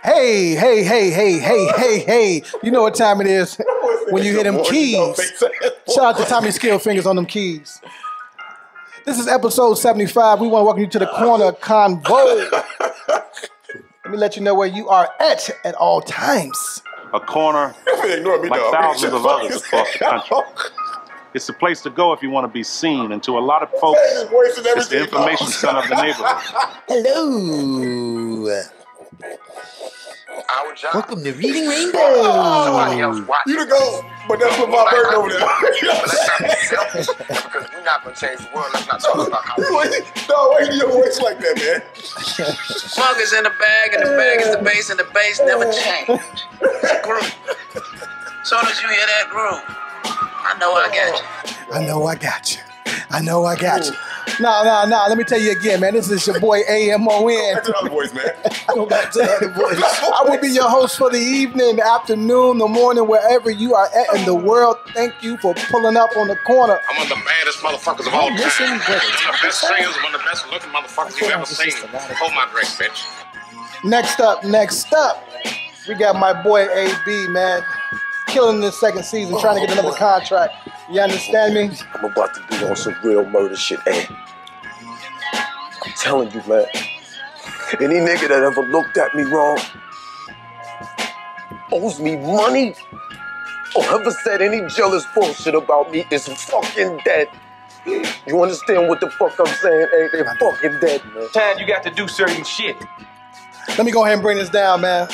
Hey, hey, hey, hey, hey, hey, hey. You know what time it is when you hear them keys. Shout out to Tommy Skillfingers on them keys. This is episode 75. We want to welcome you to the corner Convo. Let me let you know where you are at all times. A corner like thousands of others across the country. It's the place to go if you want to be seen, and to a lot of folks, it's the information center of the neighborhood. Hello. Welcome to Reading Rainbow. You to go, but that's what my bird over there. Because we're not going to change the world. Let's not talk about how No, why you do your voice like that, man? Funk is in the bag, and the bag is the bass, and the bass never change. It's a groove. As soon as you hear that groove, I know I got you. I know I got you. I know I got you. Nah. Let me tell you again, man. This is your boy AMON. That's another voice, man. I will be your host for the evening, the afternoon, the morning, wherever you are at in the world. Thank you for pulling up on the corner. I'm one of the baddest motherfuckers of all time. I'm one of the best singers, one of the best looking motherfuckers you've ever seen. Hold my drink, bitch. Next up, we got my boy AB, man. Killing this second season, trying to get another contract. You understand me? I'm about to be on some real murder shit, and I'm telling you, man, any nigga that ever looked at me wrong, owes me money, or ever said any jealous bullshit about me is fucking dead. You understand what the fuck I'm saying? Hey, they're fucking dead, man. Time you got to do certain shit. Let me go ahead and bring this down, man.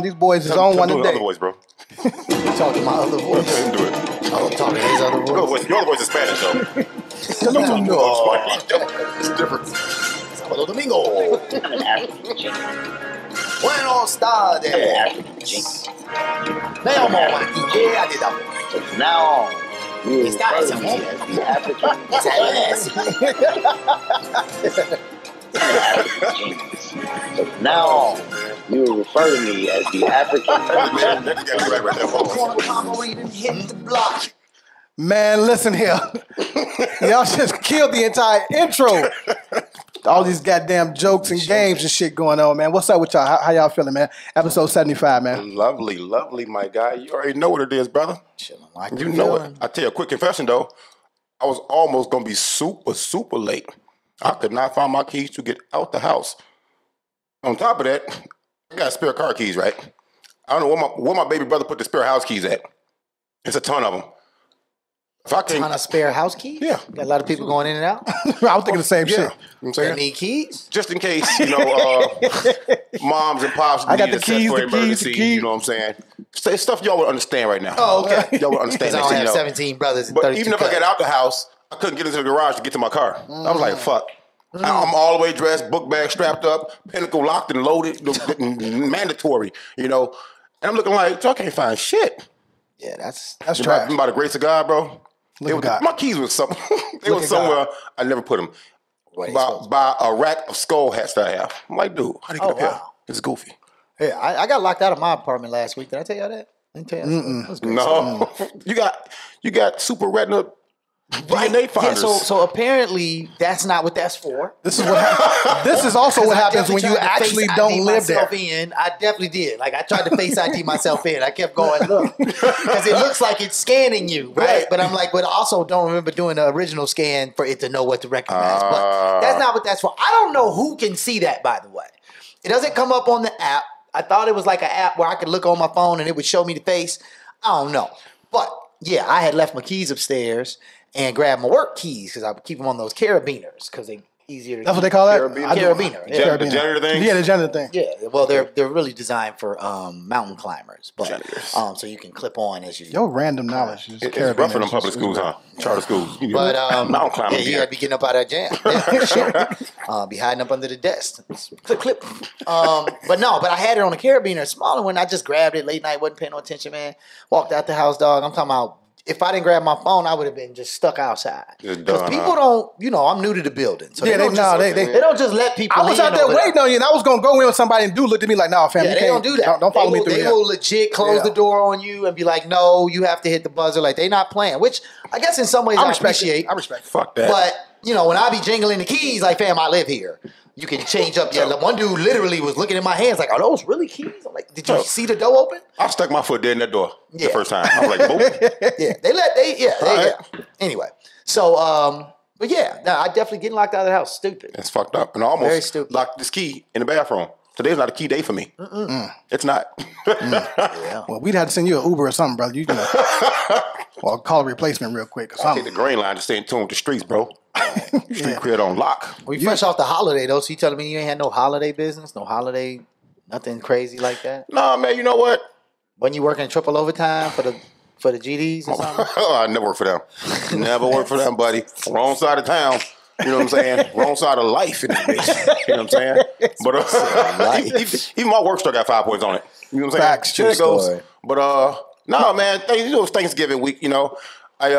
These boys is on one Do today. other voice, bro. You talking to my other voice? Do it. Oh, I'm talking to his other voice. Your other voice is Spanish, though. No. It's different. Sábado Domingo. Buenos tardes. Now, Now, you Está ese refer to me as the African genius. But now, you refer to me as the African. hit the block. Man, listen here. Y'all just killed the entire intro. All these goddamn jokes and games and shit going on, man. What's up with y'all? How y'all feeling, man? Episode 75, man. Lovely, my guy. You already know what it is, brother. Chilling like You know it. I tell you a quick confession, though. I was almost going to be super late. I could not find my keys to get out the house. On top of that, I got spare car keys, right? I don't know where my baby brother put the spare house keys at. It's a ton of them. If I can't, ton of spare house keys? Yeah. Got a lot of people going in and out? I was thinking the same shit. You know what I'm saying? They need keys? Just in case, moms and pops I got need the keys, for the emergency, keys. you know what I'm saying? It's stuff y'all would understand right now. Oh, okay. Y'all would understand Because I that don't shit, have 17 brothers and But 32 even if I cousins. got out the house, I couldn't get into the garage to get to my car. I was like, fuck. I'm all the way dressed, book bag strapped up, pinnacle locked and loaded, mandatory, And I'm looking like, I can't find shit. Yeah, that's trash. By the grace of God, bro. Look at God. My keys was something. They Look were at somewhere I never put them. By a rack of skull hats that I have. I'm like, dude, how do you get up here? wow. It's goofy. Yeah, I got locked out of my apartment last week. Did I tell y'all that? I didn't tell y'all that. That was great. No. You got super retina DNA finders. Yeah, so apparently that's not what that's for. This is also what happens when you actually don't live there. I definitely did. Like I tried to face ID myself in. I kept going, look, because it looks like it's scanning you, right? But I'm like, but I also don't remember doing the original scan for it to know what to recognize. But that's not what that's for. I don't know who can see that, by the way. It doesn't come up on the app. I thought it was like an app where I could look on my phone and it would show me the face. I don't know. But yeah, I had left my keys upstairs and grabbed my work keys because I would keep them on those carabiners because they easier to That's what they call that? Carabiner. Yeah. The janitor thing? Yeah, the janitor thing. Yeah, well, they're really designed for mountain climbers, but so you can clip on as you. Your random knowledge is It's rough for them public schools, huh? Charter schools. But mountain climbing. yeah, you gotta be getting up out of that jam. Yeah, for sure. Be hiding up under the desk. Clip. But I had it on a carabiner, a smaller one. I just grabbed it late night, wasn't paying no attention, man. Walked out the house, dog. I'm talking about. If I didn't grab my phone, I would have been just stuck outside. Because people don't, I'm new to the building. So Yeah, they don't just let people I was out there waiting on you, and I was going to go in with somebody, and dude looked at me like, nah, fam, Yeah, they don't do that. Don't follow me through They here. will legit close the door on you and be like, no, you have to hit the buzzer. Like, they not playing, which I guess in some ways I appreciate. I respect. Fuck that. But, when I be jingling the keys, like, fam, I live here. you can change up. Yeah, one dude literally was looking in my hands like, are those really keys? I'm like, did you see the door open? I stuck my foot dead in that door the first time. I was like, boop. Yeah. Anyway, so but yeah, no, I definitely getting locked out of the house. Stupid. It's fucked up, and I almost locked this key in the bathroom. Today's not a key day for me. It's not. Yeah. Well, we'd have to send you an Uber or something, brother. You can, or call a replacement real quick or I something. take the green line to stay in tune with the streets, bro. Street cred on lock. We fresh off the holiday though, so you telling me you ain't had no holiday business, no holiday, nothing crazy like that? Nah, man. You know what? When you working triple overtime for the GDs or something? I never worked for them. Never worked for them, buddy. Wrong side of town. You know what I'm saying? Wrong side of life in this bitch. You know what I'm saying? But even my work still got 5 points on it. You know what I'm saying? Facts, true story. But no, man. You know, it's Thanksgiving week. You know, I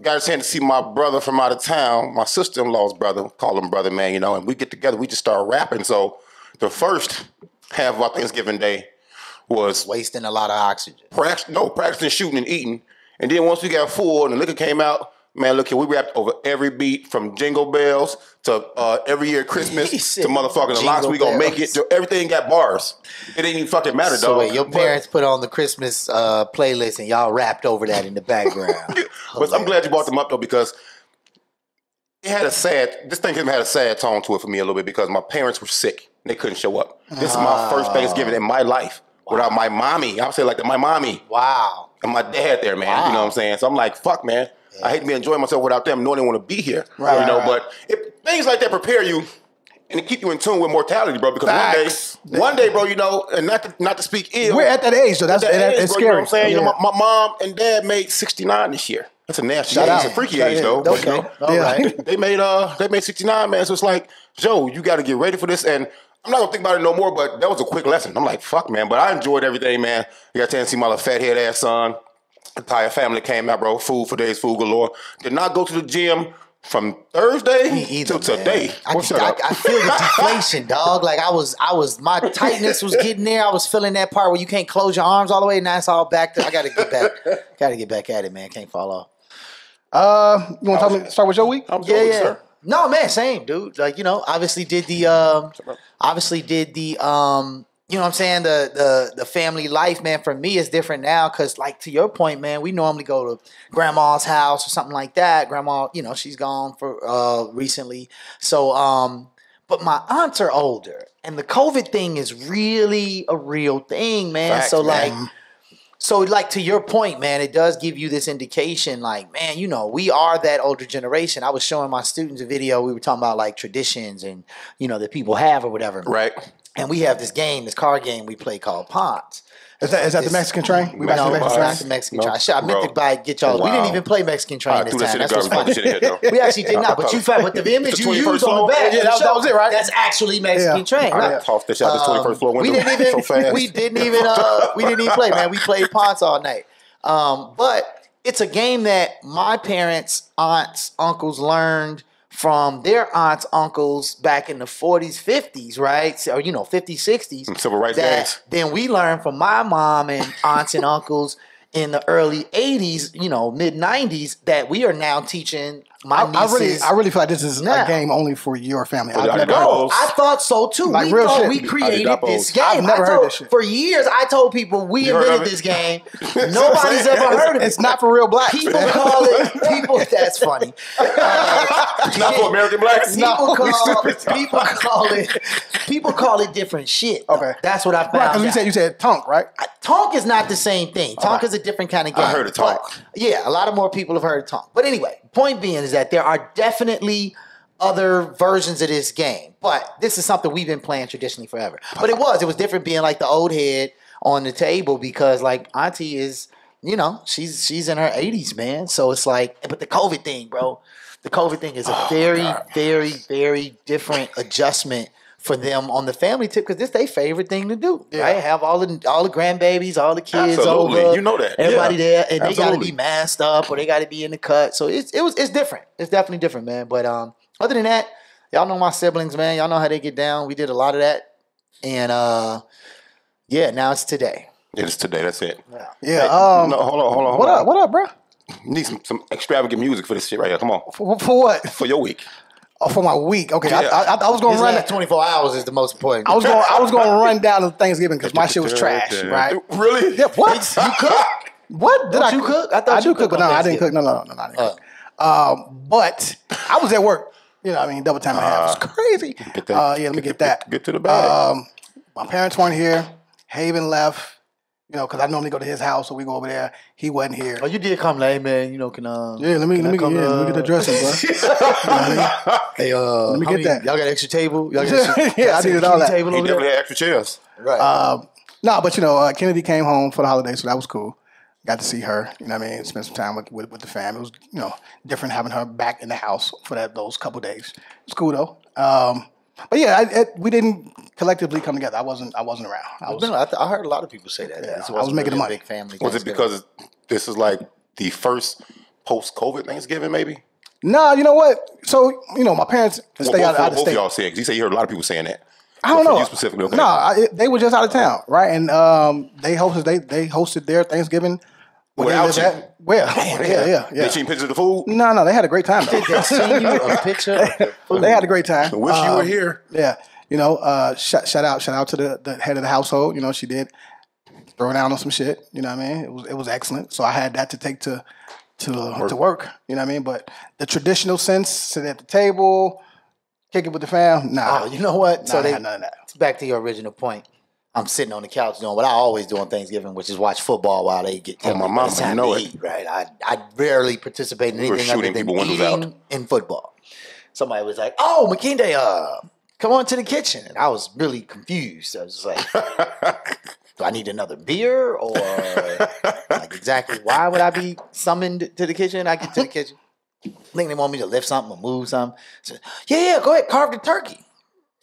got a chance to see my brother from out of town, my sister-in-law's brother. Call him brother, man. You know, and we get together. We just start rapping. So the first half of our Thanksgiving day was wasting a lot of oxygen. Practicing shooting and eating. And then once we got full and the liquor came out, man, look here, we rapped over every beat from Jingle Bells to Every Year Christmas to motherfucking The Locks We Gonna Make It. To everything got bars. It didn't even fucking matter, so dog. Wait, your parents put on the Christmas playlist and y'all rapped over that in the background. But I'm glad you brought them up, though, because this Thanksgiving had a sad tone to it for me a little bit because my parents were sick. And they couldn't show up. This is my first Thanksgiving in my life without my mommy. I would say like my mommy. Wow. And my dad there, man. Wow. You know what I'm saying? So I'm like, fuck, man. Yeah. I hate to be enjoying myself without them knowing they want to be here. Right. You know, but things like that prepare you and keep you in tune with mortality, bro. Because one day, bro, you know, and not to speak ill. We're at that age, so that's it's scary. You know what I'm saying? Yeah. You know, my mom and dad made 69 this year. That's a nasty age. It's a freaky age, though. Okay. But, you know, all right. They made 69, man. So it's like, Joe, you got to get ready for this. And I'm not going to think about it no more, but that was a quick lesson. I'm like, fuck, man. But I enjoyed everything, man. You got a chance to see my little fat head ass son. The entire family came out, bro. Food for days, food galore. Did not go to the gym from Thursday to today. I feel the deflation, dog. Like my tightness was getting there. I was feeling that part where you can't close your arms all the way. Now it's all back to, I got to get back. Got to get back at it, man. Can't fall off. You want to start with your week? Sir. No, man, same, dude. Like, you know, obviously did the you know what I'm saying? The family life, man, for me is different now because, like, to your point, man, we normally go to grandma's house or something like that. Grandma, you know, she's gone for recently. So, but my aunts are older, and the COVID thing is really a real thing, man. Fact, so, man. like, to your point, man, it does give you this indication, like, man, you know, we are that older generation. I was showing my students a video. We were talking about, like, traditions and, you know, that people have or whatever. Right. And we have this card game we play called Ponds. Is that the Mexican train? No, it's not the Mexican train. I meant to get y'all. Wow. We didn't even play Mexican train this time. That's what's funny. We actually did not. But the image you used on the back, that was it, right? That's actually Mexican train. I tossed this out this 21st floor window so fast. We didn't even play, man. We played Ponds all night. But it's a game that my parents, aunts, uncles learned from their aunts, uncles back in the 40s, 50s, right? Or, you know, 50s, 60s. Civil rights days. Then we learned from my mom and aunts and uncles in the early 80s, you know, mid 90s, that we are now teaching my nieces. I really feel like this is a game only for your family. I thought so too. Like, we thought we created this game. I've never heard this shit. For years, I told people we invented this game. Nobody's ever heard of it. It's not for real blacks. People call it. That's funny. It's not for American blacks. People call it different shit. Okay, that's what I found. Right, because you said Tonk, right? Tonk is not the same thing. Tonk is a different kind of game. I heard of Tonk. Yeah, a lot of more people have heard of Tonk. But anyway, point being is that there are definitely other versions of this game. But this is something we've been playing traditionally forever. But it was different being like the old head on the table because like Auntie is, you know, she's in her 80s, man. So it's like, but the COVID thing, bro. The COVID thing is a very, very different adjustment for them on the family tip because this their favorite thing to do, right? Have all the grandbabies, all the kids over, you know that everybody there, and they got to be masked up or they got to be in the cut. So it's different. It's definitely different, man. But other than that, y'all know my siblings, man. Y'all know how they get down. We did a lot of that, and now it's today. It's today. That's it. Yeah. Hey, hold on. What up, bro? Need some extravagant music for this shit right here. Come on. For what? For your week. Oh, for my week. Okay, yeah. I was going to run. Like 24 hours is the most important. I was going to run down to Thanksgiving because my shit was trash, right? Really? Yeah. What? You cook? What? Did you cook? I thought I do cook, but no, I didn't cook. No, I didn't cook. But I was at work. You know, I mean, double time and a half. It's crazy. Let me get that. Get to the bag. My parents weren't here. Haven left. You know, because I normally go to his house, so we go over there. He wasn't here. Oh, you did come like, hey, man, you know, can let me get the dressing, bro. Hey, let me get that. Y'all got extra table? Y'all got I needed all that. He definitely had extra chairs. Right. No, but you know, Kennedy came home for the holiday, so that was cool. Got to see her. You know what I mean? Spent some time with the fam. It was, you know, different having her back in the house for those couple days. It's cool though. But yeah, we didn't collectively come together. I wasn't around. I heard a lot of people say that. Yeah, I was making the money. Big family. Was it because this is like the first post-COVID Thanksgiving, maybe? No, you know what? So, you know, my parents stay out of state. Both of y'all saying, because you say you heard a lot of people saying that. I don't know. You specifically, okay. No, they were just out of town, right? And they hosted their Thanksgiving. Without you? Well, yeah. They seen pictures of the food? No, they had a great time. Did they send you a picture of the food? They had a great time. I wish you were here. Yeah. You know, shout out to the head of the household. You know, she did throw down on some shit. You know what I mean? It was excellent. So I had that to take to work. You know what I mean? But the traditional sense, sitting at the table, kick it with the fam, nah. Oh, you know what? Nah, they had none of that. It's back to your original point. I'm sitting on the couch doing what I always do on Thanksgiving, which is watch football while they get my mom, time know to it. eat, right? I rarely participate in anything other than eating in football. Somebody was like, "Oh, McKinney, come on to the kitchen," and I was really confused. I was just like, "Do I need another beer, or like exactly why would I be summoned to the kitchen?" I get to the kitchen, I think they want me to lift something or move something. So, yeah, go ahead, carve the turkey.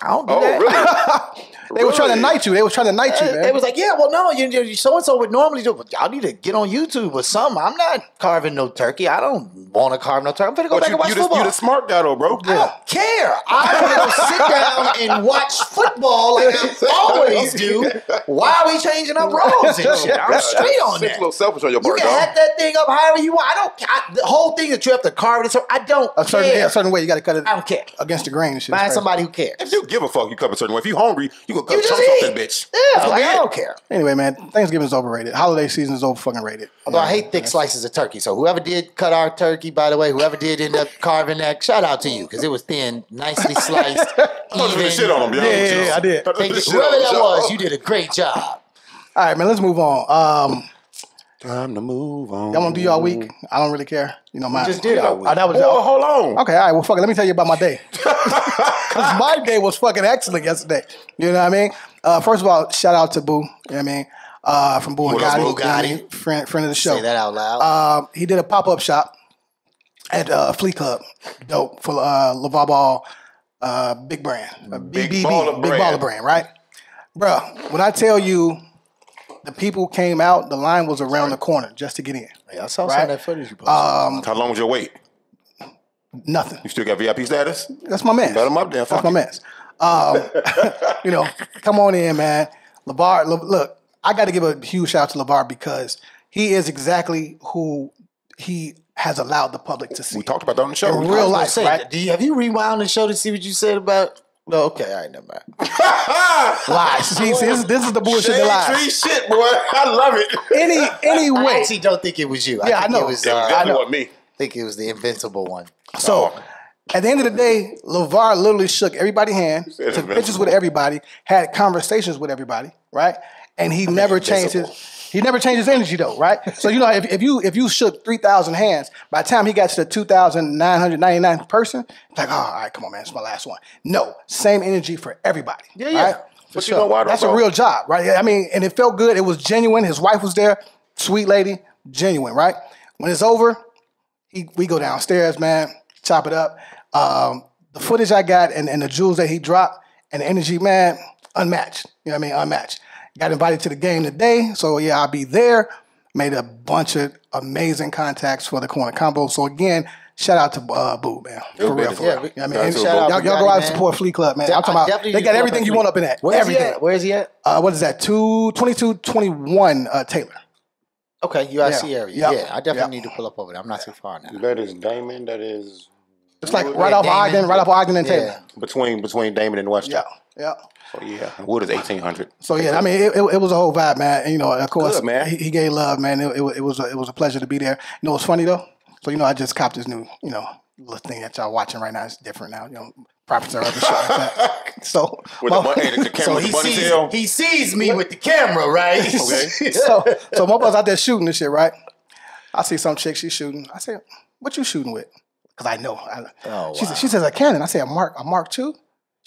I don't do that. Really? They were trying to knight you. They were trying to knight you, man. They was like, yeah, well, no, you so-and-so would normally do it. But y'all need to get on YouTube or something. I'm not carving no turkey. I don't want to carve no turkey. I'm going to go back and watch football. You the smart guy, though, bro. I don't care. I'm going to sit down and watch football like I always do. Why are we changing up roles and shit? I'm straight on that. It's a little selfish on your part, You can hack that thing up however you want. The whole thing that you have to carve it, I don't care. A certain way. You got to cut it I don't care. against the grain and shit. Find somebody who cares. If you give a fuck, you cut a certain way. If you hungry, you gonna cut chunks off that bitch. Yeah, like, I don't care. Anyway, man, Thanksgiving's overrated. Holiday season is over fucking rated. Although I hate thick slices of turkey. So whoever did cut our turkey, by the way, whoever did end up carving that, shout out to you, because it was thin, nicely sliced. Even shit on them, yeah, I did. Whoever that was, you did a great job. All right, man, let's move on. Time to move on. Y'all want to do y'all week? I don't really care. You know, mine. Just did our week. That was hold on. Okay, all right. Well, fuck it. Let me tell you about my day. Because my day was fucking excellent yesterday. You know what I mean? First of all, shout out to Boo. You know what I mean? From Boo and Gotti. Friend of the show. Say that out loud. He did a pop-up shop at Flea Club. Dope. For LeVar Ball, big brand. Big baller brand, right? Bro, when I tell you the people came out, the line was around the corner just to get in. Yeah, I saw some of that footage you posted. How long was your wait? Nothing. You still got VIP status? That's my man. Let him up there. That's my man. You know, come on in, man. LeVar, look, I got to give a huge shout out to LeVar because he is exactly who he has allowed the public to see. We talked about that on the show. In real life, right? Have you rewound the show to see what you said about... No, okay, all right, never mind. Lies. See, this is the bullshit that lies. Tree shit, boy. I love it. Anyway. I actually don't think it was you. Yeah, I know. It was, definitely wasn't me. I think it was the invincible one. So, at the end of the day, LeVar literally shook everybody's hand, took pictures with everybody, had conversations with everybody, right? And he never changed his energy though, right? So you know, if you shook 3,000 hands, by the time he got to the 2,999th person, it's like, oh, all right, come on, man, it's my last one. No, same energy for everybody. Yeah. Right? But you know why? That's a real job, right? I mean, and it felt good. It was genuine. His wife was there, sweet lady, genuine, right? When it's over, we go downstairs, man, chop it up. The footage I got and the jewels that he dropped and the energy, man, unmatched. You know what I mean? Unmatched. Got invited to the game today, so yeah, I'll be there. Made a bunch of amazing contacts for the corner combo. So again, shout out to Boo, man. For real. You know what I mean? Y'all go out and support Flea Club, man. I'm talking about they got everything you want up in that. Everything. Where is he at? What is that? 2221 Taylor. Okay, UIC area. Yeah, I definitely need to pull up over there. I'm not too far now. That is Diamond. That is It's like right off Ogden and Taylor. Between Damon and Westchester. Yeah. So yeah, Wood is 1800. So yeah, I mean, it was a whole vibe, man. And, you know, of course, Good, man. He gave love, man. It was a pleasure to be there. You know what's funny though? So you know, I just copped this new, you know, little thing that y'all watching right now. It's different now. You know, prophets are up and shit like that. So With the camera, so he sees me with the camera, right? Okay. so my boss out there shooting this shit, right? I see some chick, she's shooting. I say, what you shooting with? Because I know. She says a Canon. I say a Mark II.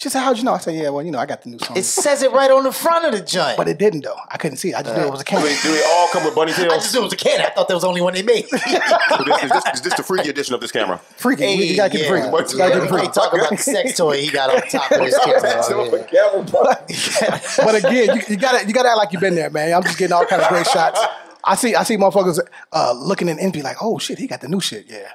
She said, how'd you know? I said, yeah, well, you know, I got the new song. It says it right on the front of the joint. But it didn't, though. I couldn't see it. I just knew it was a Canon. Do they all come with bunny tails? I just knew it was a Canon. I thought that was the only one they made. Is this the freaky edition of this camera? Freaky. You gotta keep it freaky. You gotta keep it freaky. Talk about the sex toy he got on top of this camera. But again, you gotta act like you've been there, man. I'm just getting all kind of great shots. I see motherfuckers looking in envy like, oh shit, he got the new shit. Yeah.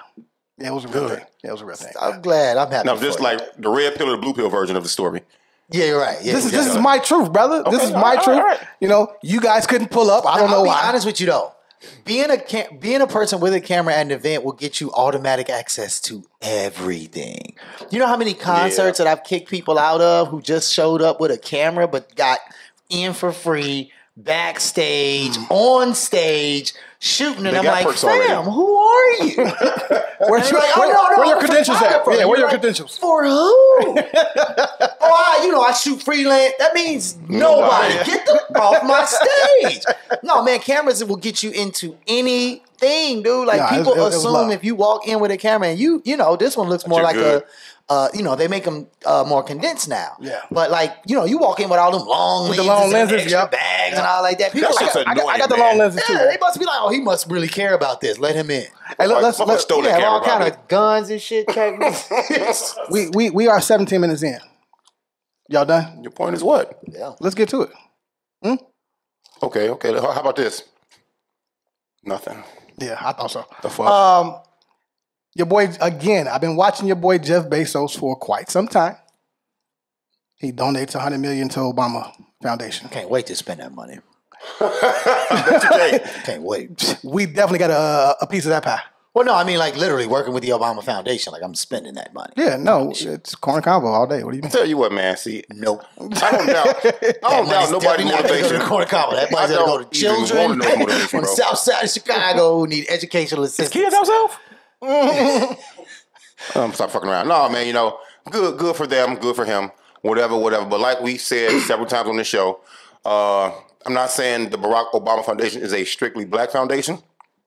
Yeah, it was a real thing. Yeah, it was a real thing. I'm glad. I'm happy. Now, just like the red pill or the blue pill version of the story. Yeah, you're right. Yeah, this is my truth, brother. Okay, this is my truth. Right. You know, you guys couldn't pull up. I don't know why. I'll be honest with you though. Being a person with a camera at an event will get you automatic access to everything. You know how many concerts that I've kicked people out of who just showed up with a camera but got in for free, backstage, on stage, shooting, and I'm like, fam, who are you? Where your credentials at? Yeah, where your credentials? For who? I shoot freelance. That means nobody. Get them off my stage. No, man, cameras will get you into anything, dude. Like people assume if you walk in with a camera and you know, this one looks more like they make them more condensed now. Yeah. But like, you walk in with all them long lenses, and bags and all like that. People I got the long lenses too. They must be like, oh, he must really care about this. Let him in. Hey, let's have all kind of guns and shit. We are 17 minutes in. Y'all done? Your point is what? Yeah. Let's get to it. Okay. How about this? Nothing. Yeah, I thought so. The fuck? Your boy, again, I've been watching your boy Jeff Bezos for quite some time. He donates $100 million to Obama Foundation. Can't wait to spend that money. Can't wait. We definitely got a piece of that pie. Well, no, I mean like literally working with the Obama Foundation. Like I'm spending that money. Yeah, no, it's corn combo all day. What do you mean? Tell you what, man. See, nope. I don't doubt nobody's motivation. Corn combo. That money's gonna go to children on the south side of Chicago who need educational assistance. Kids outside. Stop fucking around. No, man. Good for them. Good for him. Whatever. But like we said several times on the show, I'm not saying the Barack Obama Foundation is a strictly black foundation.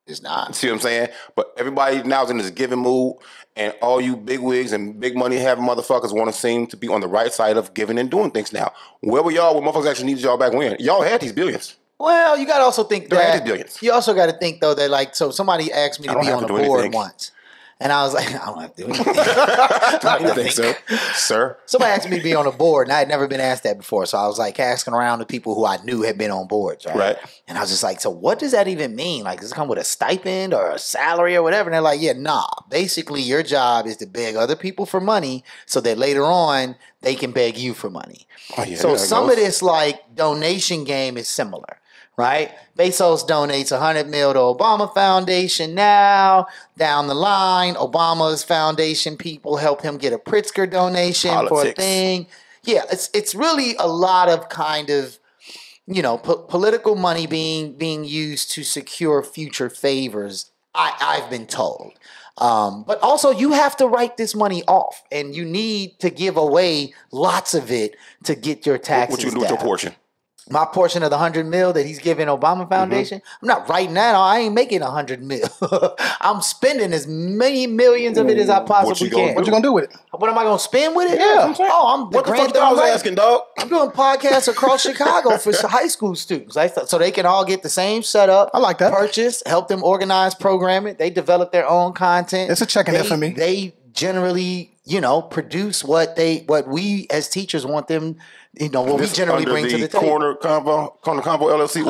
It's not. See what I'm saying? But everybody now is in this giving mood, and all you big wigs and big money having motherfuckers want to seem to be on the right side of giving and doing things now. Where were y'all when motherfuckers actually needed y'all back when? Y'all had these billions. Well, you got to also think that billions. You also got to think though that so somebody asked me to be on a board once. And I was like, I don't have to do anything. I don't think, sir. Somebody asked me to be on a board, and I had never been asked that before. So I was like asking around the people who I knew had been on boards, right? And I was just like, so what does that even mean? Like, does it come with a stipend or a salary or whatever? And they're like, yeah, nah. Basically, your job is to beg other people for money so that later on they can beg you for money. Oh, yeah, so some of this like donation game is similar. Right? Bezos donates $100 million to Obama Foundation now. Down the line, Obama's foundation people help him get a Pritzker donation for a thing. Yeah, it's really a lot of kind of, political money being used to secure future favors, I've been told. But also, you have to write this money off, and you need to give away lots of it to get your taxes What you do with your portion? My portion of the $100 million that he's giving Obama Foundation, I'm not writing that. I ain't making $100 million. I'm spending as many millions of it as I possibly can. What you gonna do with it? What am I gonna spend with it? Yeah. I'm what the fuck I was asking, dog? I'm doing podcasts across Chicago for high school students, so they can all get the same setup. I like that. Purchase, help them organize, program it. They develop their own content. It's a check in there for me. They generally, produce what we as teachers want them what we generally bring to the table. Corner Convo LLC.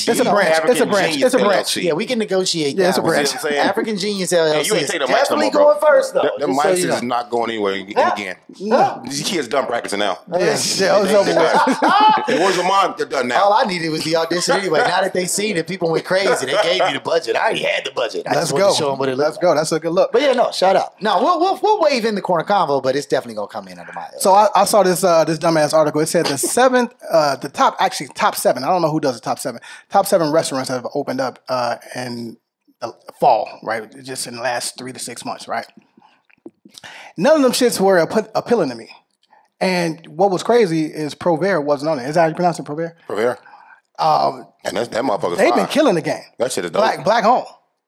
It's a branch. It's a branch. Yeah, we can negotiate. Yeah, it's a branch. African Genius LLC. Hey, you ain't taking the mics definitely no more, going first though. The mics is not going anywhere again. These kids done practicing now. It's over with. Where's your mom? They're done now. All I needed was the audition anyway. Now that they seen it, people went crazy. They gave me the budget. I already had the budget. I just wanted to show them what it looks like. That's a good look. But yeah, no, shut up. No, we'll wave in the corner convo, but it's definitely gonna come in under my. So I saw this dumbass article. It said the top 7. I don't know who does the top 7. Top 7 restaurants that have opened up in the fall, right? Just in the last 3 to 6 months, right? None of them shits were appealing to me. And what was crazy is Prover wasn't on it. Is that how you pronounce it, Prover? Prover. And that motherfucker's they've been killing the game. That shit is dope. Black home,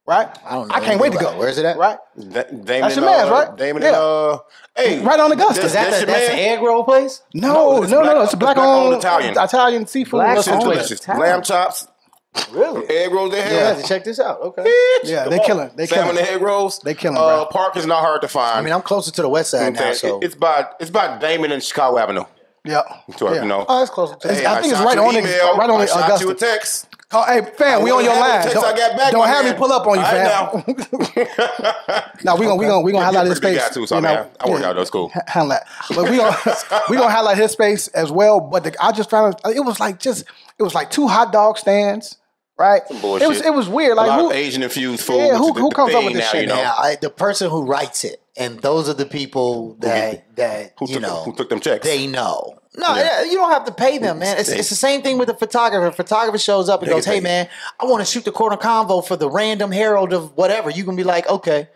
right? I don't know. I can't wait to go. Where's it at? Right? Damon, that's your man's, right? Damon hey, right on Augusta. Is that's the egg roll place? No. It's a black owned Italian seafood. Delicious. Lamb chops. Really? Egg rolls they have. Yeah, to check this out. Okay. Yeah, they killing. Salmon and egg rolls. They killing, bro. Park is not hard to find. I mean, I'm closer to the west side now, so it's by Damon and Chicago Avenue. Yeah. You know. Oh, it's closer to. I think it's right on Augusta. I shot you a text. Oh, hey, fam, we on your line. Don't have me pull up on you, fam. Now we gonna highlight his space. I work out. That's cool. Handle that. But we gonna highlight his space as well. But I just found it was like 2 hot dog stands. Right, it was weird. Like a lot of Asian infused food. Yeah, who comes up with this shit? Now, the person who writes it, and those are the people who took them checks. They know. No, you don't have to pay them, man. It's the same thing with the photographer. Photographer shows up and goes, "Hey, man, I want to shoot the corner convo for the random Herald of whatever." You can be like, "Okay,"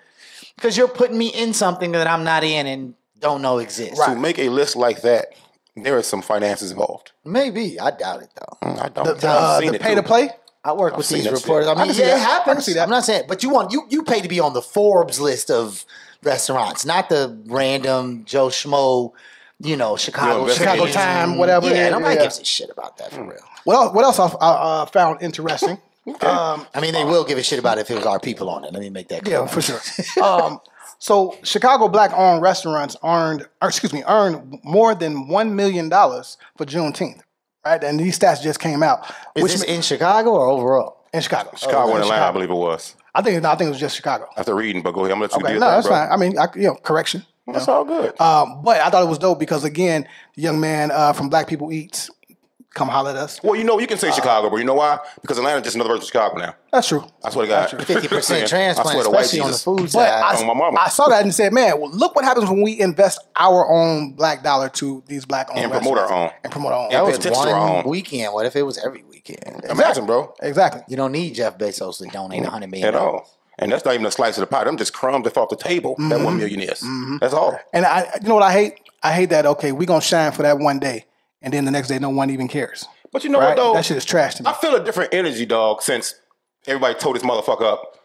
because you're putting me in something that I'm not in and don't know exists. To make a list like that, there is some finances involved. Maybe. I doubt it though. I don't. The pay to play. I work with these reporters. I mean, it happens. I'm not saying, but you pay to be on the Forbes list of restaurants, not the random Joe Schmo, Chicago Time, whatever. Yeah, nobody gives a shit about that for real. What else I found interesting? I mean, they will give a shit about it if it was our people on it. Let me make that clear. Yeah, for sure. So Chicago black-owned restaurants earned more than $1 million for Juneteenth. Right, and these stats just came out. Is this in Chicago or overall? In Chicago. Chicago and Atlanta, I believe it was. I think it was just Chicago. After reading, but go ahead. I'm gonna let you do that's fine. I mean, correction. That's all good. But I thought it was dope because again, the young man from Black People Eats come holler at us. Well, you can say Chicago, but you know why? Because Atlanta's just another version of Chicago now. That's true. I swear to God. 50% transplant, especially on the food side. I saw that and said, man, well, look what happens when we invest our own black dollar to these black-owned and promote our own. That was one weekend. What if it was every weekend? Imagine, bro. Exactly. You don't need Jeff Bezos to donate $100 million. At all. And that's not even a slice of the pie. Them just crumbs that fall off the table. That $1 million is. That's all. And you know what I hate? I hate that, okay, we're going to shine for that one day, and then the next day no one even cares. But you know what, though? That shit is trash to me. I feel a different energy, dog, since everybody tore this motherfucker up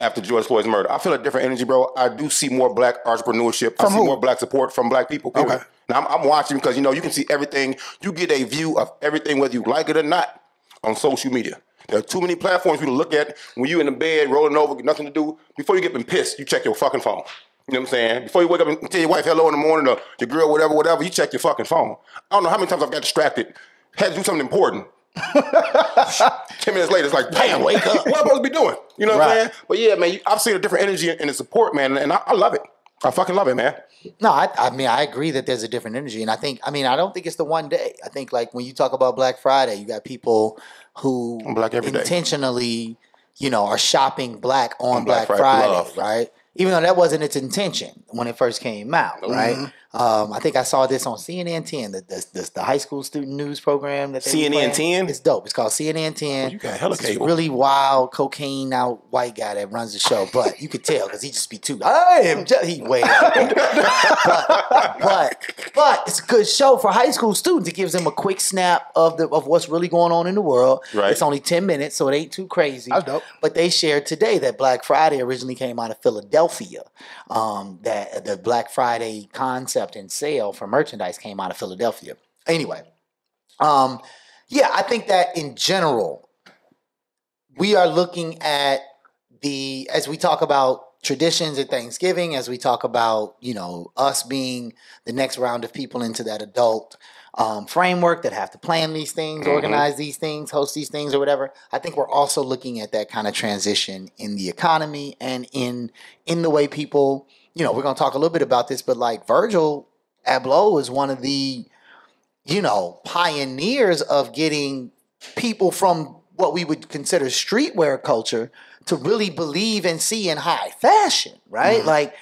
after George Floyd's murder. I feel a different energy, bro. I do see more black entrepreneurship. I see more black support from black people. Period. Okay. Now, I'm watching because, you can see everything. You get a view of everything, whether you like it or not, on social media. There are too many platforms for you to look at when you're in the bed, rolling over, get nothing to do. Before you get pissed, you check your fucking phone. You know what I'm saying? Before you wake up and tell your wife hello in the morning or your girl, whatever, you check your fucking phone. I don't know how many times I've got distracted, had to do something important. 10 minutes later, it's like, damn, wake up. What am I supposed to be doing? You know what I'm saying? But yeah, man, I've seen a different energy in the support, man, and I love it. I fucking love it, man. No, I mean, I agree that there's a different energy. And I don't think it's the one day. I think, like, when you talk about Black Friday, you got people who intentionally, are shopping black on Black Friday, right? Even though that wasn't its intention when it first came out, right? I think I saw this on CNN 10, the high school student news program. That CNN 10? It's dope. It's called CNN 10. Oh, you got hella cable. Really wild, cocaine out white guy that runs the show. But you could tell because he just be too, he way out there. but it's a good show for high school students. It gives them a quick snap of what's really going on in the world. Right. It's only 10 minutes, so it ain't too crazy. That's dope. But they shared today that Black Friday originally came out of Philadelphia. That the Black Friday concept and sale for merchandise came out of Philadelphia. Anyway, I think that in general, we are looking at as we talk about traditions at Thanksgiving, as we talk about, us being the next round of people into that adult framework, that have to plan these things, organize these things, host these things, or whatever. I think we're also looking at that kind of transition in the economy and in the way people, we're going to talk a little bit about this, but like Virgil Abloh is one of the, pioneers of getting people from what we would consider streetwear culture to really believe and see in high fashion, right? Like,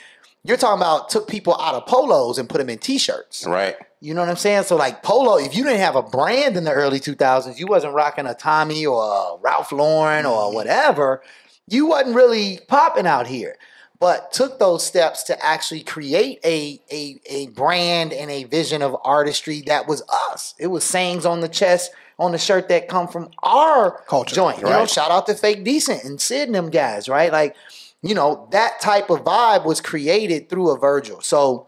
you're talking about took people out of polos and put them in T-shirts. Right. You know what I'm saying? So like polo, if you didn't have a brand in the early 2000s, you wasn't rocking a Tommy or a Ralph Lauren or whatever, you wasn't really popping out here. But took those steps to actually create a brand and a vision of artistry that was us. It was sayings on the chest, on the shirt that come from our culture joint. Right. Shout out to Fake Decent and Sid and them guys, right? Like, that type of vibe was created through a Virgil. So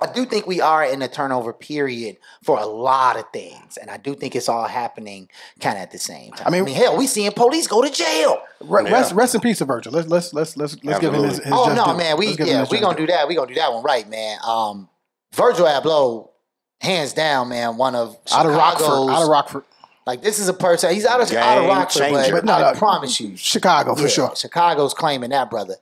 I do think we are in a turnover period for a lot of things. And I do think it's all happening kind of at the same time. I mean, hell, we seeing police go to jail. Rest in peace to Virgil. Let's give him his oh, just no, due. man. We going to do that. We going to do that one right, man. Virgil Abloh, hands down, man, one of Chicago's. Out of Rockford. Like, this is a person, he's out of Rockford, but no, I promise you. Chicago, for sure. Chicago's claiming that, brother.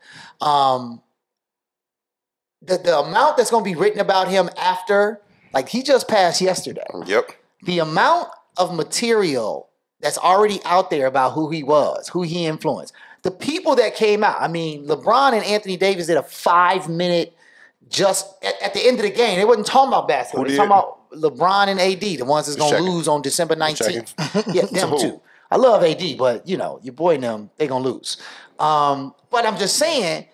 The amount that's going to be written about him after, like, he just passed yesterday. Yep. The amount of material that's already out there about who he was, who he influenced. The people that came out, I mean, LeBron and Anthony Davis did a 5-minute just at the end of the game. They wasn't talking about basketball. They were talking about LeBron and AD, the ones that's going to lose on December 19th. Yeah, them too. I love AD, but, your boy and them, they going to lose. But I'm just saying,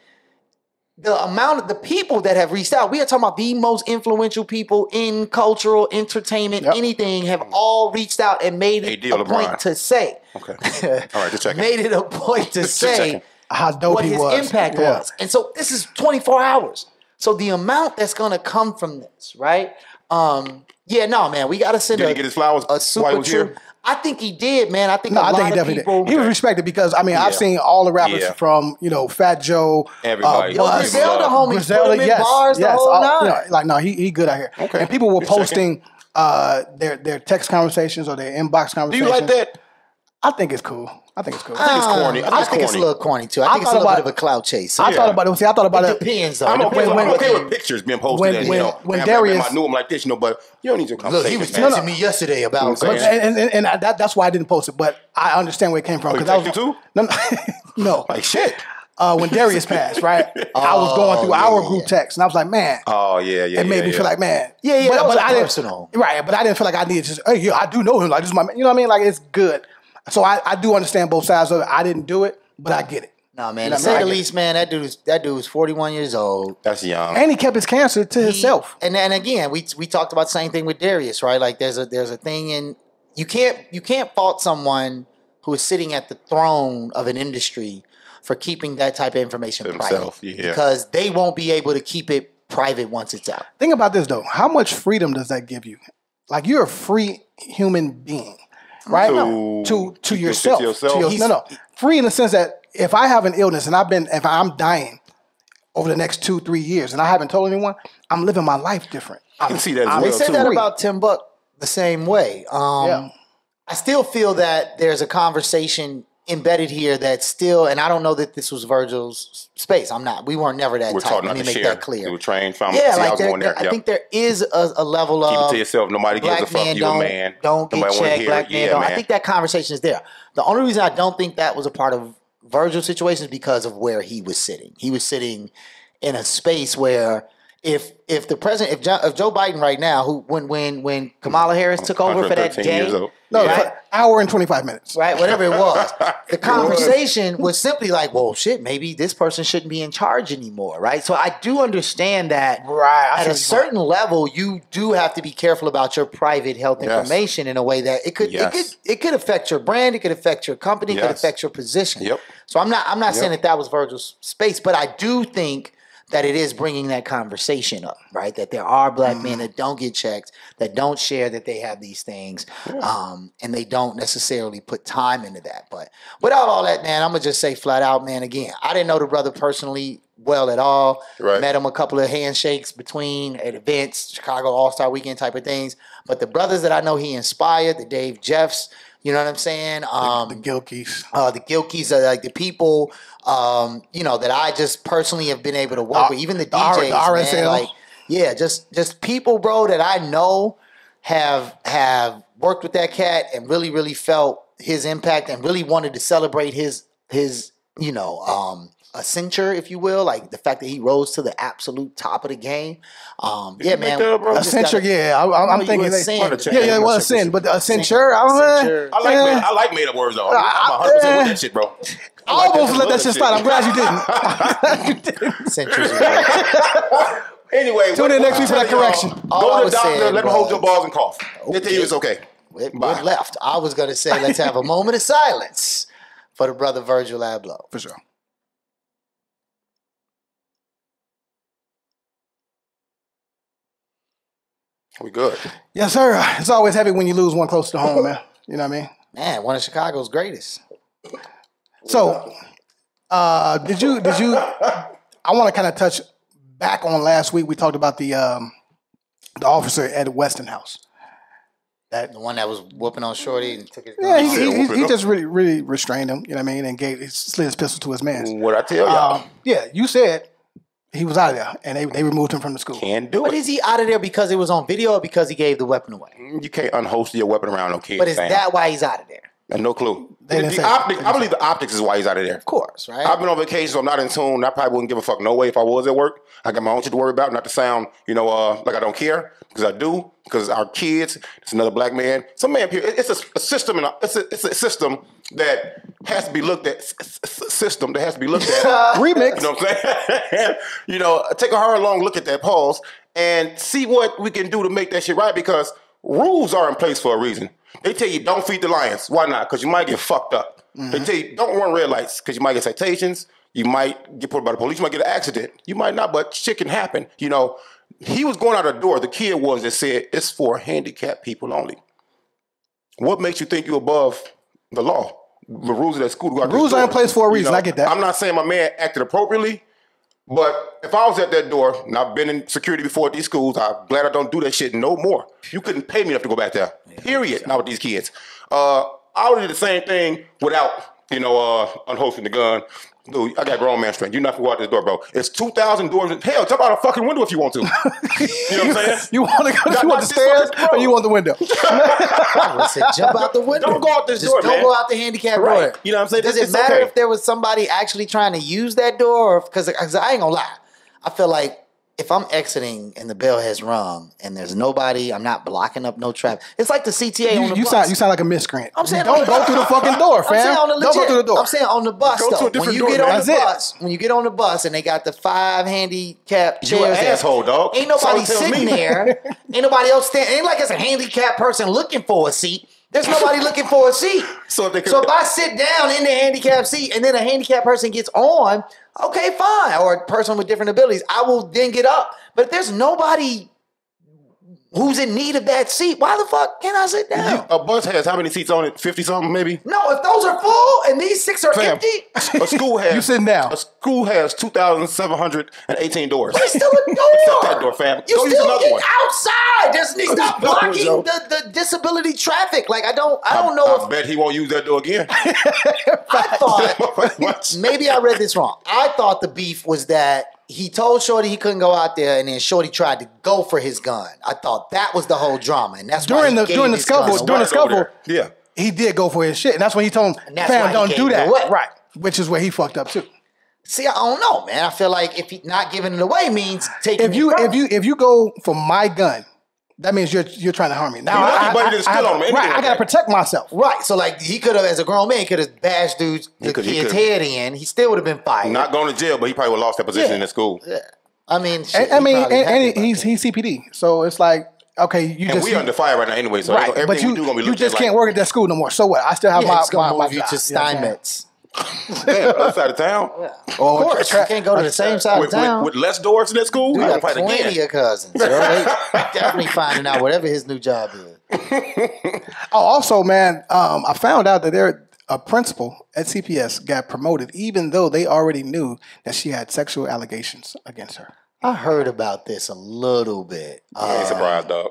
the amount of the people that have reached out, we are talking about the most influential people in cultural, entertainment, anything, have all reached out and made it a point to say. Okay. All right, just checking. Made it a point to say how dope what he his was. impact was. And so this is 24 hours. So the amount that's going to come from this, right? Man, we got to send Did he get his flowers a super while he was true. here? I think he did, man. I think I think he definitely did. He was respected because, I've seen all the rappers from, Fat Joe. Everybody. Griselda, homie. Griselda, yes. Bars the whole nine. He good out here. Okay. And people were posting their text conversations or their inbox conversations. Do you like that? I think it's cool. I think it's corny. I think it's a little corny too. I think it's a little bit of a clout chase. I thought about it. See, I thought about it. It depends though. I'm okay with pictures being posted. When Darius, I knew him like this, but you don't need to look. He was texting me yesterday about and that's why I didn't post it. But I understand where it came from. Because I was too. No, like shit. When Darius passed, right? I was going through our group text, and I was like, man. Oh yeah. It made me feel like, man. Yeah. But I didn't, personal. Right, but I didn't feel like I needed to. Hey, I do know him. Like, this is my man. You know what I mean? Like, it's good. So I do understand both sides of it. I didn't do it, but I get it. No, man. To say the least, man, that dude's 41 years old. That's young. And he kept his cancer to himself. And again, we talked about the same thing with Darius, right? Like there's a thing in you can't fault someone who is sitting at the throne of an industry for keeping that type of information private. Because they won't be able to keep it private once it's out. Think about this though. How much freedom does that give you? Like, you're a free human being. Right? To yourself. Free in the sense that if I have an illness and if I'm dying over the next 2-3 years and I haven't told anyone, I'm living my life different. I can see that as well. They said that about Tim Buck the same way. I still feel that there's a conversation embedded here that's still, and I don't know that this was Virgil's space. We weren't never that tight. Let me make that clear. You were trained from I think there is a level of keep it to yourself. Nobody gives a fuck. You a man. Don't get checked. Black man don't. I think that conversation is there. The only reason I don't think that was a part of Virgil's situation is because of where he was sitting. He was sitting in a space where if the president, if Joe Biden right now, when Kamala Harris took over for that day. Right? Hour and 25 minutes. Right, whatever it was. The conversation was simply like, well, shit, maybe this person shouldn't be in charge anymore, right? So I do understand that at a certain level, you do have to be careful about your private health information in a way that it could affect your brand, it could affect your company, it could affect your position. So I'm not saying that was Virgil's space, but I do think that it is bringing that conversation up, right? That there are black men that don't get checked, that don't share that they have these things, and they don't necessarily put time into that. But without all that, man, I'm going to just say flat out, man, again, I didn't know the brother personally well at all. Right. Met him a couple of handshakes between at events, Chicago All-Star Weekend type of things. But the brothers that I know he inspired, the Dave Jeffs, you know what I'm saying? The Gilkeys. The Gilkeys are like the people, that I just personally have been able to work with. Even the DJs, the RSL. man, like, yeah, just people, bro, that I know have worked with that cat and really, really felt his impact and really wanted to celebrate his ascension, if you will, like the fact that he rose to the absolute top of the game. Yeah, man. Ascension, I'm thinking it was Ascend, but the Ascension, I like made up words though. I'm 100% with that shit, bro. I almost let that shit slide. I'm glad you didn't. Anyway, tune in next week for that correction. Go to the doctor, let him hold your balls and cough. They tell you it's okay. What left? I was going to say, let's have a moment of silence for the brother Virgil Abloh. For sure. We good. Yes, sir. It's always heavy when you lose one close to home, man. You know what I mean? Man, one of Chicago's greatest. So, did you? I want to kind of touch back on last week. We talked about the officer at Weston House. The one that was whooping on Shorty and took his gun. Yeah, he just really restrained him. You know what I mean? And slid his pistol to his man. What I tell y'all? Yeah, you said he was out of there, and they removed him from the school. Can't do it. But is he out of there because it was on video or because he gave the weapon away? You can't unholster your weapon around no kids. But is that why he's out of there? And no clue. I believe the optics is why he's out of there. Of course, right? I've been on vacation, so I'm not in tune. I probably wouldn't give a fuck no way if I was at work. I got my own shit to worry about, not to sound, like I don't care, because I do. Because our kids, it's another black man. Some man here. It's a system, and it's a system that has to be looked at. System that has to be looked at. Remix. You know what I'm saying? Take a hard, long look at that pause and see what we can do to make that shit right. Because rules are in place for a reason. They tell you don't feed the lions. Why not? Because you might get fucked up. Mm-hmm. They tell you don't run red lights because you might get citations. You might get put by the police. You might get an accident. You might not, but shit can happen. He was going out the door. The kid was that said it's for handicapped people only. What makes you think you're above the law? The rules of that school. Rules are in place for a reason. I get that. I'm not saying my man acted appropriately, but if I was at that door, and I've been in security before at these schools, I'm glad I don't do that shit no more. You couldn't pay me enough to go back there. Period. Not with these kids. I would do the same thing without, unholstering the gun. Dude, I got grown man strength. You're not gonna go out this door, bro. It's 2,000 doors. Hell, jump out a fucking window if you want to. You know what I'm saying? You want the stairs or you want the window? I said, jump out the window. Don't go out this door, man. Don't go out the handicap door. You know what I'm saying? Does it matter if there was somebody actually trying to use that door? Because I ain't gonna lie. I feel like if I'm exiting and the bell has rung and there's nobody, I'm not blocking up no traffic. It's like the CTA on the bus. You sound like a miscreant. I'm saying don't go through the fucking door, fam. Don't go through the door. I'm saying on the bus though. When you get on the bus and they got the 5 handicap chairs, you an asshole, dog. Ain't nobody sitting there. Ain't nobody else standing. Ain't like it's a handicapped person looking for a seat. There's nobody looking for a seat. So if I sit down in the handicapped seat and then a handicapped person gets on, okay, fine. Or a person with different abilities, I will then get up. But if there's nobody who's in need of that seat, why the fuck can't I sit down? A bus has how many seats on it? 50-something maybe? No, if those are full and these 6 are empty. A school has... You sitting down. A school has 2,718 doors. But it's still a door. Except that door, fam. You Go use still another get one. outside. Stop blocking the disability traffic. Like, I don't know I bet he won't use that door again. I thought... Maybe I read this wrong. I thought the beef was that he told Shorty he couldn't go out there, and then Shorty tried to go for his gun. I thought that was the whole drama, and that's during the scuffle. Yeah, he did go for his shit, and that's when he told him, "Fam, don't do that." Right, which is where he fucked up too. See, I don't know, man. I feel like if he not giving it away means taking. If you go for my gun, that means you're trying to harm me. Now I gotta protect myself. Right. So like he could have, as a grown man, he could have bashed kid's head in. He still would have been fired. Not going to jail, but he probably would have lost that position in school. Yeah. I mean, shit, he's CPD, so it's like okay, we under fire right now anyway. So everything but we do gonna be you just can't work at that school no more. So what? I still have my move you to Steinmetz. Damn, other side of town. Yeah. Of course, you can't go to the same side of town with less doors in that school. We got plenty of cousins. They definitely finding out whatever his new job is. Also, man, I found out that a principal at CPS got promoted even though they already knew that she had sexual allegations against her. I heard about this a little bit. I ain't surprised, dog.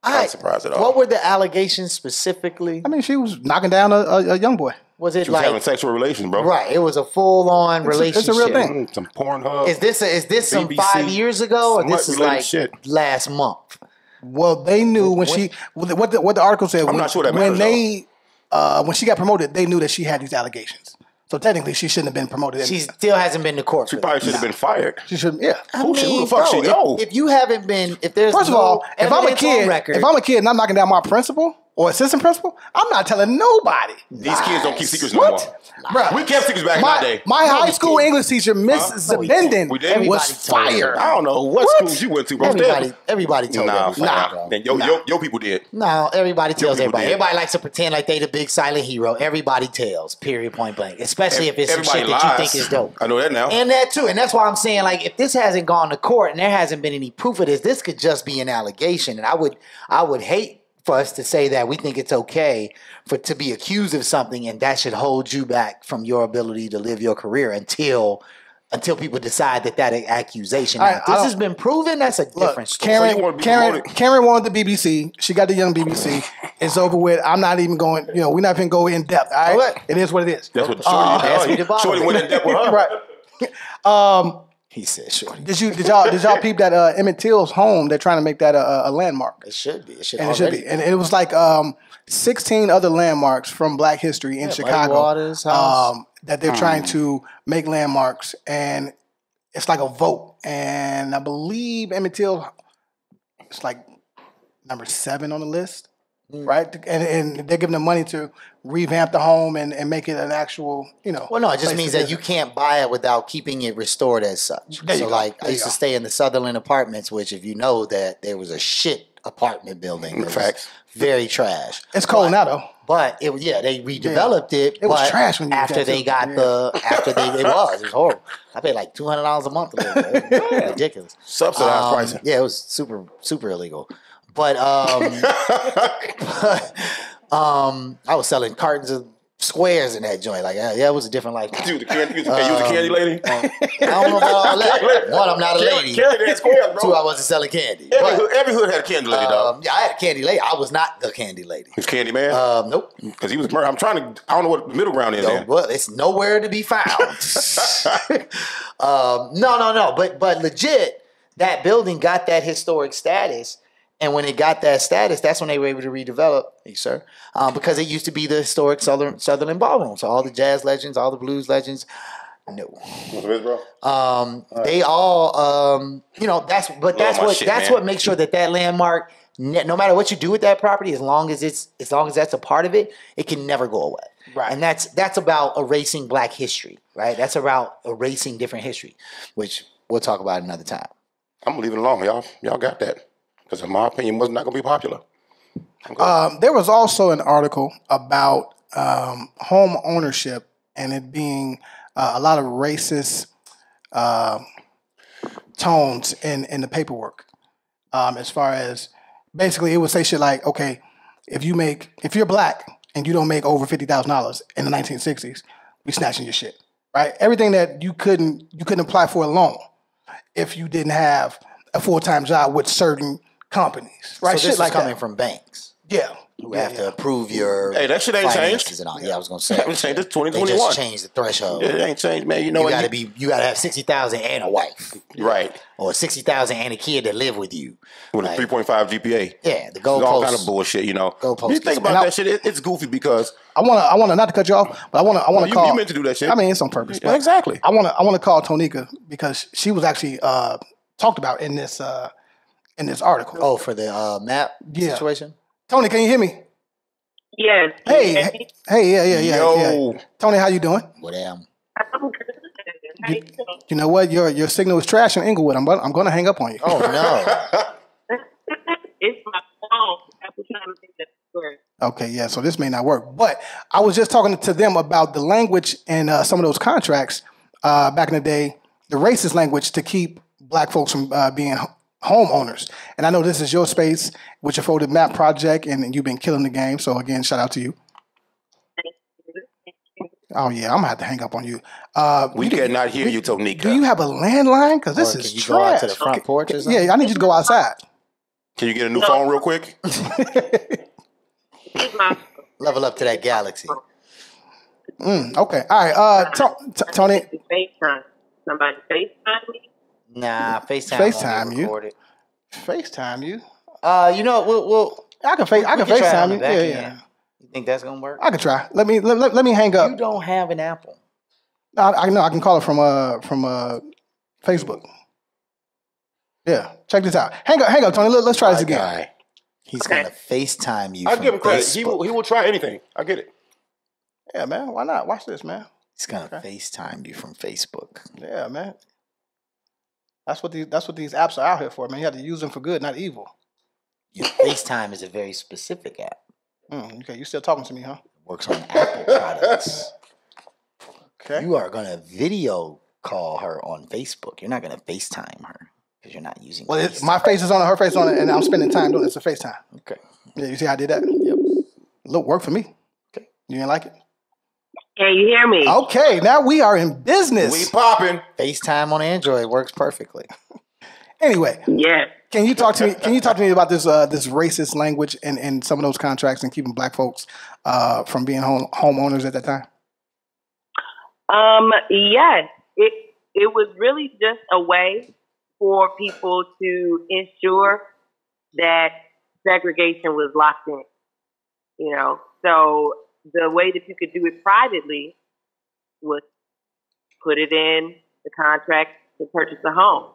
I ain't surprised at all. What were the allegations specifically? I mean, she was knocking down a young boy. Was it she was having sexual relations, bro? Right. It was a full-on relationship. It's a real thing. Some Pornhub. Is this some 5 years ago, or this is like last month? Well, they knew when she what the article said. I'm not sure that matters, when she got promoted, they knew that she had these allegations. So technically, she shouldn't have been promoted. She still hasn't been to court. She probably should have been fired. She should, yeah. Who the fuck she know? If you haven't been, if there's first of all, if I'm a kid and I'm knocking down my principal or assistant principal, I'm not telling nobody. These kids don't keep secrets no more. Bruh, we kept secrets back in our day. My high school English teacher, Miss Zabendin, was fired. I don't know what schools you went to, bro. Everybody told everybody. Then your people did. No, everybody tells everybody. Everybody likes to pretend like they the big silent hero. Everybody tells, period, point blank. Especially if it's some shit that you think is dope. I know that now. And that too. And that's why I'm saying, like, if this hasn't gone to court and there hasn't been any proof of this could just be an allegation. And I would hate for us to say that we think it's okay to be accused of something and that should hold you back from your ability to live your career until people decide that accusation. Now, if this has been proven, that's a different story. Karen wanted the BBC. She got the young BBC. It's over with. I'm not even going, we're not going to go in depth. All right? It is what it is. That's what Shorty went in depth with her. Right. He said, "Shorty." Did y'all peep that Emmett Till's home? They're trying to make that a landmark. It should be. It should be. And it was like 16 other landmarks from Black history in Chicago that they're trying to make landmarks, and it's like a vote. And I believe Emmett Till, it's like number 7 on the list, right? And they're giving them money to revamp the home and make it an actual, Well, no, it just means that you can't buy it without keeping it restored as such. So, like, I used to stay in the Sutherland Apartments, which, if you know that there was a shit apartment building. Facts. Very trash. It's cold now, though. But they redeveloped it. It was trash when you after they got it was horrible. I paid like $200 a month. It was ridiculous. Subsidized pricing. Yeah, it was super, super illegal. But I was selling cartons of squares in that joint. Like, it was a different life. You was a candy lady? I don't know about all that. One, I'm not a lady. Candy had squares, bro. 2, I wasn't selling candy. Every hood had a candy lady, dog. Yeah, I had a candy lady. I was not the candy lady. He's candy man? Nope. Because he was murdered. I don't know what the middle ground is there. Well, it's nowhere to be found. No. But legit, that building got that historic status. And when it got that status, that's when they were able to redevelop, because it used to be the historic Sutherland Ballroom. So all the jazz legends, all the blues legends, no. What's it, bro? They all, that's what makes sure that landmark, no matter what you do with that property, as long as that's a part of it, it can never go away. Right. And that's about erasing Black history, right? That's about erasing different history, which we'll talk about another time. I'm gonna leave it alone, y'all. Y'all got that. Because in my opinion, it was not going to be popular. There was also an article about home ownership and it being a lot of racist tones in the paperwork. As far as basically, it would say shit like, okay, if you're Black and you don't make over $50,000 in the 1960s, we snatching your shit, right? Everything that you couldn't apply for a loan if you didn't have a full-time job with certain companies, right? So this is coming from banks. Yeah. Who have to approve your that shit ain't changed. And all. Yeah, I was gonna say. It ain't changed. It's 2021. They just changed the threshold. Yeah, it ain't changed, man. You gotta have 60,000 and a wife, right? Or 60,000 and a kid that live with you with a 3.5 GPA. Yeah, the goalposts. All kind of bullshit, Goalposts. You think about that shit, it's goofy because I want to not to cut you off, but I want to call. You meant to do that shit. I mean, it's on purpose. Yeah, exactly. I want to call Tonika because she was actually talked about in this article. Oh, for the map situation? Tony, can you hear me? Yes. Hey, yeah. Yo. Yeah. Tony, how you doing? What am? I'm good. How you doing? You know what? Your signal is trash in Inglewood. I'm going to hang up on you. Oh, no. It's my phone. I was trying to think that works. Okay, yeah, so this may not work. But I was just talking to them about the language in some of those contracts back in the day, the racist language to keep Black folks from being homeowners. And I know this is your space with your folded map project, and you've been killing the game. So again, shout out to you. Oh yeah, I'm gonna have to hang up on you. We cannot hear you, Tonika. Do you have a landline? Because this Or is can you trash. go out to the front porch or something? Yeah, I need you to go outside. Can you get a new phone real quick? Level up to that Galaxy. Okay. All right. Tony. FaceTime. Somebody FaceTime me? Nah, FaceTime. FaceTime you. Recorded. FaceTime you. You know, we'll I can FaceTime you. Yeah. You think that's gonna work? I can try. Let me hang up. You don't have an Apple. I know. I can call it from Facebook. Yeah. Check this out. Hang up, Tony. Let's try this again. Guy. He's gonna FaceTime you. I'll give him credit. Facebook. He will try anything. I get it. Yeah, man. Why not? Watch this, man. He's gonna FaceTime you from Facebook. Yeah, man. That's what these apps are out here for, man. You have to use them for good, not evil. Your FaceTime is a very specific app. Okay, you still talking to me, huh? It works on Apple products. Okay. You are gonna video call her on Facebook. You're not gonna FaceTime her because you're not using. Well, my face is on it, her face on it, and I'm spending time doing it. It's a FaceTime. Okay. Yeah, you see how I did that? Yep. Look, work for me. Okay. You didn't like it? Can you hear me? Okay, now we are in business. We popping. FaceTime on Android works perfectly. Anyway. Yeah. Can you talk to me? Can you talk to me about this racist language and some of those contracts and keeping black folks from being homeowners at that time? Yes. It was really just a way for people to ensure that segregation was locked in. You know, so the way that you could do it privately was put it in the contract to purchase a home.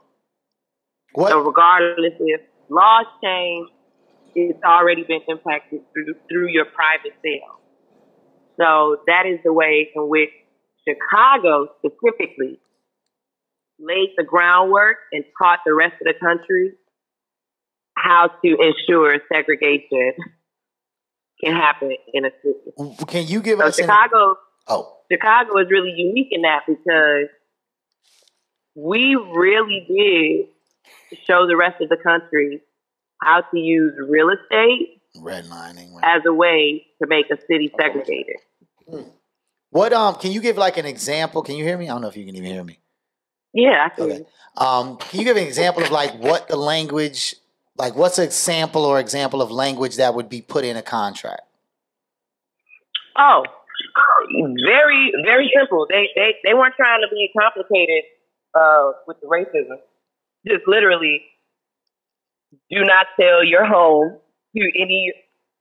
What? So regardless if laws change, it's already been impacted through your private sale. So that is the way in which Chicago specifically laid the groundwork and taught the rest of the country how to ensure segregation can happen in a city. Can you give so us Chicago? Chicago is really unique in that because we really did show the rest of the country how to use real estate redlining as a way to make a city segregated. What can you give like an example? Can you hear me? I don't know if you can even hear me. Yeah, I can. Okay. Can you give an example of like what the language, like what's an example or example of language that would be put in a contract? Oh, very, very simple. They weren't trying to be complicated with the racism. Just literally, do not sell your home to any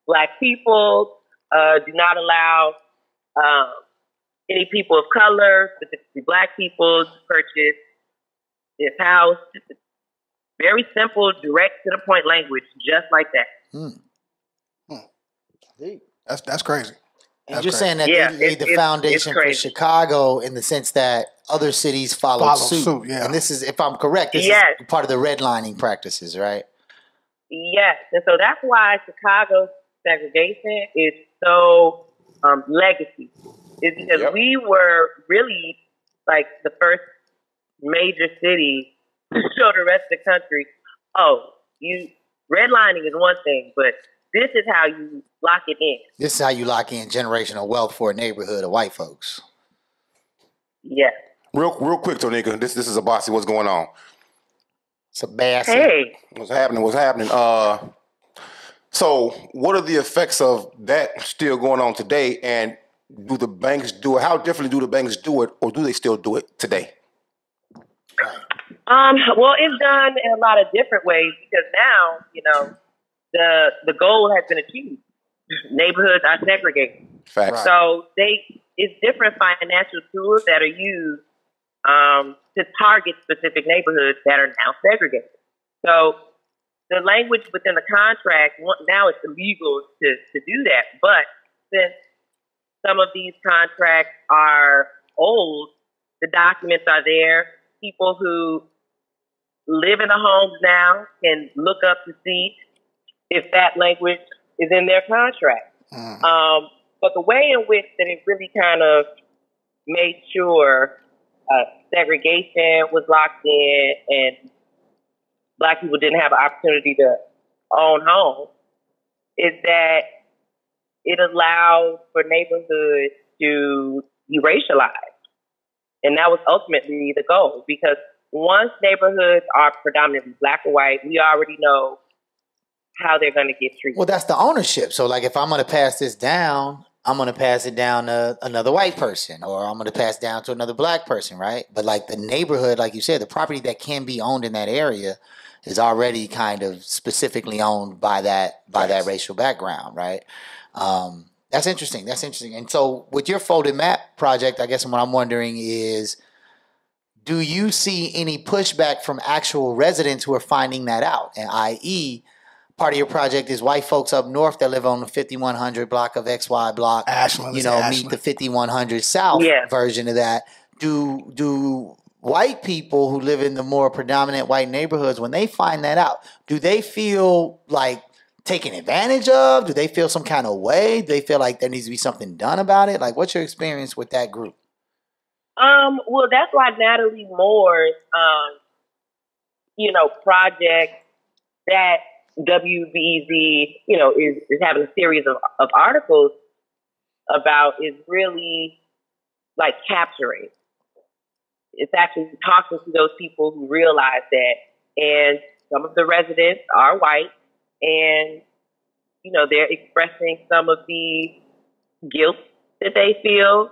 black people. Do not allow any people of color, specifically black people, to purchase this house. Very simple, direct to the point language, just like that. That's crazy. And you're saying that they laid the foundation for Chicago in the sense that other cities followed suit. Yeah. And this is, if I'm correct, this is part of the redlining practices, right? Yes. And so that's why Chicago's segregation is so legacy. Is because we were really like the first major city to show the rest of the country, redlining is one thing, but this is how you lock it in. This is how you lock in generational wealth for a neighborhood of white folks. Yeah. Real quick, Tonika. This is a bossy. What's going on? It's a bassy. Hey. What's happening? So what are the effects of that still going on today? And do the banks do it? How differently do the banks do it, or do they still do it today? Well, it's done in a lot of different ways because now, the goal has been achieved. Neighborhoods are segregated. Facts. So it's different financial tools that are used to target specific neighborhoods that are now segregated. So the language within the contract, now it's illegal to do that. But since some of these contracts are old, the documents are there. People who live in the homes now can look up to see if that language is in their contract. But the way in which that it really kind of made sure segregation was locked in and black people didn't have an opportunity to own homes is that it allowed for neighborhoods to racialized. And that was ultimately the goal, because once neighborhoods are predominantly black or white, we already know how they're going to get treated. Well, that's the ownership. So, like, if I'm going to pass this down, I'm going to pass it down to another white person, or I'm going to pass down to another black person, right? But, like, the neighborhood, like you said, the property that can be owned in that area is already kind of specifically owned by that racial background, right? That's interesting. That's interesting. And so with your folded map project, I guess what I'm wondering is, do you see any pushback from actual residents who are finding that out? And i.e., part of your project is white folks up north that live on the 5100 block of XY block, Ashland, meet the 5100 South version of that. Do white people who live in the more predominant white neighborhoods, when they find that out, do they feel like taken advantage of? Do they feel some kind of way? Do they feel like there needs to be something done about it? Like, what's your experience with that group? Well, that's why Natalie Moore's, project that WBEZ, is having a series of articles about is really like capturing. It's actually talking to those people who realize that. And some of the residents are white, and, they're expressing some of the guilt that they feel.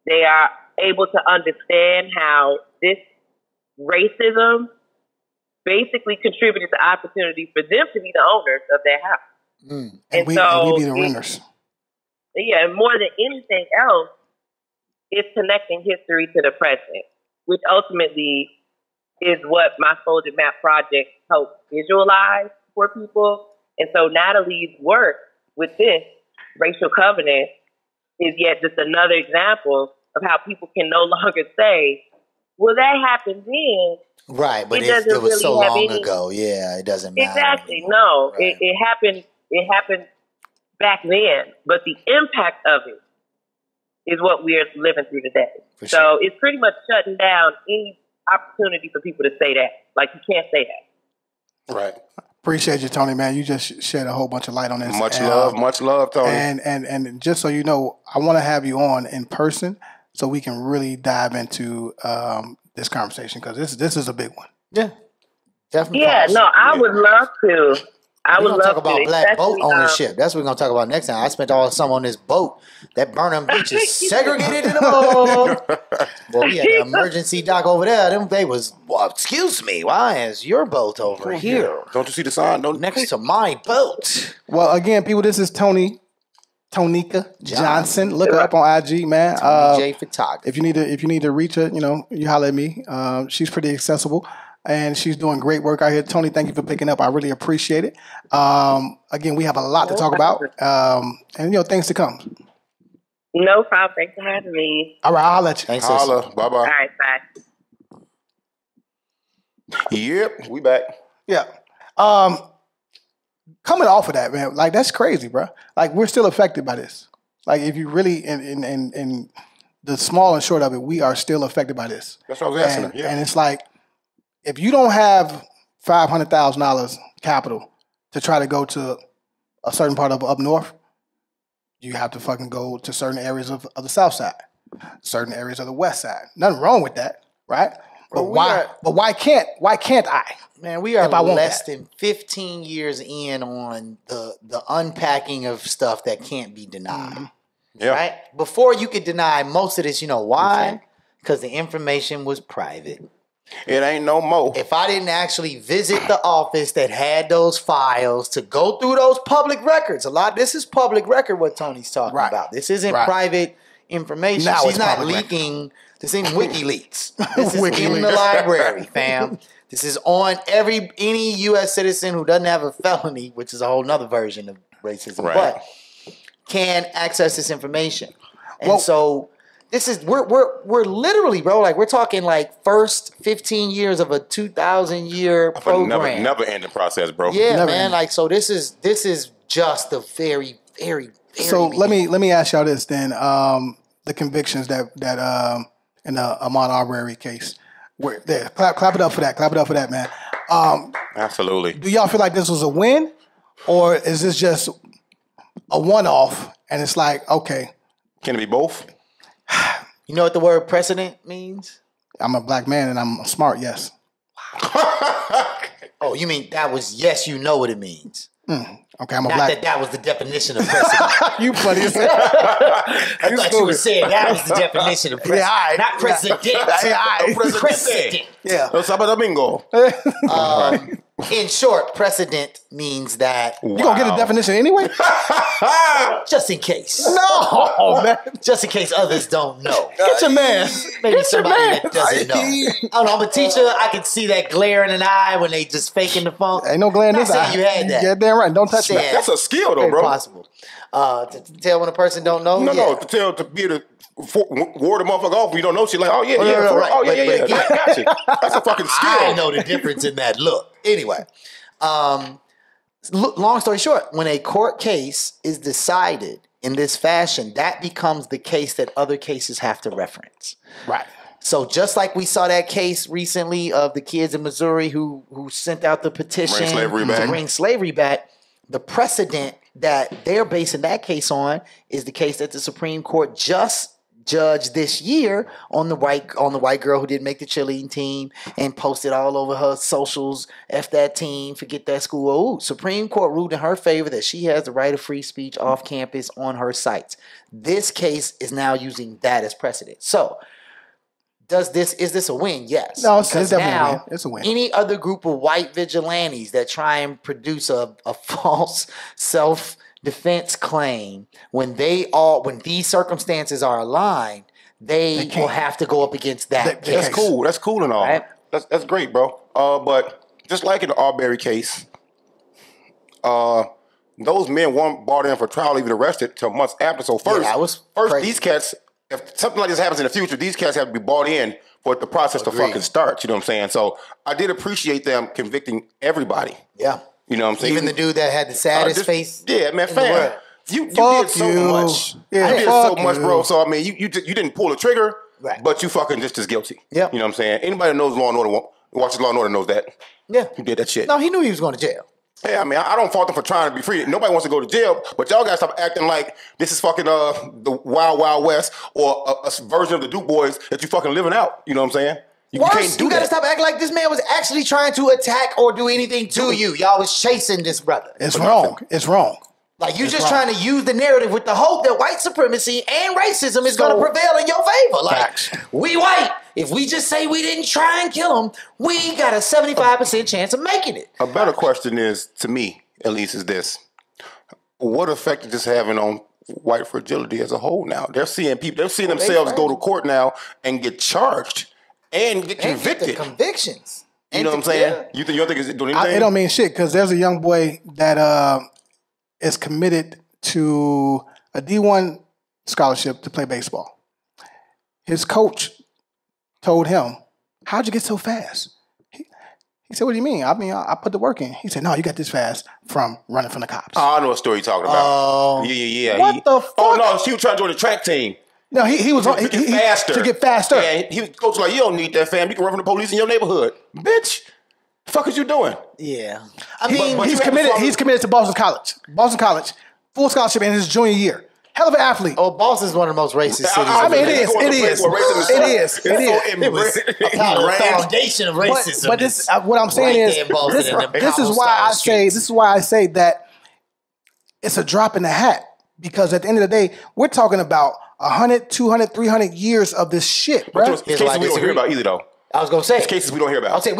They are able to understand how this racism basically contributed to opportunity for them to be the owners of their house. And we be the renters. Yeah, and more than anything else, it's connecting history to the present, which ultimately is what my Folded Map project helps visualize for people. And so Natalie's work with this racial covenant is yet just another example of how people can no longer say, well, that happened then. Right, but it was really so long ago. Yeah, it doesn't matter. Exactly. No, right. It happened back then, but the impact of it is what we're living through today. So it's pretty much shutting down any opportunity for people to say that. Like, you can't say that. Right. Appreciate you, Tony, man. You just shed a whole bunch of light on this. Much love, Tony. And just so you know, I want to have you on in person so we can really dive into this conversation, because this is a big one. Yeah, definitely. Yeah, I would love to. I would love to talk about black boat ownership. That's what we're gonna talk about next time. I spent all the summer on this boat that Burnham Beach is segregated in the boat. Well, we had an emergency dock over there. Them they was, well, excuse me, why is your boat over here? Don't you see the sign? Next to my boat. Well, again, people, this is Tonika Johnson. Look her up on IG, man. J Photography. If you need to reach her, you holler at me. She's pretty accessible, and she's doing great work out here. Tony, thank you for picking up. I really appreciate it. Again, we have a lot to talk about, and things to come. No problem. Thanks for having me. All right, I'll let you. Thanks, holla. Bye bye. All right, bye. Yep, we back. Yeah. Coming off of that, man, like, that's crazy, bro. Like, we're still affected by this. Like, if you really, in the small and short of it, we are still affected by this. That's what I was asking. And it's like, if you don't have $500,000 capital to try to go to a certain part of up north, you have to fucking go to certain areas of the south side, certain areas of the west side. Nothing wrong with that, right? But why can't I? Man, we are less than 15 years in on the unpacking of stuff that can't be denied. Mm-hmm. Yeah. Right? Before you could deny most of this, you know why? Because the information was private. It ain't no more. If I didn't actually visit the office that had those files to go through those public records, this is public record what Tony's talking about. This isn't private information. Now She's not leaking. This ain't WikiLeaks. This is in the library, fam. This is on any U.S. citizen who doesn't have a felony, which is a whole nother version of racism, but can access this information. And so this is we're literally, bro, like, we're talking like first 15 years of a 2,000-year program. Never ending process, bro. Yeah, never man. ending. Like, so this is just the very, very, very So beginning. let me ask y'all this then. The convictions that in the Ahmaud Arbery case. There, clap it up for that. Clap it up for that, man. Absolutely. Do y'all feel like this was a win, or is this just a one-off? And it's like, okay, can it be both? You know what the word precedent means? I'm a black man and I'm smart, yes. Oh, you mean that was yes, you know what it means. Okay, I'm a Not black. that was the definition of precedent. You funny as hell. I thought you were saying that was the definition of precedent. Yeah, not precedent. Precedent. Yeah. Sábado domingo. In short, precedent means that You gonna get a definition anyway? just in case. No, man. Just in case others don't know. Get your man. Maybe Get your somebody man. that doesn't know. I don't know. I'm a teacher. I can see that glare in an eye when they just faking the phone. Ain't no glare in Not this saying eye. you had that. Yeah, damn right. Don't touch Saying- that. That's a skill, though, Very bro. possible. To tell when a person don't know. No, to tell to be able to ward a motherfucker off when you don't know shit. Like, oh yeah, Oh, yeah, no, right. oh yeah, But yeah. again- I got you. That's a fucking skill. I know the difference in that look. Anyway, long story short, when a court case is decided in this fashion, that becomes the case that other cases have to reference. Right. So just like we saw that case recently of the kids in Missouri who sent out the petition to bring slavery back, the precedent that they're basing that case on is the case that the Supreme Court just judged this year on the white girl who didn't make the cheerleading team and posted all over her socials, F that team, forget that school. Ooh, Supreme Court ruled in her favor that she has the right of free speech off campus on her sites. This case is now using that as precedent. So is this a win? Yes. No, it's Because definitely a now, win. It's a win. Any other group of white vigilantes that try and produce a false self-defense claim, when these circumstances are aligned, they will have to go up against that case. That's cool. That's cool and all. Right? That's great, bro. But just like in the Arbery case, those men weren't brought in for trial, even arrested till months after. So first, these cats, if something like this happens in the future, these cats have to be brought in for the process to fucking start. You know what I'm saying? So I did appreciate them convicting everybody. Yeah. You know what I'm saying? Even the dude that had the saddest face. Yeah, man, in the world. fam. You did so much. Yeah, you did so much, bro. So I mean, you didn't pull the trigger, Right. but you fucking just as guilty. Yeah. You know what I'm saying? Anybody that knows Law and Order, watches Law and Order knows that. Yeah. You did that shit. No, he knew he was going to jail. Yeah, I mean, I don't fault them for trying to be free. Nobody wants to go to jail, but y'all gotta stop acting like this is fucking the Wild Wild West or a version of the Duke Boys that you fucking living out. You know what I'm saying? You can't do you gotta that. stop acting like this man was actually trying to attack or do anything to you. Y'all was chasing this brother. It's wrong. It's wrong. Like you just trying to use the narrative with the hope that white supremacy and racism is going to prevail in your favor. Like we white, if we just say we didn't try and kill him, we got a 75% chance of making it. A better question is, to me at least, is this: what effect is this having on white fragility as a whole? Now they're seeing themselves go to court now and get charged and get convicted. Get the convictions. You know what I'm saying? You don't think it's doing anything? It don't mean shit because there's a young boy that is committed to a D1 scholarship to play baseball. His coach told him, "How'd you get so fast?" He said, "What do you mean? I mean, I put the work in." He said, "No, you got this fast from running from the cops." Oh, I know what story you're talking about. Yeah. What the fuck? Oh no, he was trying to join the track team. No, he was to get faster. To get faster. Yeah, he was coach like, you don't need that, fam. You can run from the police in your neighborhood, bitch. The fuck is you doing? Yeah, I mean, he's committed. He's committed to Boston College. Boston College, full scholarship in his junior year. Hell of an athlete. Oh, Boston's one of the most racist cities. I mean, it is. A foundation of racism. But this, what I'm saying is, this is why I say that it's a drop in the hat. Because at the end of the day, we're talking about 100, 200, 300 years of this shit, bro. It's cases we don't hear about either, though. I was gonna say it's cases we don't hear about. I'll say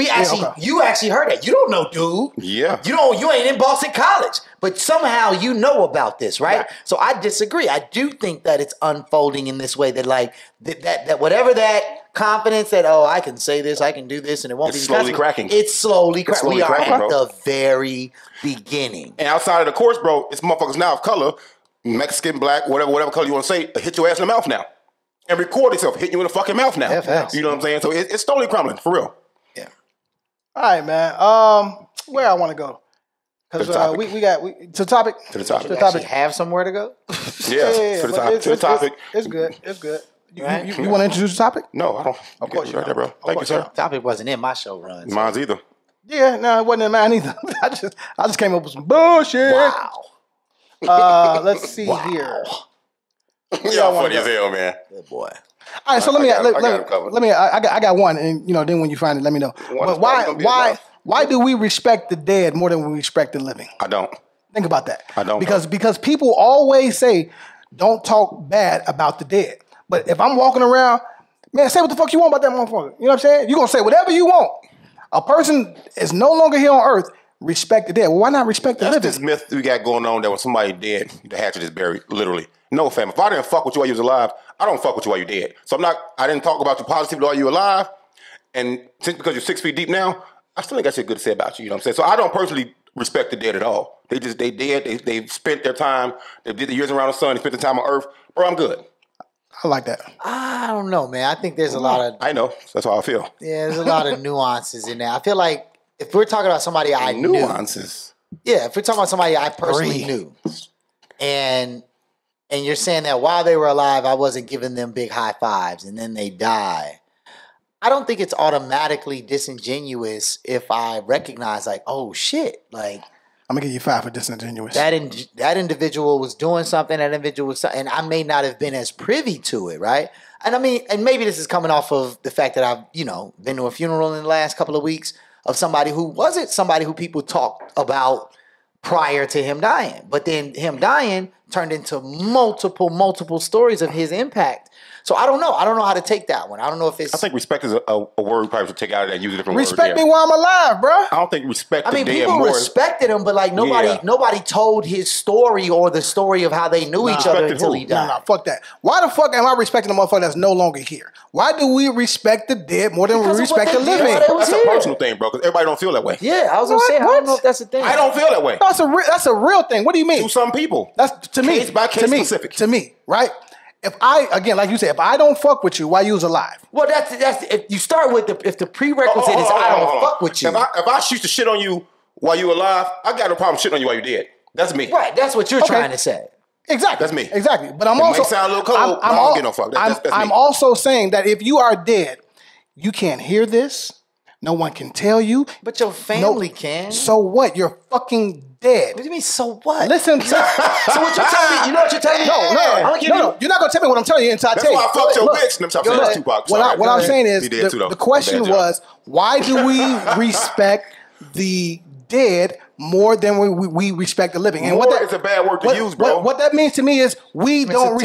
you actually heard that. You don't know, dude. Yeah. You ain't in Boston College, but somehow you know about this, right? So I disagree. I do think that it's unfolding in this way that like that whatever that confidence that I can say this, I can do this, and it won't be slowly cracking. It's slowly cracking. We are at bro. the very beginning. And outside of the course, bro, it's motherfuckers now of color, Mexican, black, whatever color you want to say, hit your ass in the mouth now. And record itself, hitting you in the fucking mouth now. FX. You know what I'm saying? So it's slowly crumbling, for real. Yeah. All right, man. Where I want to go? Because we got to the topic. To the topic. You actually have somewhere to go? Yeah. To the topic. It's good. It's good. You Right. want to introduce the topic? No, I don't. Of course you right there, bro. Thank you, sir. Topic wasn't in my show run. So. Mine's either. Yeah, no, it wasn't in mine either. I just came up with some bullshit. Wow. Let's see here. Y'all funny as hell, man. Good boy. All right, so let me. I got one, and then when you find it, let me know. But why do we respect the dead more than we respect the living? I don't. Think about that. I don't. Because people always say, don't talk bad about the dead. But if I'm walking around, man, say what the fuck you want about that motherfucker. You know what I'm saying? You're gonna say whatever you want. A person is no longer here on earth. Respect the dead. Well, why not respect the living? That's this myth we got going on that when somebody dead, the hatchet is buried. Literally. No, fam. If I didn't fuck with you while you was alive, I don't fuck with you while you dead. So I didn't talk about you positively while you alive. And since because you're 6 feet deep now, I still ain't got shit good to say about you. You know what I'm saying? So I don't personally respect the dead at all. They dead. They spent their time. They did the years around the sun. They spent the time on earth. Bro, I'm good. I like that. I don't know, man. I think there's a lot of... I know. That's how I feel. Yeah, there's a lot of nuances in there. I feel like if we're talking about somebody I knew... Nuances? Yeah, if we're talking about somebody I personally knew, and you're saying that while they were alive, I wasn't giving them big high fives, and then they die, I don't think it's automatically disingenuous if I recognize, like, oh, shit, like... I'm going to give you 5 for disingenuous. That individual was doing something, that individual was... And I may not have been as privy to it, right? And I mean, and maybe this is coming off of the fact that I've, been to a funeral in the last couple of weeks of somebody who wasn't somebody who people talked about prior to him dying. But then him dying turned into multiple stories of his impact. So I don't know. I don't know how to take that one. I don't know if it's... I think respect is a word we probably should take out of that and use a different word. Respect me while I'm alive, bro. I don't think respect the dead people more. respected him, but like nobody told his story or the story of how they knew each other until he died. Nah, fuck that. Why the fuck am I respecting the motherfucker that's no longer here? Why do we respect the dead more than we respect the living? That's a personal thing, bro, because everybody don't feel that way. Yeah, I was going to say, I don't know if that's a thing. I don't feel that way. No, that's a real thing. What do you mean? To some people. That's to me. Case by case specific. To me, right? If like you said, if I don't fuck with you while you was alive. Well, that's if you start with if the prerequisite is I don't fuck with you. If I shoot the shit on you while you alive, I got no problem shitting on you while you dead. That's me. Right, that's what you're trying to say. Exactly. That's me. Exactly. But I'm it also might sound a little cold, I don't get no fuck. That's I'm me. also saying that if you are dead, you can't hear this. No one can tell you. But your family can. So what? You're fucking dead. What do you mean, so what? Listen. So what you're telling me, you know what you're telling me? No. You're not going to tell me what I'm telling you until I tell you. That's why I fucked your bitch. What I'm saying is, the question was, why do we respect the dead more than we respect the living? And what is a bad word to use, bro. What that means to me is no,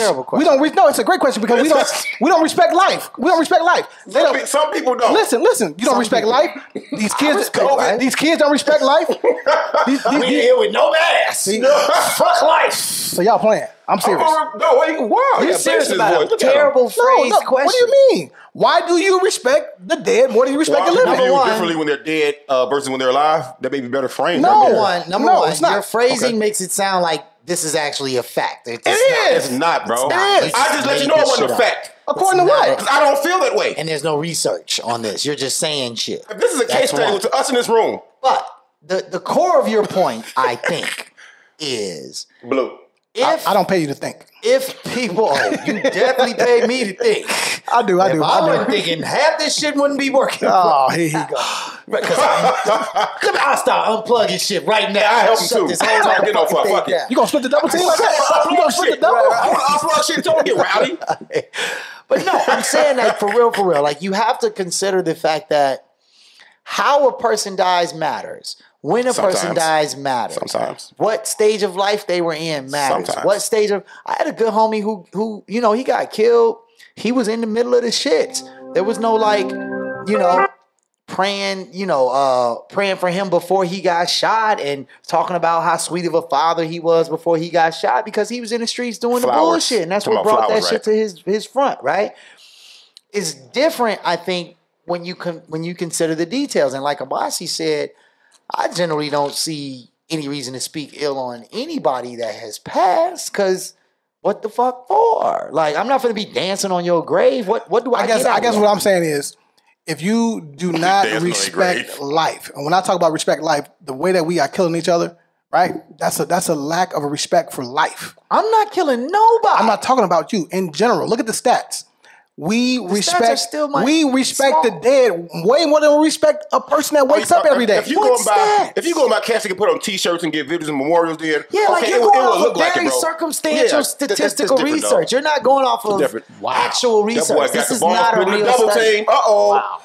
it's a great question because we don't respect life. We don't respect life. Some people don't. Listen. You don't respect life. These kids don't respect life. We here with no ass. Fuck life. So y'all playing? I'm serious. Wow, you serious about a terrible phrase question? What do you mean? Why do you respect the dead more than you respect the living? Number one, differently when they're dead versus when they're alive. That may be better framed. Number one, your phrasing makes it sound like this is actually a fact. It's not, bro. It is. I just let you know it wasn't a fact. According to what? Because I don't feel that way. And there's no research on this. You're just saying shit. If this is a case study to us in this room. But the core of your point, I think, is... Blue. I don't pay you to think. If people... you definitely pay me to think. I do. If I wasn't thinking, half this shit wouldn't be working. Oh, here he go. Because I'll start unplugging shit right now. I help him too. I don't get no fuck it. You gonna split the double team like that? You gonna split the double? I want to unplug shit. Don't get rowdy. But no, I'm saying that for real. Like, you have to consider the fact that how a person dies matters. When a person dies matters. Sometimes. What stage of life they were in matters. Sometimes. What stage of... I had a good homie who he got killed. He was in the middle of the shits. There was no praying for him before he got shot and talking about how sweet of a father he was before he got shot because he was in the streets doing the bullshit. And that's what brought that shit to his front, right? It's different, I think, when you consider the details. And like Abasi said, I generally don't see any reason to speak ill on anybody that has passed because what the fuck for? Like, I'm not going to be dancing on your grave. What do I get? I guess what I'm saying is, if you do not respect life, and when I talk about respect life, the way that we are killing each other, right? That's a lack of a respect for life. I'm not killing nobody. I'm not talking about you in general. Look at the stats. we respect still the dead way more than we respect a person that wakes up every day. If you go by casting and put on T-shirts and get videos and memorials, then you're going off of very circumstantial statistical research. You're not going off of actual research. This is not a real study. Wow.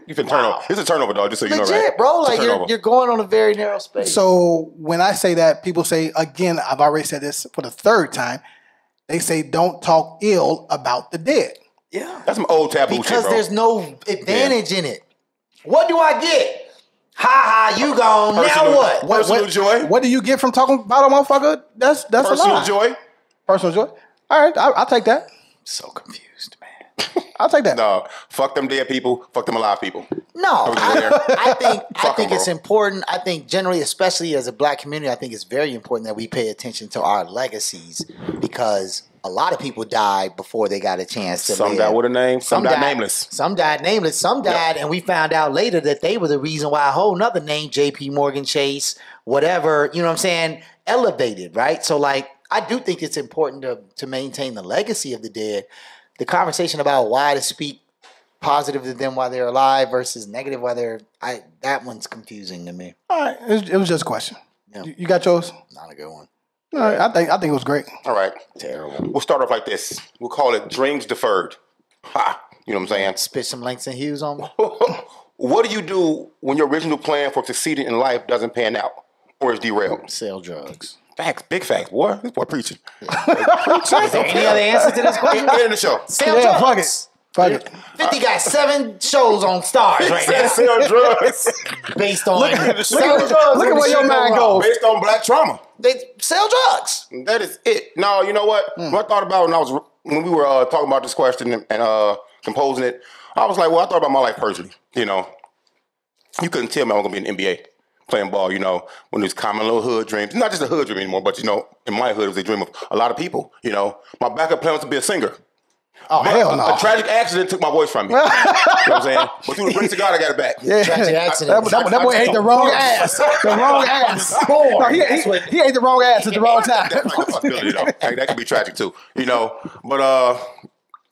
It's a turnover. It's a turnover, dog. Just so you know, right? Bro. Like you're going on a very narrow space. So when I say that, people say again. I've already said this for the third time. They say don't talk ill about the dead. Yeah, that's some old taboo because shit, bro. There's no advantage in it. What do I get? Ha, you gone. Now what? Personal joy. What do you get from talking about a motherfucker? That's personal a lie. joy. Personal joy. All right, I'll take that. So confused, man. I'll take that. No, fuck them dead people. Fuck them alive people. No, I think it's important. I think generally, especially as a black community, I think it's very important that we pay attention to our legacies because a lot of people died before they got a chance to live. Some died with a name. Some died nameless. Some died nameless. Some died, and we found out later that they were the reason why a whole nother name, J.P. Morgan Chase, whatever, you know what I'm saying, elevated, right? So, like, I do think it's important to maintain the legacy of the dead. The conversation about why to speak positive to them while they're alive versus negative while that one's confusing to me. All right, it was just a question. Yeah. You got yours? Not a good one. All right, I think it was great. All right. Terrible. We'll start off like this. We'll call it dreams deferred. Ha! You know what I'm saying? Spit some Langston Hughes on me. What do you do when your original plan for succeeding in life doesn't pan out or is derailed? Sell drugs. Facts, big facts, boy. This boy preaching. Is there any other answer to this question? Get in the show. Sell drugs. Fuck it. 50 got 7 shows on Stars right now. Sell drugs. Based on look at where your mind goes. Based on black trauma. They sell drugs. That is it. No, you know what? What I thought about when we were talking about this question and composing it, I was like, well, I thought about my life personally. You know, you couldn't tell me I was gonna be in the NBA playing ball. You know, when there's common little hood dreams, not just a hood dream anymore, but you know, in my hood it was a dream of a lot of people. You know, my backup plan was to be a singer. Oh, but hell no. A tragic accident took my voice from me. You know what I'm saying? But through the grace of God, I got it back. Yeah. Tragic accident. That boy ate the wrong ass. The wrong ass. No, he ate the wrong ass at the wrong time. That's a possibility, though. That could be tragic, too. You know, but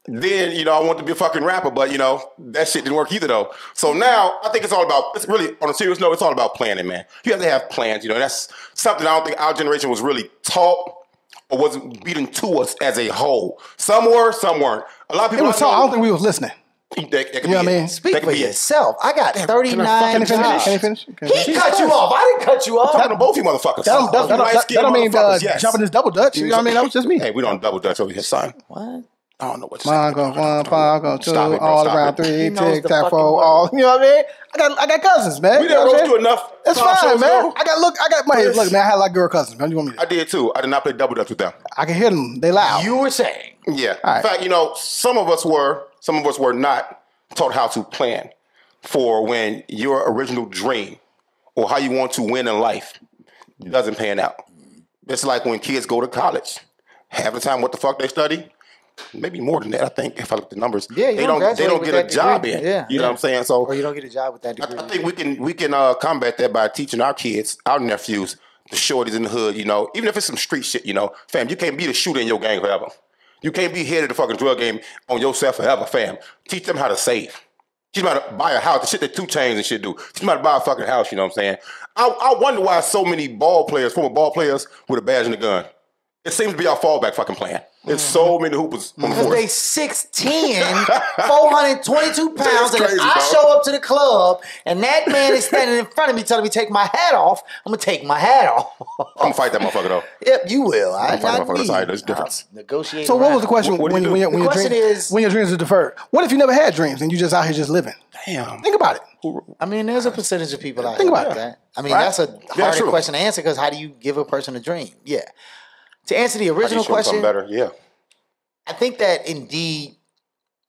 then, you know, I wanted to be a fucking rapper, but, you know, that shit didn't work either, though. So now, I think it's really, on a serious note, it's all about planning, man. You have to have plans, you know. That's something I don't think our generation was really taught or wasn't beaten to us as a whole. Some were, some weren't. A lot of people. I don't think we was listening. That you know what I mean? Speak for yourself. I got 39 Can you finish? He cut you off. I didn't cut you off. Talking to both you motherfuckers. That don't mean jumping this double dutch. You know what I mean? That was just me. Hey, we don't double dutch over here, son. What? I don't know what you're saying. One, five, go two, all around three, tick, tack, four, all. You know what I mean? I got cousins, man. We didn't roast you enough. That's fine, man. Look, man. I had a lot of girl cousins, man. You want me? I did too. I did not play double dutch with them. I can hear them. They loud. You were saying, yeah. Right. In fact, you know, some of us were not taught how to plan for when your original dream or how you want to win in life doesn't pan out. It's like when kids go to college. Half the time, what the fuck they study? Maybe more than that, I think, if I look at the numbers. Yeah, they don't get a job in. Yeah. You know what I'm saying? So, or you don't get a job with that degree. I think we can combat that by teaching our kids, our nephews, the shorties in the hood, you know, even if it's some street shit, you know, fam, you can't be the shooter in your gang forever. You can't be head of the fucking drug game on yourself forever, fam. Teach them how to save. Teach them how to buy a house, the shit that 2 Chainz and shit do. Teach them how to buy a fucking house, you know what I'm saying? I wonder why so many former ball players with a badge and a gun. It seems to be our fallback fucking plan. There's so many hoopers on the because force. they 6'10", 422 pounds, and crazy, if I dog. show up to the club and that man is standing in front of me telling me to take my hat off, I'm going to take my hat off. I'm going to fight that motherfucker, though. Yep, you will. I'm fight that motherfucker. That's all right. There's difference. Negotiate. So what was the question What do when you do? your dreams are deferred? What if you never had dreams and you just out here just living? Damn. Think about it. I mean, there's a percentage of people out Think here about like it. that. I mean, Right? that's a harder question to answer because how do you give a person a dream? Yeah. To answer the original question, better? Yeah. I think that indeed,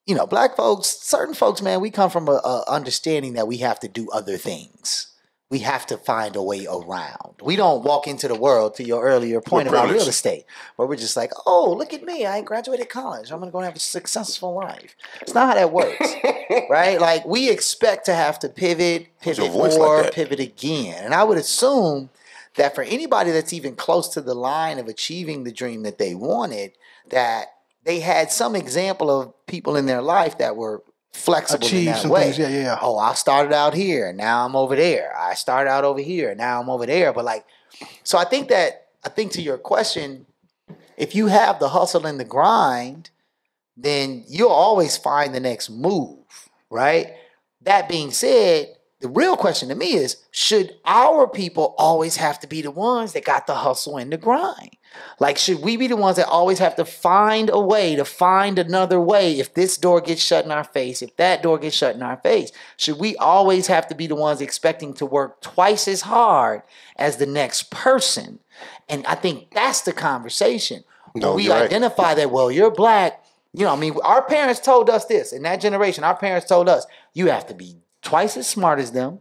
you know, black folks, certain folks, man, we come from a understanding that we have to do other things. We have to find a way around. We don't walk into the world, to your earlier point about real estate, where we're just like, oh, look at me. I graduated college. I'm going to go and have a successful life. It's not how that works, right? Like, we expect to have to pivot or pivot again. And I would assume that for anybody that's even close to the line of achieving the dream that they wanted, that they had some example of people in their life that were flexible in that way. Things. Yeah. Oh, I started out here, now I'm over there. I started out over here, now I'm over there. But like, so I think to your question, if you have the hustle and the grind, then you'll always find the next move, right? That being said, the real question to me is, should our people always have to be the ones that got the hustle and the grind? Like, should we be the ones that always have to find a way to find another way if this door gets shut in our face, if that door gets shut in our face? Should we always have to be the ones expecting to work twice as hard as the next person? And I think that's the conversation. No, we identify that, well, you're black. You know, I mean, our parents told us this. In that generation, our parents told us, you have to be twice as smart as them.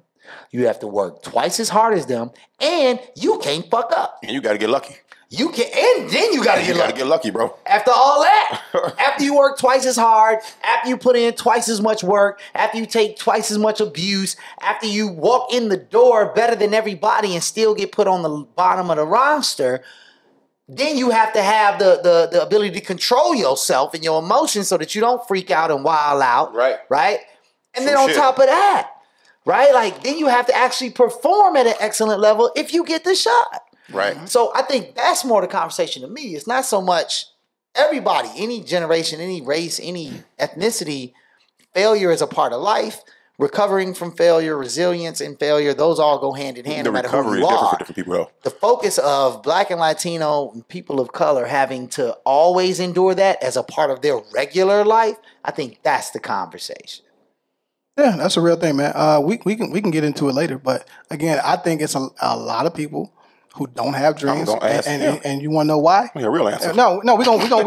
You have to work twice as hard as them. And you can't fuck up. And you got to get lucky. You can, and then you got to get lucky. You got to get lucky, bro. After all that, after you work twice as hard, after you put in twice as much work, after you take twice as much abuse, after you walk in the door better than everybody and still get put on the bottom of the roster, then you have to have the ability to control yourself and your emotions so that you don't freak out and wild out. Right? And then on top of that, right? Like, then you have to actually perform at an excellent level if you get the shot. Right. So I think that's more the conversation to me. It's not so much everybody, any generation, any race, any ethnicity, failure is a part of life. Recovering from failure, resilience and failure, those all go hand in hand no matter who you are. Different for different people, though. The focus of Black and Latino and people of color having to always endure that as a part of their regular life, I think that's the conversation. Yeah, that's a real thing, man. We can get into it later, but again, I think it's a lot of people who don't have dreams, and you want to know why? Yeah, real answer. No, we're gonna do that.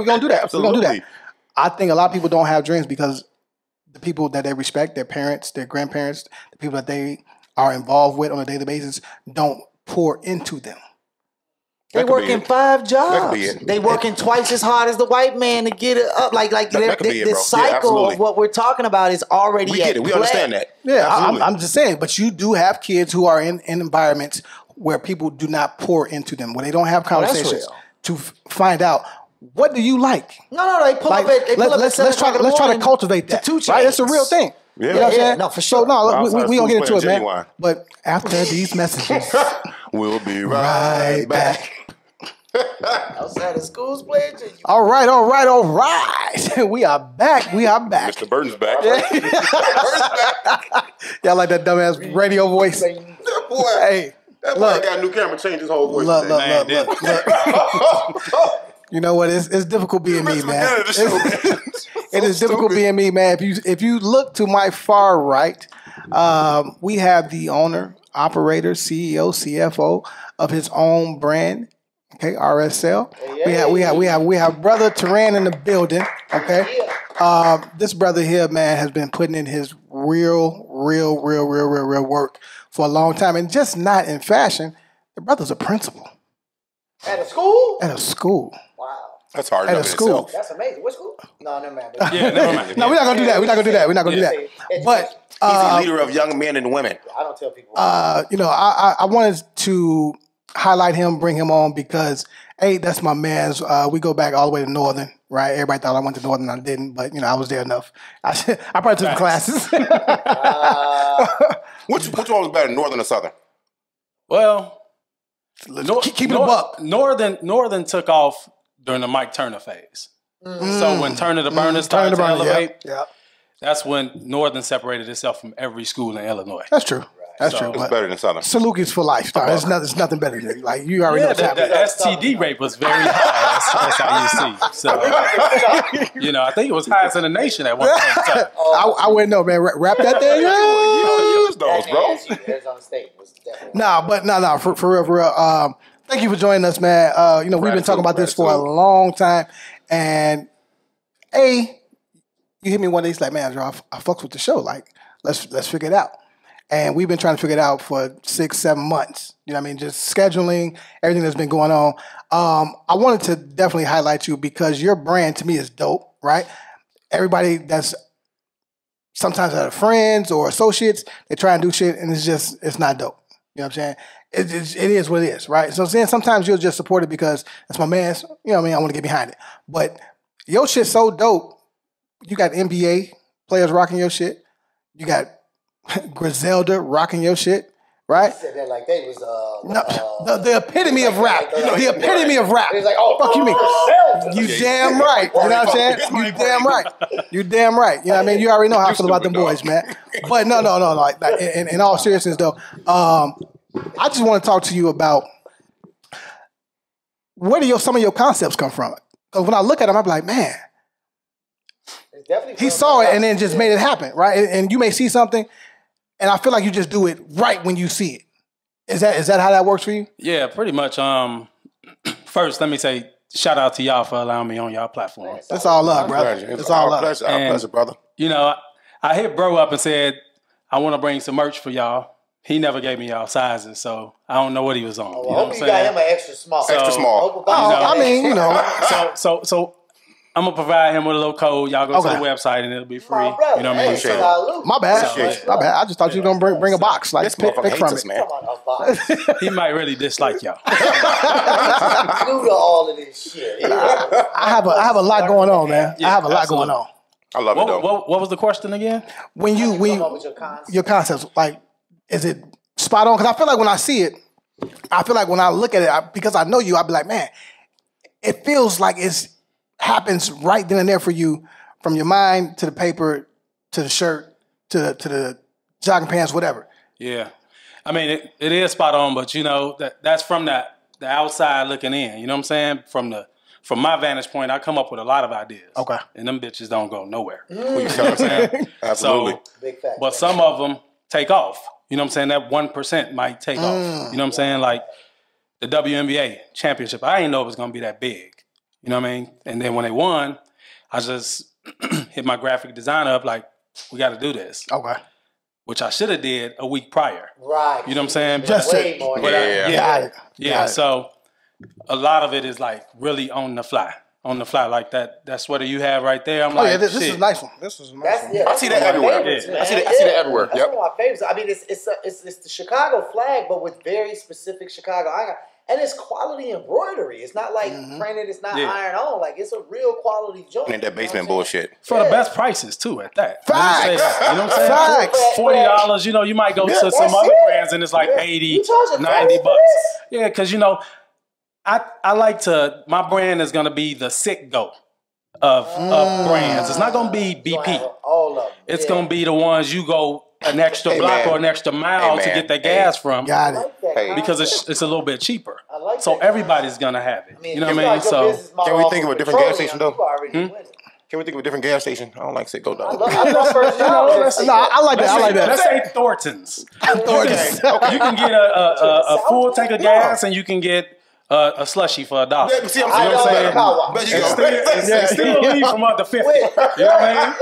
We're gonna do that. I think a lot of people don't have dreams because the people that they respect, their parents, their grandparents, the people that they are involved with on a daily basis, don't pour into them. They working 5 jobs. They working twice as hard as the white man to get it up. Like the cycle of what we're talking about is already we get it. We understand that. Yeah, I'm just saying. But you do have kids who are in environments where people do not pour into them, where they don't have conversations to find out, what do you like? No, they pull up at let's try to cultivate that. Right? That's a real thing. Yeah. You know what I'm saying? No, for sure. So, we gonna get into it, man. But after these messages, we'll be right back. Outside of school's playing. All right. We are back. Mr. Burton's back. Y'all like that dumbass radio voice? Boy, hey, that boy got a new camera, changed his whole voice. Look. You know what? It's difficult being me, man. It is difficult being me, man. If you look to my far right, we have the owner, operator, CEO, CFO of his own brand. Okay, RSL. We have brother Turan in the building. Okay, this brother here, man, has been putting in his real work for a long time, and just not in fashion. The brother's a principal at a school. Wow, that's hard. At a school. That's amazing. What school? No, never mind. Never mind. No, we're not gonna do that. We're not gonna do that. But he's the leader of young men and women. I don't tell people. I wanted to highlight him, bring him on because, hey, that's my man's. We go back all the way to Northern, right? Everybody thought I went to Northern. I didn't, but, I was there enough. I probably took the classes. Which one was better, Northern or Southern? Well, keep it a buck. Northern took off during the Mike Turner phase. So when Turner the Burner started to elevate, that's when Northern separated itself from every school in Illinois. That's true. That's true. It's better than Southern. Salukis for life. There's nothing better than like you already know. The STD rate was very high. That's how you see. So I think it was highest in the nation at one point in time. I wouldn't know, man. Wrap that thing. You don't use those, bro. No, for real. Thank you for joining us, man. We've been talking about this for a long time, and you hit me one day. It's like, man, I fucks with the show. Like, let's figure it out. And we've been trying to figure it out for 6-7 months. You know what I mean? Just scheduling, everything that's been going on. I wanted to definitely highlight you because your brand to me is dope, right? Everybody that's sometimes out of friends or associates, they try and do shit and it's not dope. You know what I'm saying? It is what it is, right? So then sometimes you'll just support it because it's my man's, you know what I mean? I want to get behind it. But Your shit's so dope. You got NBA players rocking your shit. You got Griselda rocking your shit. Right? You said that like they was the epitome of rap. The epitome of rap. It's like, oh, fuck you mean? You damn right. You know what I'm saying? You damn right. You damn right. You know what I mean? You already know how I feel about them boys, man. But no. Like in all seriousness, though, I just want to talk to you about where do some of your concepts come from? Because when I look at them, I'm like, man, he saw it and then just made it happen, right? And you may see something. And I feel like you just do it right when you see it. Is that how that works for you? Yeah, pretty much. First, let me say shout out to y'all for allowing me on y'all platform. It's all love, brother. It's all love. Our pleasure, brother. You know, I hit bro up and said, I want to bring some merch for y'all. He never gave me y'all sizes, so I don't know what he was on. Oh, well, I hope you got him an extra small. Extra small. I mean, you know. So I'm gonna provide him with a little code. Y'all go to the website and it'll be free. You know what I mean? My bad. My bad. I just thought you were gonna bring a box. Like pick from it, man. He might really dislike y'all. New to all of this shit. I have a lot going on, man. I have a lot going on. I love it though. What was the question again? When your concepts, like, is it spot on? Because I feel like when I see it, I feel like when I look at it, because I know you, I'll be like, man, it feels like it's happens right then and there for you, from your mind to the paper to the shirt to the jogging pants, whatever. Yeah, I mean it is spot on, but you know that's from the outside looking in. You know what I'm saying? From my vantage point, I come up with a lot of ideas. Okay, and them bitches don't go nowhere. You know what I'm saying? Absolutely. So, big fact. But some of them take off. You know what I'm saying? That 1% might take off. You know what I'm saying? Like the WNBA championship, I didn't know it was gonna be that big. You know what I mean? And then when they won, I just hit my graphic designer up like, we got to do this. Okay. Which I should have did a week prior. Right. You know what I'm saying? Just way more. Yeah. So a lot of it is like really on the fly. On the fly like that. That sweater you have right there. I'm like, this is a nice one. This is a nice one. Yeah, I see that everywhere. I see that everywhere. That's one of my favorites. I mean, it's the Chicago flag, but with very specific Chicago. And it's quality embroidery. It's not like printed. It's not iron on. Like, it's a real quality joint. And that basement bullshit. For the best prices, too, at that. Facts. You know what I'm saying? $40, you know, you might go to some other brands and it's like 80, 90 bucks. Yeah, because, you know, I like to, my brand is going to be the sick go of brands. It's not going to be BP. All of them. It's going to be the ones you go an extra block or an extra mile to get that gas from. Got it. Because it's a little bit cheaper. I like so everybody's going to have it. You know what I mean? So can we think of a different gas station, though? Can we think of a different gas station? I don't like Sitco, though. I love First Jones. No, I like that. I like that. Let's say Thornton's. You can get a full tank of gas and you can get a slushie for $1. Yeah, see, I'm saying? It's still leave from under 50. You know what I mean?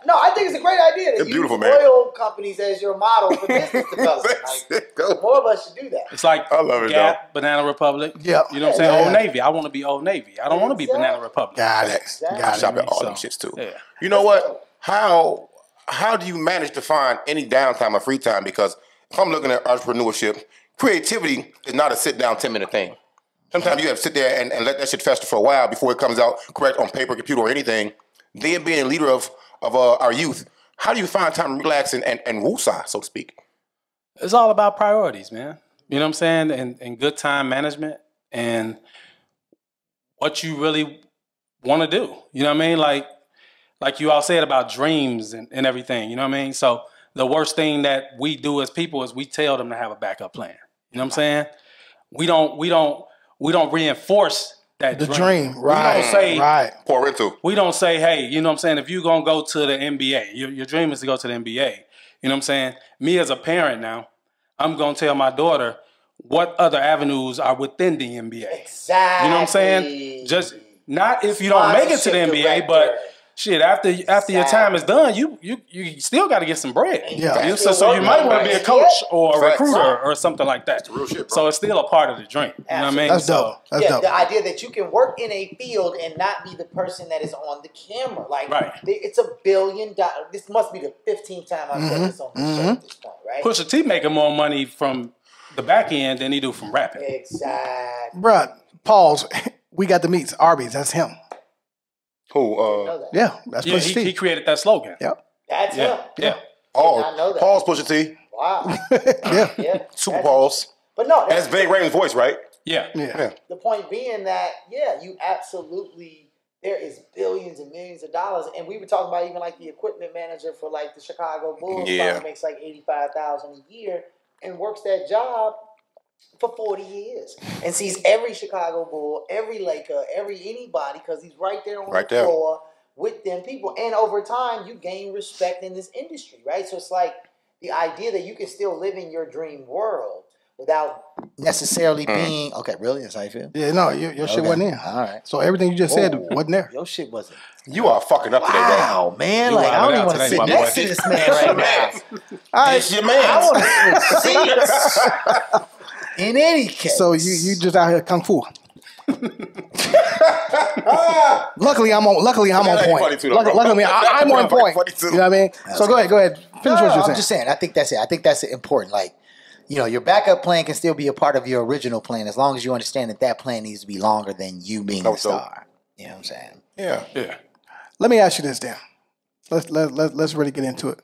No, I think it's a great idea to use beautiful, man. oil companies as your model for business development. Like, more of us should do that. It's like Gap, Banana Republic. Yeah. You know what I'm saying? Old Navy. I want to be Old Navy. I don't want to be Banana Republic. Got it. I shop at all them shits, too. Yeah. You know what? How do you manage to find any downtime or free time? Because if I'm looking at entrepreneurship, creativity is not a sit-down 10-minute thing. Sometimes you have to sit there and let that shit fester for a while before it comes out correct on paper, computer, or anything. Then being a leader of our youth, how do you find time to relax and woosah, so to speak? It's all about priorities, man. You know what I'm saying? And good time management and what you really want to do. You know what I mean? Like you all said about dreams and everything. You know what I mean? So the worst thing that we do as people is we tell them to have a backup plan. You know what I'm saying? We don't reinforce that dream. Right. We don't say, pour into. We don't say, hey, you know what I'm saying? If you're going to go to the NBA, your dream is to go to the NBA. You know what I'm saying? Me as a parent now, I'm going to tell my daughter what other avenues are within the NBA. Exactly. You know what I'm saying? Just not if you don't make it to the NBA, but shit, after your time is done, you still got to get some bread. Yeah. So you might want to be a coach or a recruiter or something like that. Real shit, bro. So it's still a part of the dream. You know what I mean? That's dope. That's dope. The idea that you can work in a field and not be the person that is on the camera. Like, it's $1 billion. This must be the 15th time I've said this on the show at this point, right? Pusha T making more money from the back end than he do from rapping. Exactly. Bruh, pause. We got the meats. Arby's. That's him. Who? Yeah, that's Pusha T. He created that slogan. Yep. That's him. Yeah. Oh, pause, Pusha T. Wow. Yeah. Super pause. But no, that's Big Raymond's voice, right? Yeah. The point being that, you absolutely, there is billions and millions of dollars. And we were talking about even like the equipment manager for like the Chicago Bulls probably makes like $85,000 a year and works that job for 40 years and sees every Chicago Bull, every Laker, anybody, because he's right there on the floor with them people. And over time, you gain respect in this industry, right? So it's like the idea that you can still live in your dream world without necessarily being okay. Really, that's how you feel? Yeah, no, your shit wasn't there. All right. So everything you just said wasn't there. Your shit wasn't. You are fucking up today, bro. Wow, man! Like I don't even want to sit next to this man right now. All right, this your man. I want to switch seats. In any case, so you just out here kung fu. Luckily, I'm on point. Luckily, I'm on point. You know what I mean? So go ahead. Finish what you're saying. I'm just saying. I think that's it. I think that's important. Like, your backup plan can still be a part of your original plan as long as you understand that plan needs to be longer than you being the star. You know what I'm saying? Yeah. Let me ask you this, Dan. Let's really get into it.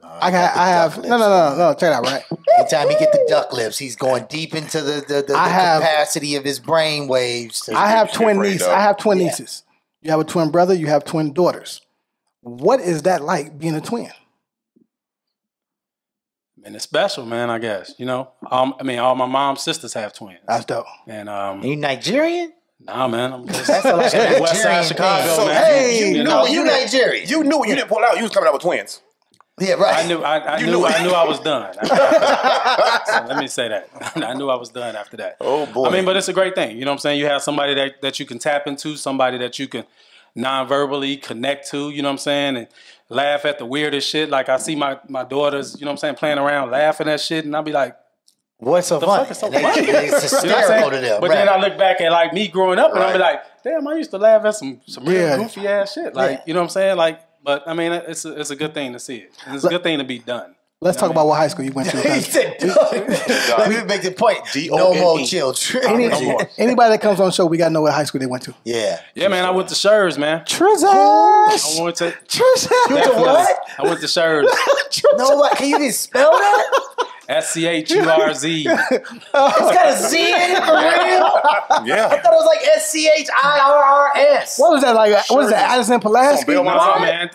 I have no. Check it out, right? Anytime he get the duck lips, he's going deep into the capacity of his brain waves. I have twin nieces. Nieces. You have a twin brother. You have twin daughters. What is that like being a twin? And it's special, man. I guess all my mom's sisters have twins. That's dope. And are you Nigerian? Nah, man. I'm just that's like a West Side Chicago, so, man. Hey, you Nigerian. You knew when you didn't pull out. You was coming out with twins. Yeah, right. I knew I was done. So let me say that. I knew I was done after that. Oh boy. But it's a great thing. You know what I'm saying? You have somebody that you can tap into, somebody that you can non-verbally connect to, you know what I'm saying? And laugh at the weirdest shit. Like I see my daughters, you know what I'm saying, playing around, laughing at shit, and I'll be like, what's so funny? Fuck is so funny? It's hysterical to them. But then I look back at like me growing up and I'll be like, damn, I used to laugh at some real goofy ass shit. Like, you know what I'm saying? Like, but I mean, it's a good thing to see it. And it's a good thing to be done. Let's talk about what high school you went to. He said, let me make the point. No more children. Anybody that comes on the show, we got to know what high school they went to. Yeah. Yeah, man, I went to Schurz, man. Trezors! I went to what? I went to Schurz. No, what? Can you even spell that? SCHURZ. It's got a Z in it for real? Yeah. I thought it was like SCHIRRS. What was that like? What is that? Addison Pulaski? No, man.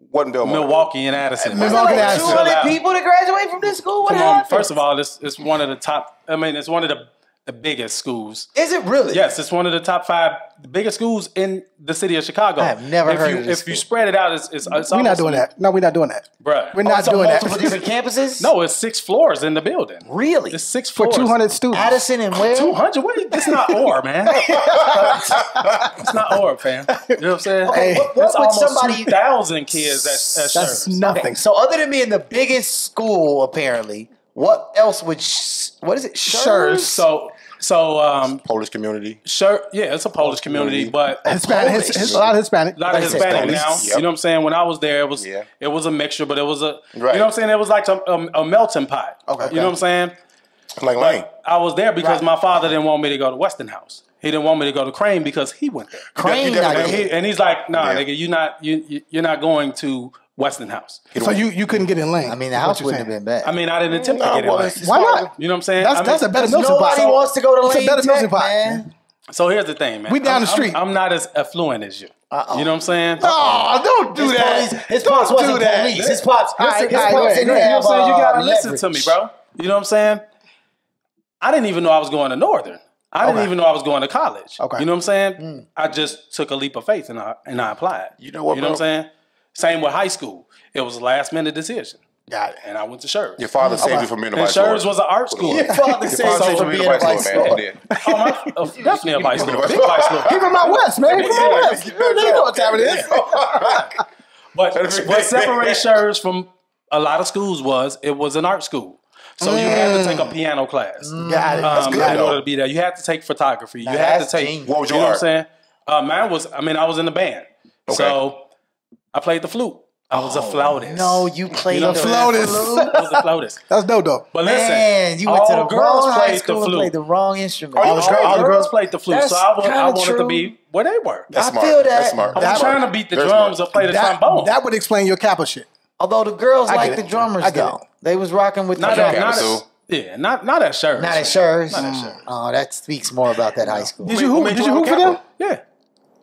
Wasn't Belmont. Milwaukee and Addison. Milwaukee and Addison. 200 people to graduate from this school? What happened? First of all, it's one of the top. It's one of the biggest schools. Is it really? Yes, it's one of the top 5 biggest schools in the city of Chicago. I have never heard of this. If you spread it out, it's we're not doing that. No, we're not doing that. Bruh. We're not doing that. Multiple different campuses? No, it's 6 floors in the building. Really? It's 6 For floors. 200 students. Addison and where? 200? It's not OR, man. It's not OR, fam. You know what I'm saying? Okay, Hey, what would almost somebody... 2,000 kids at That's Schurz. nothing. Okay, so other than being the biggest school, apparently, what else would... what is it? Schurz. So Polish community. Sure, yeah, it's a Polish community, but Hispanic, a lot of Hispanic. A lot of Hispanic now. Yep. You know what I'm saying? When I was there, it was a mixture, but it was a you know Right. what I'm saying? It was like a melting pot. Okay. You know what I'm saying? Like Lane. I was there because my father didn't want me to go to Westinghouse. He didn't want me to go to Crane because he went there. Crane, And he's like, nah, nigga, you're not going to Westinghouse. So you couldn't get in lane. I mean, the house wouldn't have been bad. I mean, I didn't attempt to get in. Why not? You know what I'm saying? That's a better melting pot. Nobody wants to go to Lane better melting Tech, pot. man. So here's the thing, man. We down the street. I'm not as affluent as you. You know what I'm saying? Oh, don't do that. His pops wasn't police. His pops didn't You know what I'm saying? You gotta listen leverage. to me, bro. You know what I'm saying? I didn't even know I was going to Northern. I didn't even know I was going to college. Okay. You know what I'm saying? I just took a leap of faith and I applied. You know what, You know what bro? I'm saying? Same with high school. It was a last minute decision. Got it. And I went to Schurz. Your father saved you from being a And vice lord. Schurz was an art school. Your father said father so saved for you being a vice man. lord. He did. Definitely a vice lord. vice Big lord. vice lord. Keep him out west, man. Keep him out west. You know what time it is. But what separates Schurz from a lot of schools was it was an art school. So you had to take a piano class. Got it. That's good, in though. order to be there. You had to take photography. You had to that's take, genius. What was you your know art? what I'm saying? Mine was, I was in the band. Okay. So I played the flute. I was a flautist. No, you played the flautist. I was a flautist. That's dope. But listen, Man, you went to the girls wrong high played school the and flute. played the wrong instrument. All the girls played the flute, That's so I kinda wanted to true. be where they were. That's I smart. feel that. That's smart. I was trying to beat the drums or play the trombone. That would explain your Kappa shit. Although the girls I like get the it. drummers, I get though. They was rocking with the not drummers. at Shurs. Not at Shurs. Not at Shurs. Oh, that speaks more about that high school. Did you hoop for them? Yeah.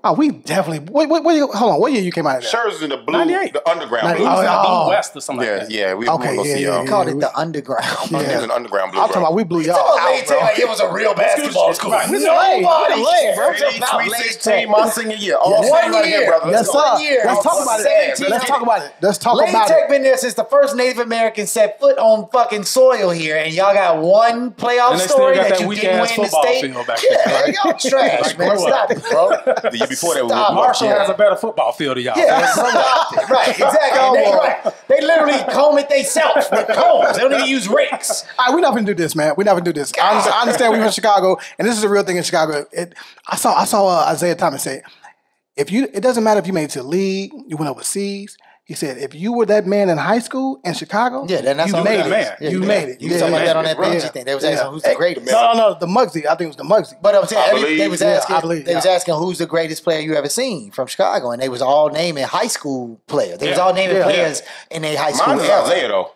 Oh, we definitely. Hold on. What year you came out of that? Shurs in the blue, 98. the underground blue. It was like Oh. Blue West or something like that. Yeah. We Okay, want to go see y'all. They called it the underground. It was an underground blue. I'm talking about we blew y'all out, bro. Like it was a real basketball school. Right. Nobody, bro. Sweet 16, my senior year. All Yes. 1 right here, brother. Yes, Let's go. sir. Let's talk about it. Let's talk about it. Let's talk Lane about Tech it. been there since the first Native American set foot on fucking soil here, and y'all got one playoff And they still story got that that you weak didn't ass win the football state. field back Yeah, there, right? y'all trash, Like, man. grow up. Stop it, bro. The year before that, Stop. Marshall has a better football field than y'all. Yeah, stop it. Right, exactly. And they literally comb it themselves with combs. They don't even use rakes. All right, we're not gonna do this, man. We're not gonna do this. I understand we're from Chicago, and this is a real thing in Chicago. I saw Isaiah Thomas say, it doesn't matter if you made it to the league, you went overseas. He said, if you were that man in high school in Chicago, Yeah, then that's you all made that it. man. Yeah, You made it. You was talking about that on that Benji thing. They was asking who's the greatest. No, the Muggsy. I think it was the Muggsy. But I'm saying believe. they was Yeah, asking. I believe, They was asking who's the greatest player you ever seen from Chicago, and they was all naming high school players. They was all naming players in their high school. Mine is era. Isaiah, though.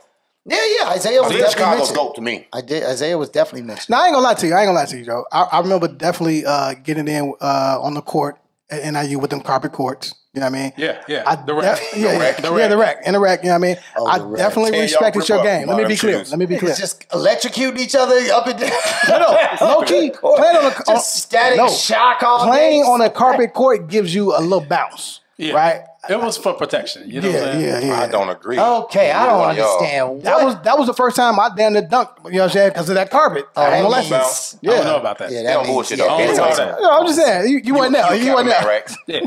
Yeah, Isaiah was Isaiah definitely Chicago's mentioned. GOAT to me. Isaiah was definitely mentioned. Now, I ain't gonna lie to you, Joe. I remember definitely getting in on the court at NIU with them carpet courts. You know what I mean? Yeah. The rack. In the rack. You know what I mean? I definitely respected your game. Let me be clear. Niggas just electrocuting each other up and down. No, low key. Playing on a Just static shock all playing day. on a carpet court gives you a little bounce, right? It was for protection. You know what I'm saying? Yeah. I don't agree. Okay, I don't Y'all. understand. That was the first time I damn near dunked. You know what I'm saying? Because of that carpet. that I means- I don't know about that. Yeah, They that don't means, bullshit yeah, though. I don't know Anyway, that. No, I'm just saying. You weren't there. You weren't there. Right? Yeah.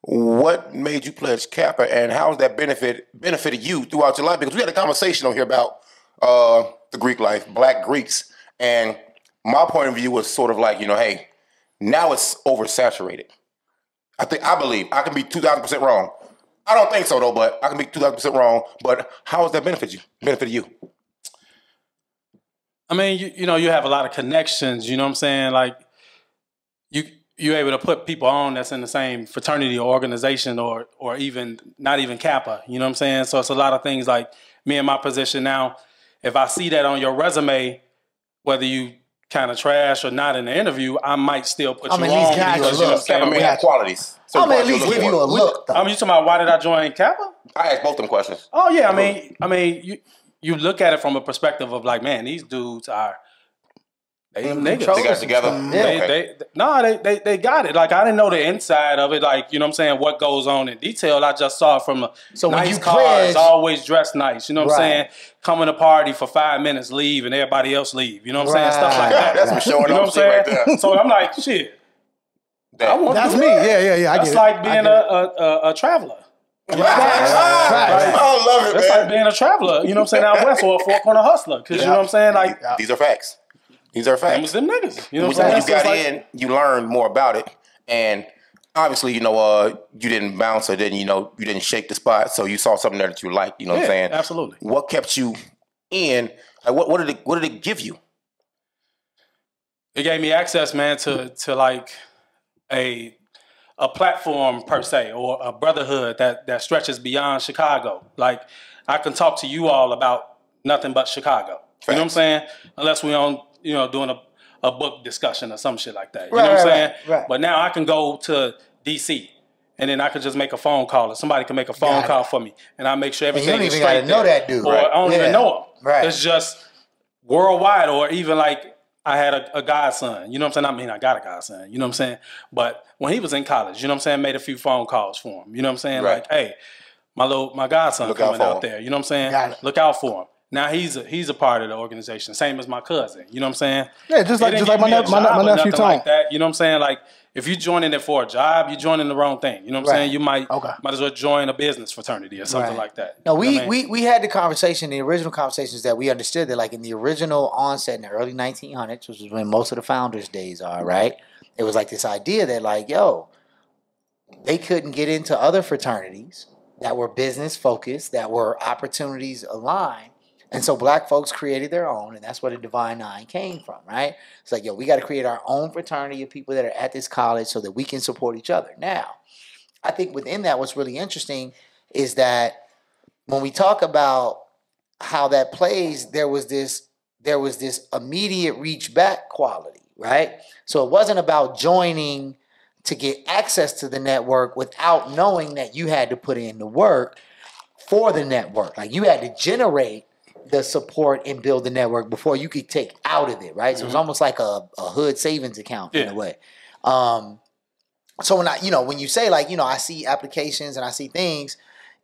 What made you pledge Kappa, and how has that benefited you throughout your life? Because we had a conversation on here about the Greek life, Black Greeks, and my point of view was sort of like, hey, now it's oversaturated. I believe I can be 2,000% wrong. I don't think so though, but I can be 2,000% wrong. But how has that benefited you? I mean, you have a lot of connections, you know what I'm saying? Like, you're able to put people on that's in the same fraternity or organization or even, not even Kappa, you know what I'm saying? So it's a lot of things like me in my position now, if I see that on your resume, whether you kind of trash or not in the interview, I might still put you on. at least give you a because, you know what I'm look. saying? Kappa may have qualities. I'm gonna at least give you a look, though. You talking about why did I join Kappa? I asked both them questions. Oh yeah, I mean, you look at it from a perspective of like, man, these dudes are they niggas. They got it together. They got it. Like I didn't know the inside of it. Like you know what I'm saying, what goes on in detail. I just saw it from a So when nice you cars, pledge- always dressed nice. You know what I'm Right. saying? Come to party for 5 minutes, leave, and everybody else leave. You know what I'm saying? Stuff like that. That's some showing You know off what I'm shit right saying? there. So I'm like, shit. I want That's to me. do that. Yeah. I That's get like it. being a traveler. I love it, That's man. like being a traveler. You know what I'm saying? Out west or a four corner hustler. Because you know what I'm saying? Like These are facts. These are them facts. was them niggas. You know what When I'm you saying? got So it's in, you learned more about it, and obviously, you didn't bounce or you didn't shake the spot, so you saw something there that you liked. You know what I'm saying? Absolutely. What kept you in? Like, what did it give you? It gave me access, man, to like a platform per se, or a brotherhood that stretches beyond Chicago. Like I can talk to you all about nothing but Chicago. You know what I'm saying? Unless we on doing a book discussion or some shit like that. You know what I'm saying? Right. But now I can go to DC and then I can just make a phone call, or somebody can make a phone call for me, and I make sure everything is straight. You don't even gotta know that dude. Or I don't even know him. Right. It's just worldwide, or even like I had a godson. You know what I'm saying? I mean, I got a godson. You know what I'm saying? But when he was in college, you know what I'm saying, made a few phone calls for him. You know what I'm saying? Right. Like, hey, my godson coming out there. You know what I'm saying? Look out for him. Now he's a part of the organization, same as my cousin. You know what I'm saying? Yeah, just like my nephew Tom. Like that. You know what I'm saying? Like if you joining it for a job, you're joining the wrong thing. You know what I'm saying? You might as well join a business fraternity or something like that. No, You know what I mean? we had the conversation, the original conversations that we understood that like in the original onset in the early 1900s, which is when most of the founders' days are, right? It was like this idea that like, yo, they couldn't get into other fraternities that were business focused, that were opportunities aligned. And so black folks created their own, and that's where the Divine Nine came from, right? It's like, yo, we got to create our own fraternity of people that are at this college so that we can support each other. Now, I think within that, what's really interesting is that when we talk about how that plays, there was this immediate reach back quality, right? So it wasn't about joining to get access to the network without knowing that you had to put in the work for the network. Like you had to generate the support and build the network before you could take out of it, right? So it's almost like a hood savings account in a way. So when you say like, I see applications and I see things,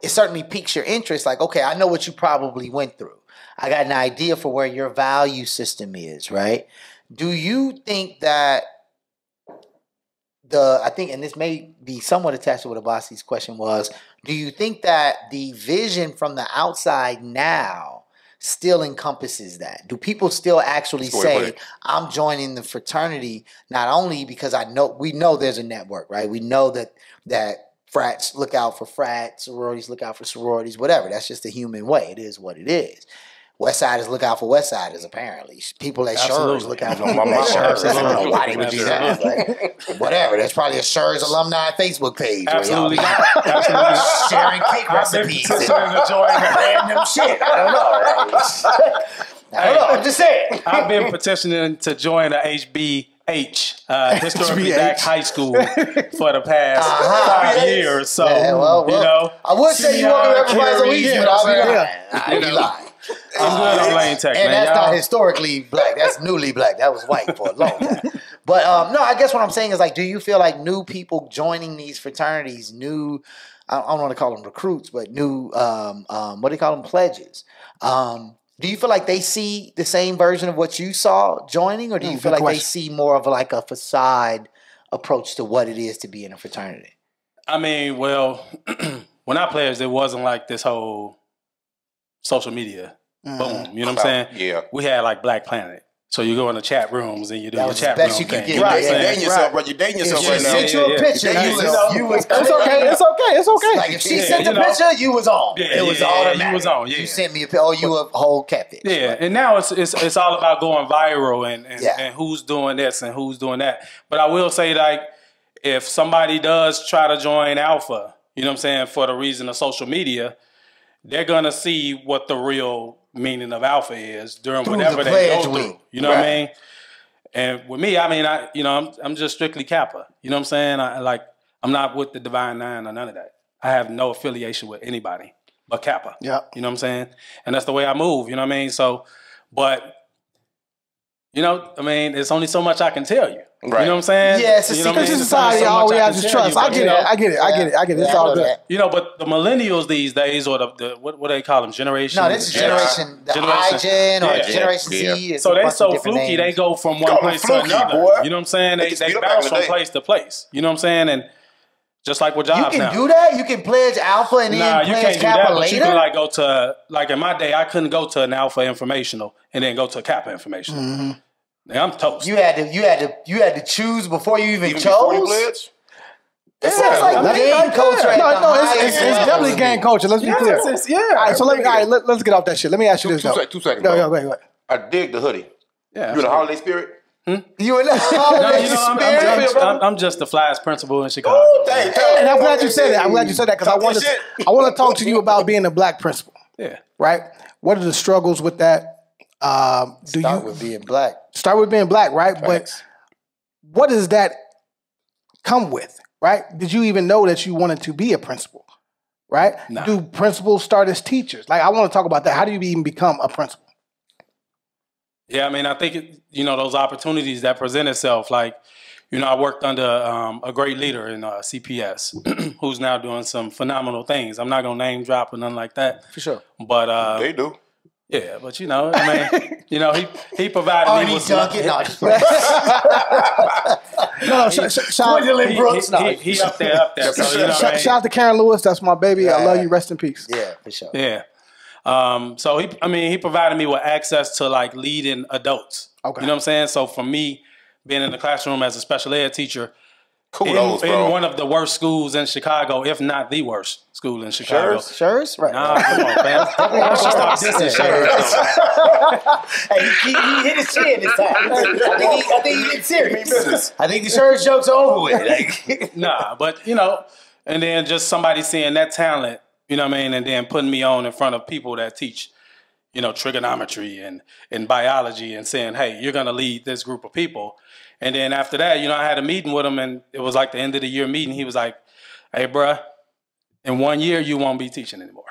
it certainly piques your interest. Like, okay, I know what you probably went through. I got an idea for where your value system is, right? Do you think that and this may be somewhat attached to what Abasi's question was, do you think that the vision from the outside now still encompasses that? Do people still actually say, I'm joining the fraternity, not only because we know there's a network, right? We know that frats look out for frats, sororities look out for sororities, whatever. That's just the human way. It is what it is. West Siders look out for West Siders, apparently. People at Schurz look out for Schurz. I don't know why they would do that. Like, whatever. There's probably a Schurz alumni Facebook page. Absolutely. Absolutely. Sharing cake recipes and random shit. I don't know. I'm just saying. I've been petitioning to join the HBH, Historically Black High School, for the past 5 years. So, I would say you want to represent a week, but I'll be lying. I'm good on Lane Tech, and man. that's not historically black. That's newly black. That was white for a long time. But no, I guess what I'm saying is like, do you feel like new people joining these fraternities, I don't want to call them recruits, but new, what do you call them, pledges? Do you feel like they see the same version of what you saw joining, or do you feel like they see more of like a facade approach to what it is to be in a fraternity? I mean, well, when I pledged, it wasn't like this whole social media boom. You know what I'm saying? Yeah. We had like Black Planet. So you go in the chat rooms and you do your chat best room you could thing. get. Right. You're dating yourself, bro. You're dating yourself right now. If she sent you a picture, It's okay. Like if she sent a picture, you was on. Yeah, it was automatic. you was on. Yeah. You sent me a picture. Oh, you a whole catfish. Yeah, and now it's all about going viral and who's doing this and who's doing that. But I will say, like, if somebody does try to join Alpha, you know what I'm saying, for the reason of social media, they're gonna see what the real meaning of Alpha is during whatever they go through. You know what I mean? And with me, I mean, I'm just strictly Kappa. You know what I'm saying? I'm not with the Divine Nine or none of that. I have no affiliation with anybody but Kappa. Yeah. You know what I'm saying? And that's the way I move. You know what I mean? So, but I mean, there's only so much I can tell you. Right. You know what I'm saying? Yeah, it's a secret society. All we have is trust. I get it. It's all good. But the millennials these days, or the what do they call them? Generation? No, this is generation, the iGen or Generation Z. So they so fluky. Names. They go from one place to another. Boy. You know what I'm saying? They bounce from place to place. You know what I'm saying? And just like with jobs now. You can do that? You can pledge Alpha and then pledge Kappa later? But you can go to, like in my day, I couldn't go to an Alpha informational and then go to a Kappa informational. Mm-hmm. I'm toast. You had to choose before you even chose. Before you pledge? It sounds like gang culture. It's definitely gang culture. Let's be clear. All right, so let's get off that shit. Let me ask you this. 2 seconds. No, wait. I dig the hoodie. Yeah, you in the holiday spirit? You in the holiday spirit? I'm just the flyest principal in Chicago. Oh, and I'm glad you said that. Because I want to talk to you about being a black principal. Yeah. Right. What are the struggles with that? Start with being black. Start with being black, right? Facts. But what does that come with, right? Did you even know that you wanted to be a principal, right? Nah. Do principals start as teachers? Like, I want to talk about that. How do you even become a principal? Yeah, I mean, I think, those opportunities that present itself, like, I worked under a great leader in CPS who's now doing some phenomenal things. I'm not going to name drop or nothing like that. For sure. But they do. Yeah, but he provided me with some. He up there. So, shout out to Karen Lewis. That's my baby. I love you. Rest in peace. Yeah, for sure. Yeah. So he provided me with access to like leading adults. Okay. You know what I'm saying? So for me, being in the classroom as a special ed teacher, Kudos, bro. In one of the worst schools in Chicago, if not the worst school in Chicago. Shurs? Right. Nah, come on, fam. Stop dissing Hey, he hit his chin this time. I think he did serious. I think the Shurs jokes are over with. Nah, but, you know, and then just somebody seeing that talent, you know what I mean, and then putting me on in front of people that teach, you know, trigonometry and biology and saying, hey, you're going to lead this group of people. And then after that, you know, I had a meeting with him, and it was like the end of the year meeting. He was like, hey, bruh, in 1 year, you won't be teaching anymore.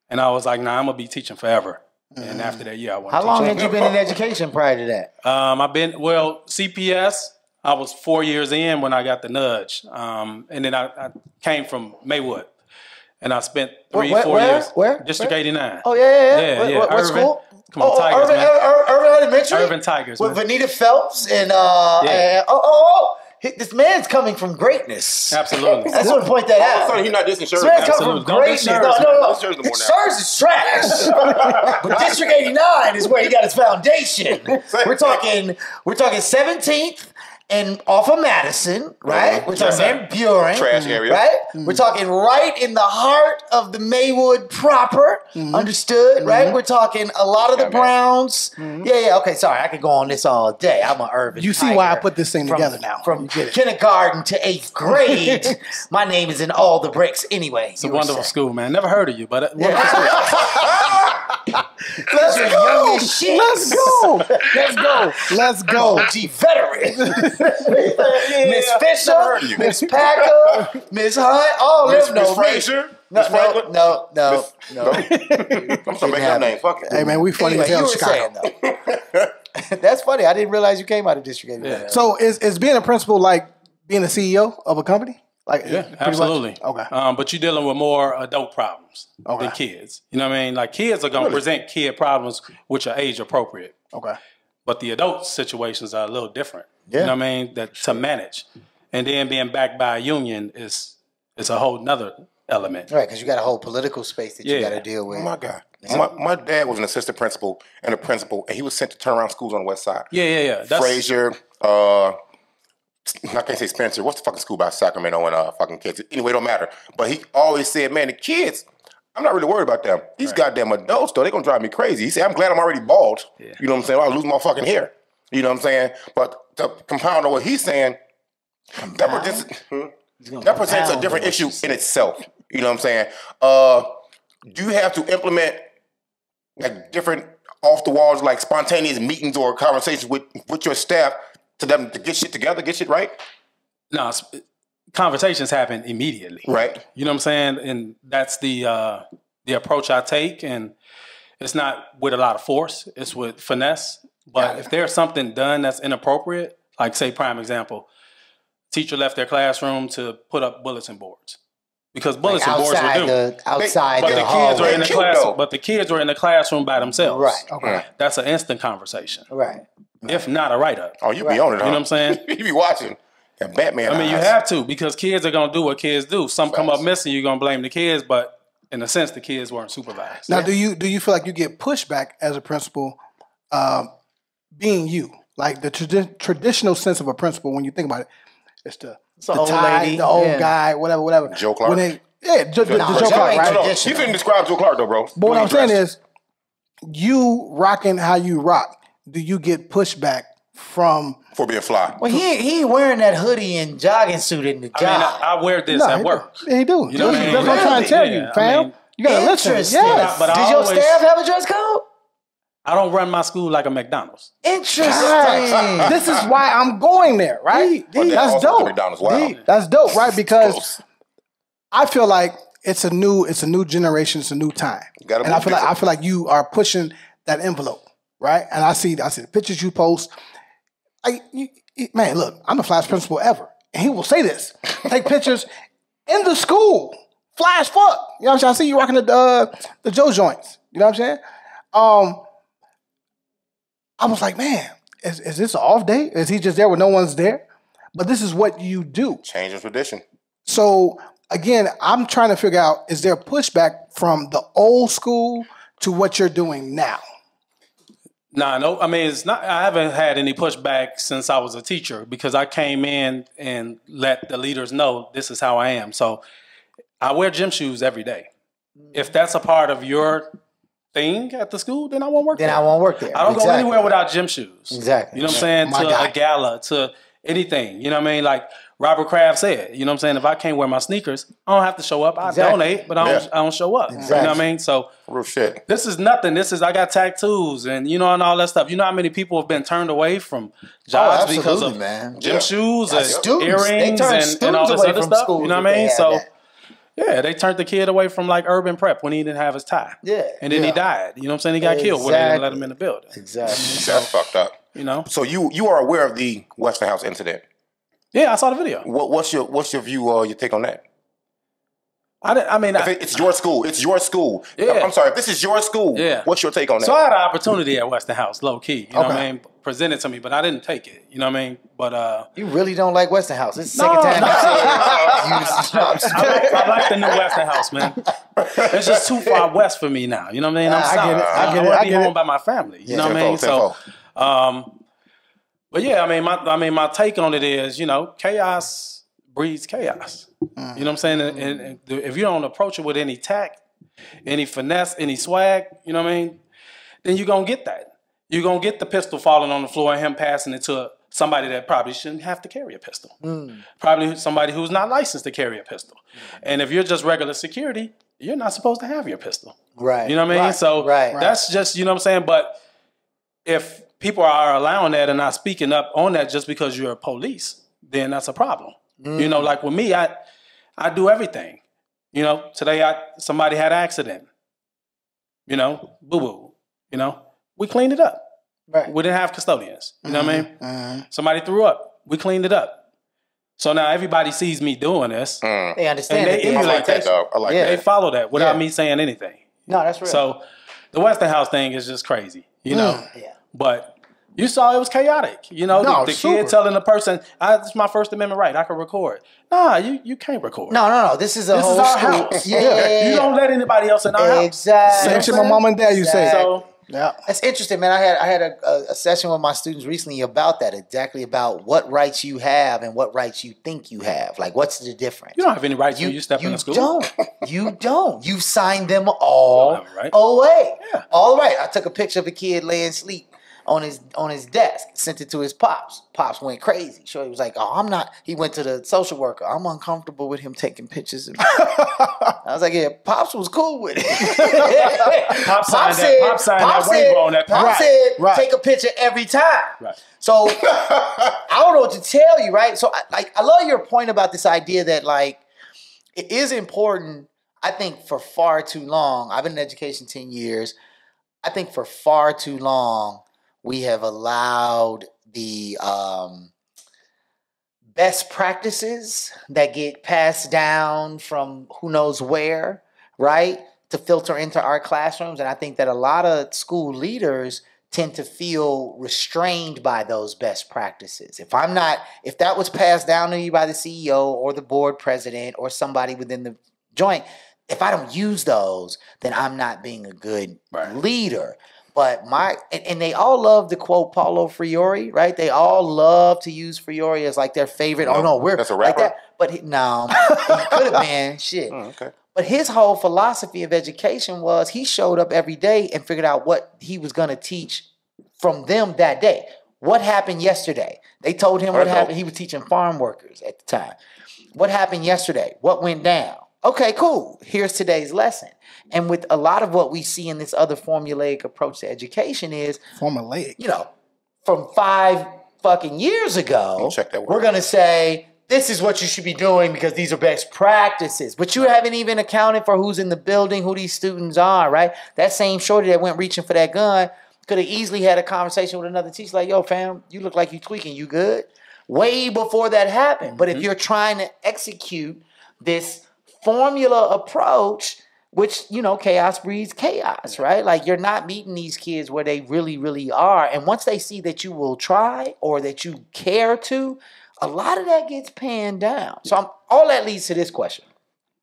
And I was like, nah, I'm going to be teaching forever. And after that year, I want to teach. How long had you been in education prior to that? CPS, I was 4 years in when I got the nudge. And then I came from Maywood. And I spent 4 years. Where? District 89. Oh, yeah. What school? Come on, Tigers, Urban, man. Urban Elementary? Urban Tigers, With man. Vanita Phelps and, this man's coming from greatness. Absolutely. I just want to point that out. He's not dissing Shurs. This man's coming from greatness. No. Shurs is trash. But District 89 is where he got his foundation. We're talking 17th and off of Madison, right? We're talking Buren. Trash area. Right? We're talking right in the heart of the Maywood proper. Understood, right? We're talking a lot of the Browns. Yeah. Okay, sorry. I could go on this all day. I'm an urban You see why I put this thing together now. From kindergarten to 8th grade, my name is in all the bricks anyway. It's a wonderful school, man. Never heard of you, but Let's go. OG veteran. Miss Fisher, Miss Packer, Miss Hunt, all of them know me. Frazier? No. I'm sorry, make that name. Fuck it. Hey, man, we funny as hell in Chicago. That's funny. I didn't realize you came out of District 89. Yeah. So is being a principal like being a CEO of a company? Like, yeah, absolutely. Much? Okay. But you're dealing with more adult problems than kids. You know what I mean? Like, kids are going to present kid problems which are age appropriate. Okay. But the adult situations are a little different. Yeah. You know what I mean? That to manage. And then being backed by a union is a whole nother element. Right, because you got a whole political space that you got to deal with. Oh my God. My dad was an assistant principal and a principal, and he was sent to turn around schools on the west side. Yeah. Frazier, I can't say Spencer. What's the fucking school by Sacramento and fucking kids? Anyway, it don't matter. But he always said, man, the kids, I'm not really worried about them. These goddamn adults, though, they're going to drive me crazy. He said, I'm glad I'm already bald. Yeah. You know what I'm saying? I lose my fucking hair. You know what I'm saying? But to compound on what he's saying, that presents a different issue in itself. You know what I'm saying? Do you have to implement like different off the walls, like spontaneous meetings or conversations with your staff to them to get shit together, get shit right? No, conversations happen immediately. Right. You know what I'm saying? And that's the approach I take. And it's not with a lot of force. It's with finesse. But if there's something done that's inappropriate, like say prime example, teacher left their classroom to put up bulletin boards. Because bulletin boards will do. But the kids were in the classroom by themselves. Right. Okay. That's an instant conversation. Right. If not a write-up. Oh, you be on it, huh? You know what I'm saying? You be watching. Yeah, Batman. I mean, you have to, because kids are going to do what kids do. Some come up missing, you're going to blame the kids, but in a sense, the kids weren't supervised. Now, do you feel like you get pushback as a principal being you? Like the traditional sense of a principal, when you think about it, it's the old tie, lady, the old guy, whatever. Joe Clark. Joe Clark, right? You couldn't describe Joe Clark, though, bro. But what I'm saying is, you rocking how you rock, do you get pushback from... For being fly. Well, he ain't wearing that hoodie and jogging suit in the job. I mean, I wear this at work. Yeah, he do. You know what I mean? That's what I'm trying to tell you, fam. You got to listen. Yes. But Did your staff have a dress code? I don't run my school like a McDonald's. Interesting. This is why I'm going there, right? That's dope. That's dope, right? Because I feel like it's a new generation, it's a new time, and I feel like you are pushing that envelope, right? And I see the pictures you post. Man, look, I'm the flash principal ever, and he will say this: take pictures in the school, flash fuck. You know what I'm saying? I see you rocking the Joe joints. You know what I'm saying? I was like, man, is this an off day? Is he just there when no one's there? But this is what you do. Change of tradition. So, again, I'm trying to figure out, is there pushback from the old school to what you're doing now? Nah, no. I mean, it's not. I haven't had any pushback since I was a teacher because I came in and let the leaders know this is how I am. So I wear gym shoes every day. If that's a part of your thing at the school, then I won't work there. I won't work there. I don't go anywhere without gym shoes. Exactly. You know what I'm saying? To a gala, to anything. You know what I mean? Like Robert Kraft said, you know what I'm saying? If I can't wear my sneakers, I don't have to show up. I donate, but I don't show up. Exactly. You know what I mean? So real shit. This is nothing. I got tattoos and and all that stuff. You know how many people have been turned away from jobs because of gym shoes and earrings and all this other stuff. You know what I mean? So yeah, they turned the kid away from like urban prep when he didn't have his tie. Yeah. And then he died. You know what I'm saying? He got killed when they didn't let him in the building. Exactly. That's fucked up. You know? So you are aware of the Westinghouse incident? Yeah, I saw the video. What's your view or your take on that? It's your school. It's your school. Yeah. I'm sorry. If this is your school, what's your take on that? So I had an opportunity at Westinghouse, low key. You know what I mean? Presented to me, but I didn't take it. You know what I mean? But you really don't like Westinghouse. It's the second time you said I like the new Westinghouse, man. It's just too far west for me now. You know what I mean? I'm sorry. I want to be home by my family. You know what I mean? So, but yeah, I mean, my take on it is, chaos breeds chaos. You know what I'm saying? And if you don't approach it with any tact, any finesse, any swag, you know what I mean? Then you're going to get that. You're going to get the pistol falling on the floor and him passing it to somebody that probably shouldn't have to carry a pistol. Probably somebody who's not licensed to carry a pistol. And if you're just regular security, you're not supposed to have your pistol. Right. You know what I mean? So that's just, you know what I'm saying? But if people are allowing that and not speaking up on that just because you're a police, then that's a problem. You know, like with me, I do everything. You know, today somebody had an accident. You know, boo-boo. You know, we cleaned it up. Right. We didn't have custodians. You know what I mean? Somebody threw up. We cleaned it up. So now everybody sees me doing this. They understand and they emulate that. I like that. They follow that without me saying anything. No, that's real. So the Westinghouse thing is just crazy. You know? But you saw it was chaotic. You know, the kid telling the person, "This is my First Amendment right. I can record." Nah, you can't record. No. This is our house. Yeah. You don't let anybody else in our house. Exactly. Same shit my mom and dad used to say. So yeah, that's interesting, man. I had a session with my students recently about that. Exactly about what rights you have and what rights you think you have. Like, what's the difference? You don't have any rights when you step in the school. You don't. You signed them all away. Yeah. All right. I took a picture of a kid laying asleep on his desk, sent it to his pops. Pops went crazy. He was like, "Oh, I'm not." He went to the social worker. "I'm uncomfortable with him taking pictures of me." I was like, "Yeah, Pops was cool with it." Pops said, "Take a picture every time." Right. So I don't know what to tell you, right? So I love your point about this idea that like it is important. I think for far too long, I've been in education 10 years. I think for far too long, we have allowed the best practices that get passed down from who knows where, right, to filter into our classrooms. And I think that a lot of school leaders tend to feel restrained by those best practices. If that was passed down to you by the CEO or the board president or somebody within the joint, if I don't use those, then I'm not being a good leader. But and they all love to quote Paulo Freire, right? They all love to use Freire as like their favorite. That's a rapper. Like that. But he could have been shit. Okay. But his whole philosophy of education was he showed up every day and figured out what he was going to teach from them that day. What happened yesterday? They told him what happened. He was teaching farm workers at the time. What happened yesterday? What went down? Okay, cool. Here's today's lesson. And with a lot of what we see in this other formulaic approach to education is formulaic. You know, from 5 fucking years ago, we're going to say, this is what you should be doing because these are best practices. But you haven't even accounted for who's in the building, who these students are, right? That same shorty that went reaching for that gun could have easily had a conversation with another teacher like, "Yo, fam, you look like you tweaking. You good?" Way before that happened. But if you're trying to execute this formula approach, which, you know, chaos breeds chaos, right? Like, you're not meeting these kids where they really, really are. And once they see that you will try or that you care to, a lot of that gets panned down. So all that leads to this question.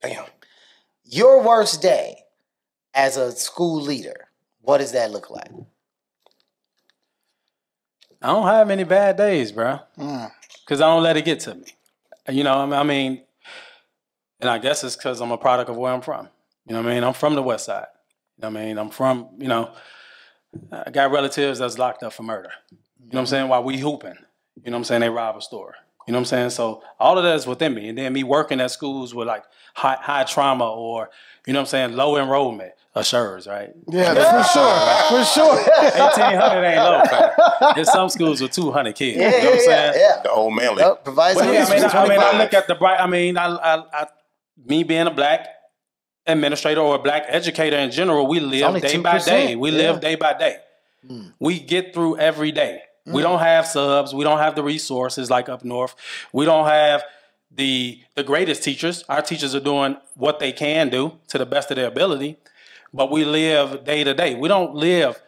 Damn. Your worst day as a school leader, what does that look like? I don't have many bad days, bro. Because I don't let it get to me. You know, I mean, and I guess it's because I'm a product of where I'm from. You know what I mean? I'm from the West Side. You know what I mean? I'm from, you know, I got relatives that's locked up for murder. You know what I'm saying? While we hooping. You know what I'm saying? They rob a store. You know what I'm saying? So all of that is within me. And then me working at schools with like high trauma or, you know what I'm saying, low enrollment assures, right? Yeah, for sure. For sure. 1,800 ain't low, man. There's some schools with 200 kids. You know what I'm saying? The old manly. Provides I look at the bright, me being a black administrator or a black educator in general, we live day by day. We live day by day. We get through every day. We don't have subs. We don't have the resources like up north. We don't have the greatest teachers. Our teachers are doing what they can do to the best of their ability, but we live day to day. We don't live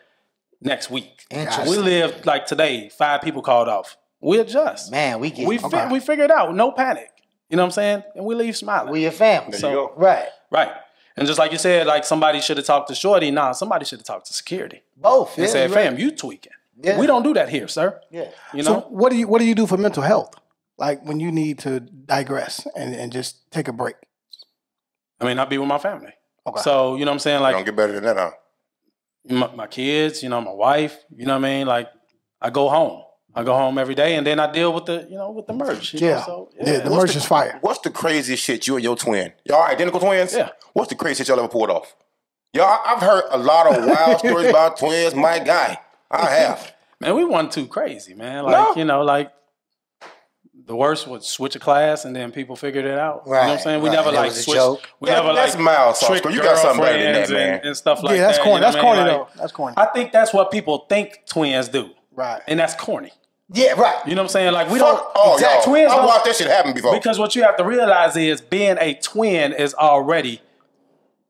next week. We live like today. 5 people called off. We adjust. Man, we figure it out. No panic. You know what I'm saying? And we leave smiling. We a family. There you go. Right. And just like you said, like somebody should have talked to Shorty. Nah, somebody should have talked to security. Both. They said, fam, you tweaking. Yeah. We don't do that here, sir. Yeah. You know? So what do you do for mental health? Like when you need to digress and just take a break? I mean, I be with my family. Okay. So, you know what I'm saying? Like, don't get better than that, huh? My kids, you know, my wife, you know what I mean? Like, I go home. I go home every day and then I deal with the, you know, with the merch. You know? So, the merch is fire. What's the craziest shit you and your twin? Y'all identical twins? Yeah. What's the craziest y'all ever pulled off? Y'all, I've heard a lot of wild stories about twins. My guy. I have. Man, we weren't too crazy, man. Like, you know, like the worst was switch a class and then people figured it out. Right, you know what I'm saying? We never like switch. We never that's like mild, trick you got something better than that, man. And stuff like that. Yeah, that's corny. That's corny, though. Like, that's corny. I think that's what people think twins do. Right. And that's corny. Yeah, right. You know what I'm saying? Like we Twins don't watched that shit happen before. Because what you have to realize is being a twin is already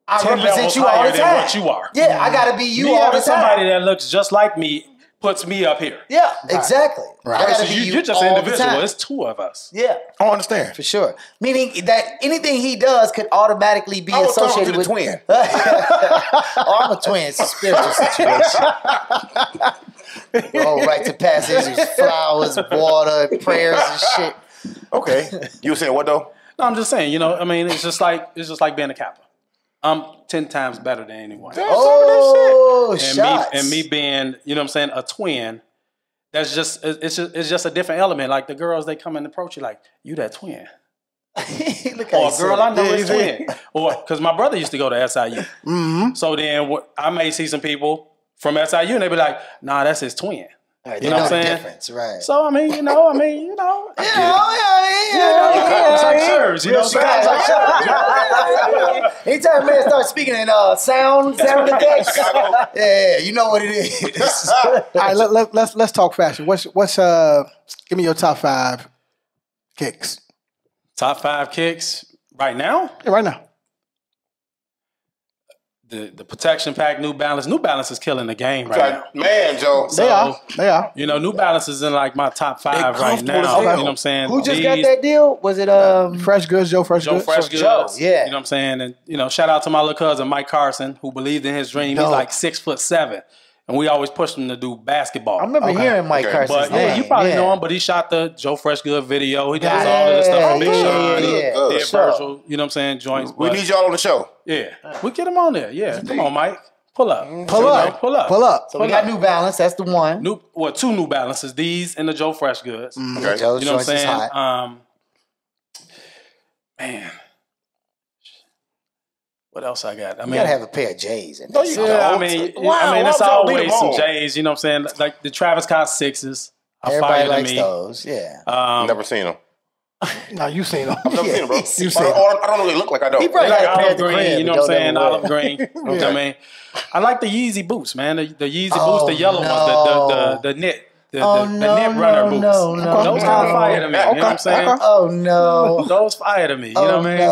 I 10 represent levels you all higher the than time. what you are. Yeah, I gotta be you me all the having time. somebody that looks just like me puts me up here. Yeah, exactly. Right. I gotta So be you're just all the individual. time. It's 2 of us. Yeah, I don't understand. for sure. Meaning that anything he does could automatically be associated with twin. Oh, I'm a twin. It's a spiritual situation. Oh, right to passage, flowers, water, prayers, and shit. Okay. You were saying what though? No, I'm just saying, you know, I mean, it's just like being a Kappa. I'm 10 times better than anyone. Oh, shots. And me being, you know what I'm saying, a twin, that's just it's just a different element. Like the girls, they come and approach you like, you that twin. Look Or girl, I know it's twin. Or because my brother used to go to SIU. Mm-hmm. So then I may see some people from SIU and they be like, nah, that's his twin. Right, you know what I'm saying? Difference, right? So I mean, you know. Yeah. It's like sirs, you know. Anytime man starts speaking in sound effects, yeah, you know what it is. All right, let's talk fashion. What's give me your top 5 kicks. Top 5 kicks right now? Yeah, right now. The protection pack, New Balance. New Balance is killing the game right now. Man, Joe. They are. You know, New Balance is in like my top 5 right now. You know what I'm saying? Who just got that deal? Was it Fresh Goods, Joe Fresh Goods? Fresh Goods. Yeah. You know what I'm saying? And, you know, shout out to my little cousin, Mike Carson, who believed in his dream. He's like 6'7". And we always pushed him to do basketball. I remember hearing Mike Carson's name. Yeah, you probably know him, but he shot the Joe Fresh Good video. He does all of this stuff from Big Sean. Yeah, Virgil, you know what I'm saying? Joints. We need y'all on the show. Yeah. We get him on there. Yeah. Come on, Mike. Pull up. Pull up. So we got New Balance. That's the one. 2 New Balances. These and the Joe Fresh Goods. Okay. You know what I'm saying? Man. What else I got? I mean, you gotta have a pair of J's. I mean, it's always some J's. You know what I'm saying? Like the Travis Scott 6s. Everybody likes those. Yeah. Never seen them. No, you seen them. I've never seen them, bro. You seen them. I don't know what they look like. I don't. He probably like got a pair olive at the green. crib, You know what I'm saying? Olive green. You know what I mean? I like the Yeezy boots, man. The Yeezy boots, the yellow ones, the knit. The knit runner boots. Those kind of fire to me. You know what I'm saying? Oh no. Those fire to me. You know what I mean?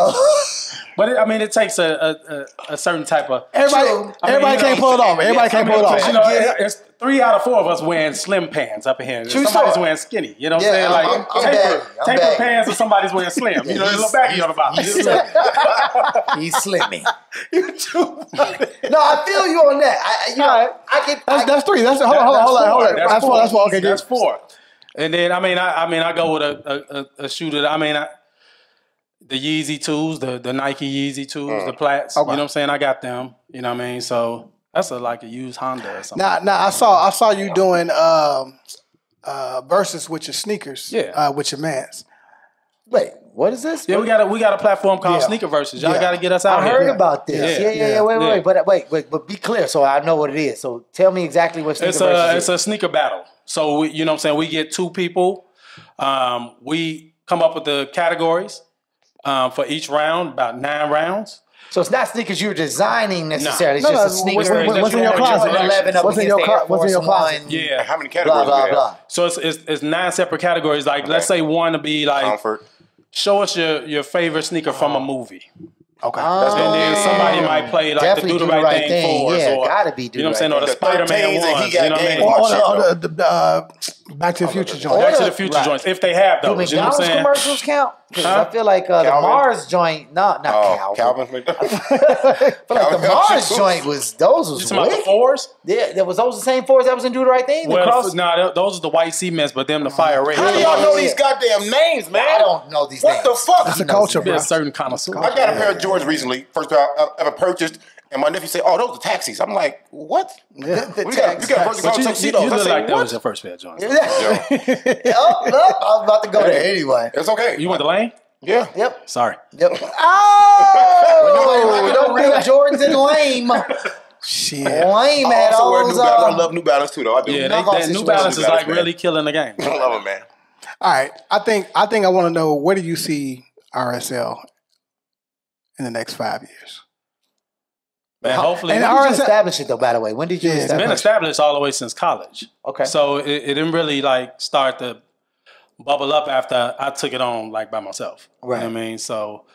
But it takes a certain type of everybody can't pull it off. Everybody can't pull it off. You know, 3 out of 4 of us wearing slim pants up in here. Somebody's wearing skinny. You know what I'm saying? Like taper pants, and somebody's wearing slim. You know, there's a little baggy on the bottom. He's slimming. You too. No, I feel you on that. That's 3. That's hold on. That's 4. That's 4. Okay, that's 4. And then I go with a shooter. The Yeezy 2s, the Nike Yeezy 2s, the Plats. Okay. You know what I'm saying? I got them. You know what I mean? So that's like a used Honda or something. Now I saw you doing verses with your sneakers. Yeah. With your mans. Wait, what is this? Yeah, we got a platform called Sneaker Versus. Y'all got to get us out here. I heard about this. Yeah. Wait. Be clear so I know what it is. So tell me exactly what Sneaker Versus is. It's a sneaker battle. So you know what I'm saying? We get 2 people. We come up with the categories. For each round, about 9 rounds. So it's not sneakers you're designing necessarily. It's just a sneaker. What's in your closet? What's in your closet? Yeah. How many categories? Blah. So it's 9 separate categories. Like let's say one to be like comfort. Show us your favorite sneaker from a movie. Okay. And then somebody might play like definitely the Do the Right Thing for us. Yeah, gotta be You know what I'm saying? Or the Spider-Man ones. You know what I mean? Or the Back to the Future joints. Back to the Future joints, if they have those. Do you know what I'm McDonald's saying? commercials count? I feel like the Mars joint, not Calvin. McDonald's. I feel like the Mars joint was You talking about the 4s? Yeah, there was those the same 4s that was in Do the Right Thing? Well, those are the white cements, but them the fire red. How do y'all know these goddamn names, man? I don't know these names. What the fuck? It's a culture, bro. A certain connoisseur. I got a pair of Jordans recently. First pair I ever purchased. And my nephew said, "Oh, those are taxis." I'm like, "What? Yeah. We got tuxedos." You look like that was your first pair of joints. I was about to go there anyway. It's okay. You went the lane? Yeah. Yep. Sorry. Yep. Oh, don't bring Jordans and lame. Shit. Lame I had also all wear those. New Balance. I love New Balance too, though. I do. Yeah, that New Balance is like really killing the game. I love it, man. All right. I think I want to know, where do you see RSL in the next 5 years? Man, hopefully. And when did you establish it, though, by the way? When did you establish it? It's been established all the way since college. Okay. So it didn't really like start to bubble up after I took it on like by myself. Right. You know what I mean? So.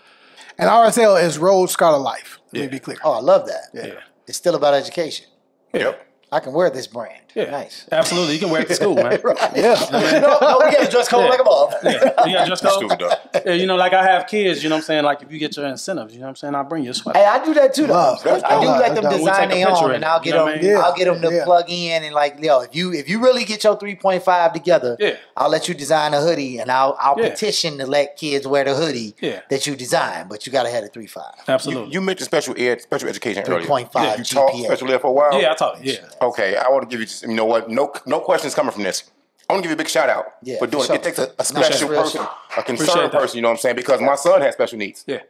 And RSL is Road Scholar Life. Let me be clear. Oh, I love that. Yeah. It's still about education. Yep. I can wear this brand. Yeah. Nice. Absolutely. You can wear it to school, man. Right. Yeah. No, we got a dress code like above. Yeah. You got dress code? Stupid, though. Yeah, you know, like I have kids, you know what I'm saying? Like if you get your incentives, you know what I'm saying? I'll bring you a sweater. Hey, I do that too, though. Love. I do let them We'll design take a their picture own, of and it, I'll get you know them. what I mean? I'll get them to plug in and like, if you really get your 3.5 together, I'll let you design a hoodie, and I'll petition to let kids wear the hoodie that you design, but you gotta have a 3.5. Absolutely. You mentioned special education earlier. 3.5 You taught GPA. special ed for a while. Yeah, I taught it. Yeah. Okay, I want to give you. You know what? No questions coming from this. I want to give you a big shout out for doing it. It takes a special person, a concerned person, you know what I'm saying? Because my son has special needs. Yeah.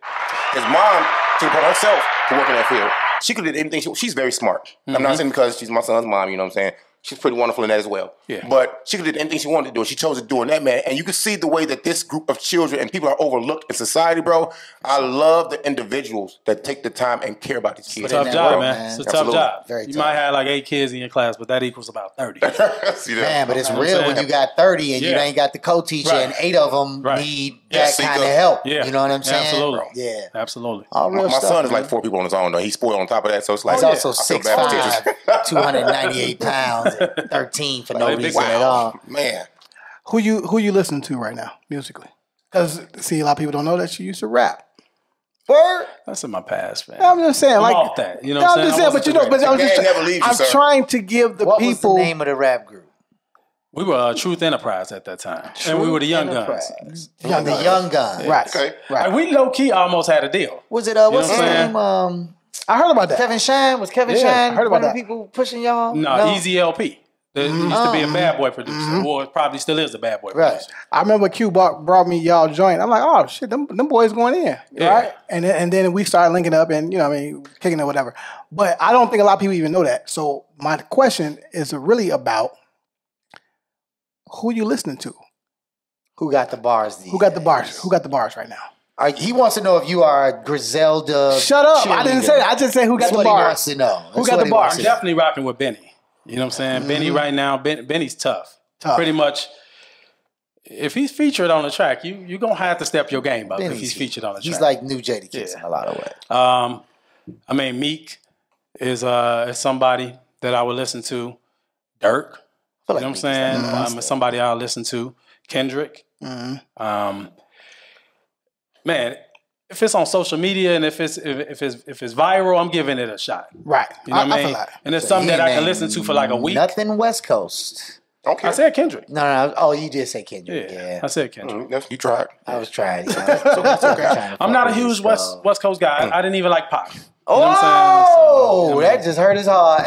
His mom took upon herself to work in that field. She could do anything. She's very smart. I'm not saying because she's my son's mom, you know what I'm saying? She's pretty wonderful in that as well. Yeah. But she could do anything she wanted to do. She chose to do in that, man. And you can see the way that this group of children and people are overlooked in society, bro. I love the individuals that take the time and care about these kids. It's a tough job, man. It's a tough job. Very you tough. might have like 8 kids in your class, but that equals about 30. Man, but it's real when you got 30 and you ain't got the co-teacher and 8 of them need that kind of help. Yeah. You know what I'm saying? Absolutely. Yeah. Absolutely. All real My stuff, son is man. like 4 people on his own, though. He's spoiled on top of that, so it's like... He's also I feel bad for 6'5", teachers. 298 pounds, and 13 for no reason at all. Man. Who you listening to right now, musically? Because, see, a lot of people don't know that you used to rap. Word? That's in my past, man. I'm just saying, I'm like... off that. You know what I'm saying? I'm just saying, but you know, but I'm just... never leaves you, I'm sir. trying to give the What people... was the name of the rap group? We were Truth Enterprise at that time. And we were the Young Guns. The Young Guns. Right. Okay. Right. And we low-key almost had a deal. Was it, know what's his what I'm name? I heard about that. Kevin Shine? Was Kevin Yeah, Shine I heard one about of the that. people pushing y'all? No, Easy LP. There used to be a Bad Boy producer. Or probably still is a Bad Boy producer. I remember Q brought me y'all joint. I'm like, oh shit, them boys going in, right? And then we started linking up and you know, what I mean, kicking it, whatever. But I don't think a lot of people even know that. So my question is really about who you listening to. Who got the bars? Who got the bars? Who got the bars right now? He wants to know if you are a Griselda. Shut up! I didn't say that. I just said who got That's the what bars. he wants to know. Who got the bars? I'm definitely rocking with Benny. You know what I'm saying? Benny right now, Benny's tough. Pretty much, if he's featured on the track, you're going to have to step your game up if he's featured on the track. He's like new Jadakiss in a lot of ways. I mean, Meek is somebody that I would listen to. Dirk. You know what I'm saying? Somebody I'll listen to. Kendrick. Man, if it's on social media and if it's viral, I'm giving it a shot. Right. You know what I mean? And it's something that I can listen to for like a week. Nothing West Coast. Okay. I said Kendrick. No. Oh, you did say Kendrick. Yeah. I said Kendrick. You tried. I was trying. It's okay. I'm not a huge West Coast guy. I didn't even like Pac. Oh, you know what I'm saying? So, that just hurt his heart.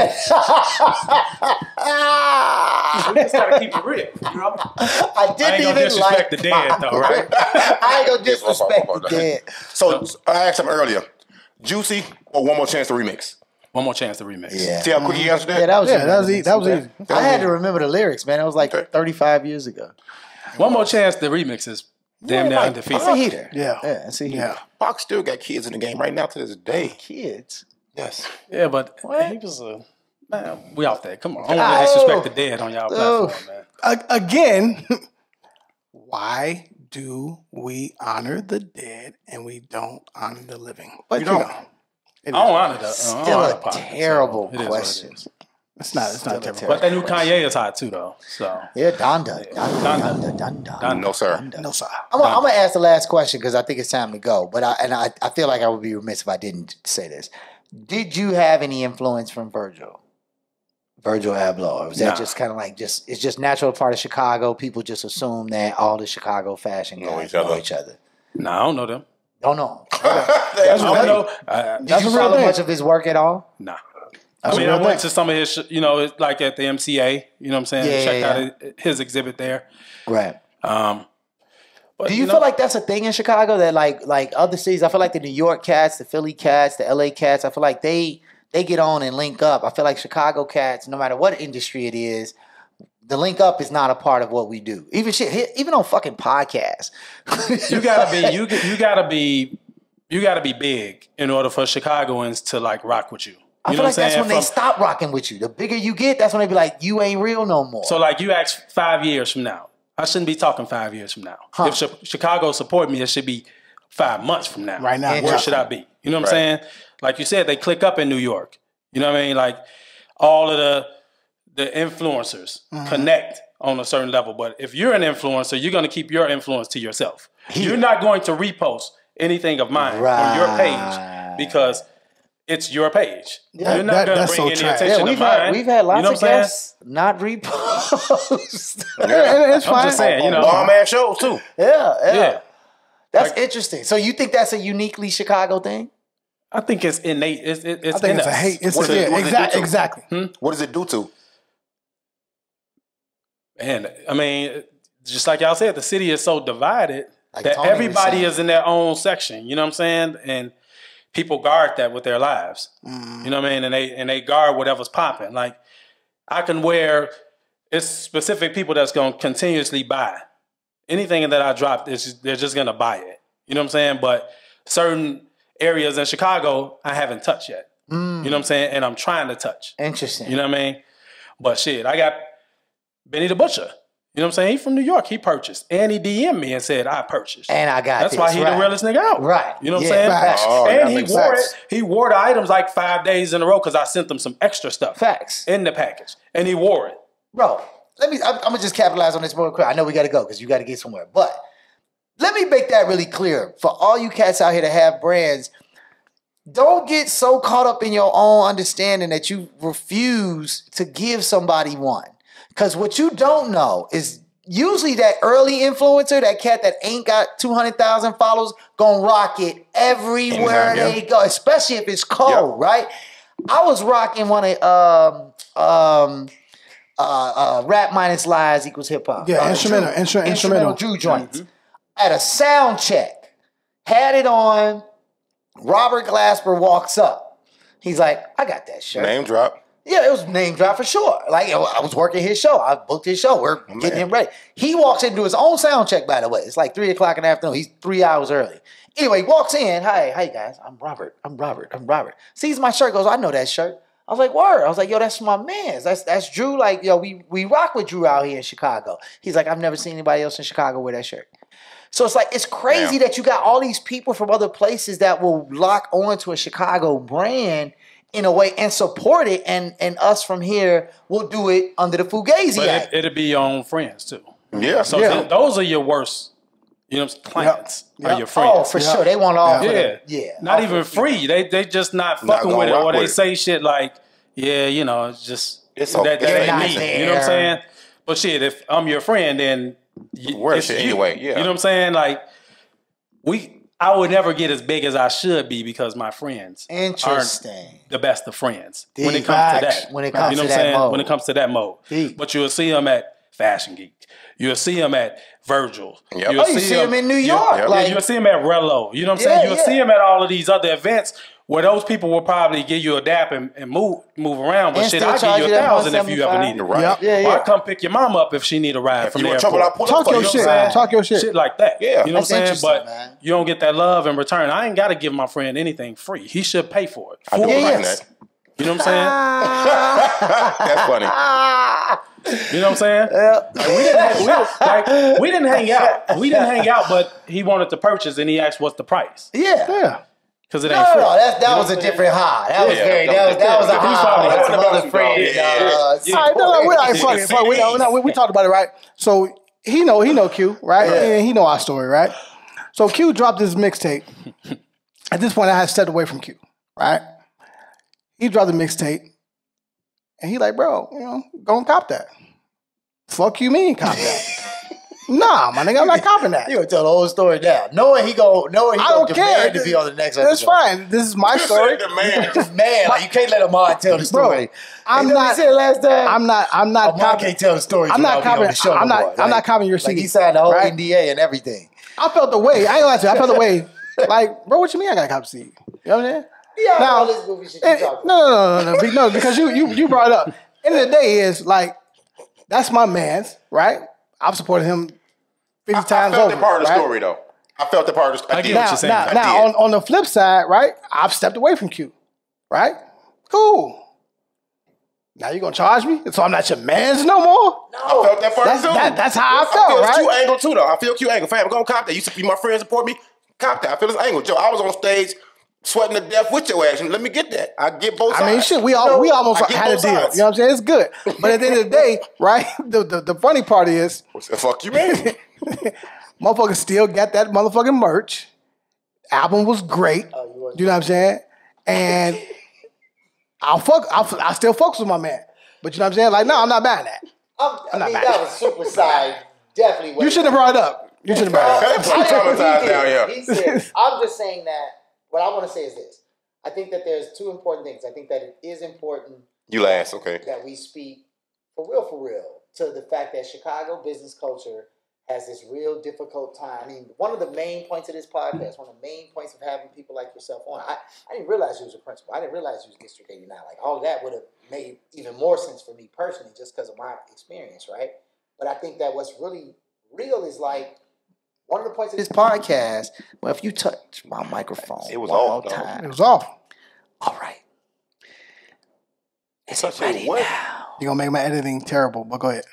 We just gotta keep it real. You know? I didn't ain't gonna even disrespect the dead, though, right? I ain't gonna disrespect the dead. So I asked him earlier, Juicy or One More Chance to remix? One More Chance to remix. Yeah. See how quick he answered that? Yeah, that was easy. I had to remember the lyrics, man. That was like 35 years ago. One More Chance to remix is damn near undefeated. It's a heater. Yeah. It's a heater. Pac still got kids in the game right now to this day. Kids? Yes. Yeah, but he was man, we out there. Come on. I don't want to disrespect the dead on y'all platform, man. Again, why do we honor the dead and we don't honor the living? But you don't. I don't honor that. Still a terrible question. It's not terrible. But that new Kanye is hot too, though. So yeah, Donda. No, sir. No, sir. I'm gonna ask the last question because I think it's time to go. But I feel like I would be remiss if I didn't say this. Did you have any influence from Virgil Abloh? Or was that just kind of like it's just natural part of Chicago? People just assume that all the Chicago fashion guys know each other. No, I don't know them. Don't know. That's I don't know. Did you follow much of his work at all? Nah. I mean, I went to some of his, like at the MCA, you know what I'm saying? Checked out his exhibit there. Right. But, do you feel like that's a thing in Chicago that like other cities? I feel like the New York cats, the Philly cats, the LA cats, I feel like they get on and link up. I feel like Chicago cats, no matter what industry it is, the link up is not a part of what we do. Even on fucking podcasts. you gotta be big in order for Chicagoans to like rock with you. I feel like that's when they stop rocking with you. The bigger you get, that's when they be like, you ain't real no more. So like you ask 5 years from now. I shouldn't be talking 5 years from now. If Chicago support me, it should be 5 months from now. Right now. Where should I be? You know what I'm saying? Like you said, they click up in New York. You know what I mean? Like all of the influencers connect on a certain level. But if you're an influencer, you're going to keep your influence to yourself. You're not going to repost anything of mine on your page because it's your page. You're not going to bring any attention to mine. We've had lots of guests not repost. It's fine. I'm just saying, All-man shows too. Yeah. That's interesting. So you think that's a uniquely Chicago thing? I think it's innate. It's I think it's a hate. Exactly. What does it do to? And I mean, just like y'all said, the city is so divided that everybody is in their own section. You know what I'm saying? And people guard that with their lives. You know what I mean? And they guard whatever's popping. Like I can wear. It's specific people that's going to continuously buy anything that I drop. They're just going to buy it. You know what I'm saying? But certain areas in Chicago, I haven't touched yet. You know what I'm saying? And I'm trying to touch. Interesting. You know what I mean? But shit, I got Benny the Butcher. You know what I'm saying? He from New York. He purchased. And he DM'd me and said, I purchased. And I got That's why he the realest nigga out. Right. You know what I'm saying? Facts. And he wore it. He wore the items like 5 days in a row because I sent them some extra stuff. Facts. In the package. And he wore it. Bro, I'm going to just capitalize on this real quick. I know we got to go because you got to get somewhere. But let me make that really clear. For all you cats out here that have brands, don't get so caught up in your own understanding that you refuse to give somebody one. Because what you don't know is usually that early influencer, that cat that ain't got 200,000 followers, gonna rock it everywhere they go, especially if it's cold, right? I was rocking one of Rap Minus Lies Equals Hip Hop. Yeah, instrumental Drew joints. At a sound check, had it on. Robert Glasper walks up. He's like, I got that shirt. Name drop. Yeah, it was name drop for sure. Like, I was working his show. I booked his show. We're getting him ready. He walks in to do his own sound check, by the way. It's like 3 o'clock in the afternoon. He's 3 hours early. Anyway, he walks in. Hi guys. I'm Robert. Sees my shirt, goes, I know that shirt. I was like, word. I was like, yo, that's my man's. That's Drew. Like, yo, we rock with Drew out here in Chicago. He's like, I've never seen anybody else in Chicago wear that shirt. So it's like, it's crazy that you got all these people from other places that will lock on to a Chicago brand in a way and support it, and us from here will do it under the Fugazi Act. It'll be your own friends too. Yeah. So those are your worst, clients are your friends. Oh, for sure. They want all Not even free. They just not fucking with it, or they say shit like, it's just it's that ain't me. there. You know what I'm saying? But shit, if I'm your friend, then it's you. Anyway. Yeah. You know what I'm saying? Like I would never get as big as I should be because my friends aren't the best of friends when it comes to that. When it comes to that mode. When it comes to that mode. But you'll see them at Fashion Geek. You'll see them at Virgil. Yep. You'll see them in New York. You'll see them at Rello. You know what I'm saying? You'll see them at all of these other events where those people will probably give you a dap and move around. But shit, I'll give you $1,000 if you ever need it. Right. Or I'll come pick your mom up if she need a ride from the airport. Talk your shit. Talk your shit. Shit like that. Yeah. You know what I'm saying? But man. you don't get that love in return. I ain't got to give my friend anything free. He should pay for it. I do like that. You know what I'm saying? That's funny. You know what I'm saying? We didn't hang out. We didn't hang out, but he wanted to purchase and he asked what's the price. Yeah. Because it ain't free. That was a different high. That was that was a high. That's some other friend. We talked about it, right? So he know Q, right? Yeah. And he know our story, right? So Q dropped his mixtape. At this point, I had stepped away from Q, right? He dropped the mixtape, and he like, bro, go and cop that. Fuck you mean cop that? Nah, my nigga, I'm not copping that. You gonna tell the whole story now, knowing he gonna demand to be on the next episode. That's fine. This is my story. Like, you can't let Amon tell the story. Bro, I'm not. Said last time. I'm not. Amon can't tell the story. I'm not copping. I'm not copping your CD. Like he signed the whole NDA and everything. I felt the way. I ain't gonna lie to you. I felt the way. Like, bro, what you mean I got to cop CD? You know what I'm saying? Yeah, now, all this movie shit you talking about. No, because you brought it up. End of the day is like, that's my man's, right? I've supported him 50 times over. I felt that part of the story, though. I felt that part of the story. I get what you're saying. Now on the flip side, right? I've stepped away from Q, right? Cool. Now you gonna charge me? So I'm not your man's no more? No. I felt that part too. That's how I felt, right? I feel Q angle too, though. I feel Q angle. Fam, go cop that. You used to be my friend, support me. Cop that. I feel this angle. Joe, I was on stage sweating to death with your ass. And let me get that. I get both sides. I mean, shit, we almost had a deal. Sides. You know what I'm saying? It's good. But at the end of the day, right, the funny part is... What's the fuck you mean? Motherfuckers still got that motherfucking merch. Album was great. You know what I'm saying? And I still fucks with my man. But you know what I'm saying? Like, no, I'm not buying that. I mean, that was super side. Definitely. You shouldn't have brought it up. You should have brought it up. He said, I'm just saying that what I want to say is this. I think that there's two important things. I think that it is important. You last, okay. That we speak for real, to the fact that Chicago business culture has this real difficult time. I mean, one of the main points of this podcast, one of the main points of having people like yourself on, I didn't realize you was a principal. I didn't realize you was District 89. Like, all of that would have made even more sense for me personally just because of my experience, right? But I think that what's really real is like, one of the points of this podcast, well, if you touch my microphone it was off, It was off. All right. It's ready now. You're going to make my editing terrible, but go ahead.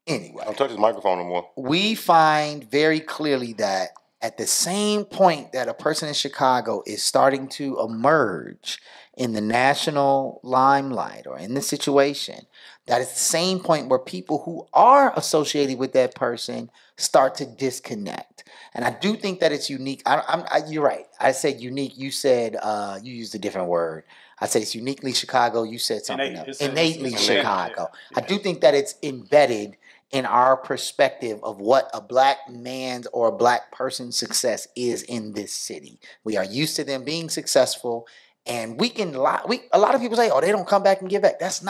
Anyway. Don't touch his microphone no more. We find very clearly that at the same point that a person in Chicago is starting to emerge in the national limelight or in the situation, that is the same point where people who are associated with that person start to disconnect. And I do think that it's unique. You're right. I said unique. You said, you used a different word. I said it's uniquely Chicago. You said something else. Innately Chicago. I do think that it's embedded in our perspective of what a black man's or a black person's success is in this city. We are used to them being successful, and a lot of people say, oh, they don't come back and give back. That's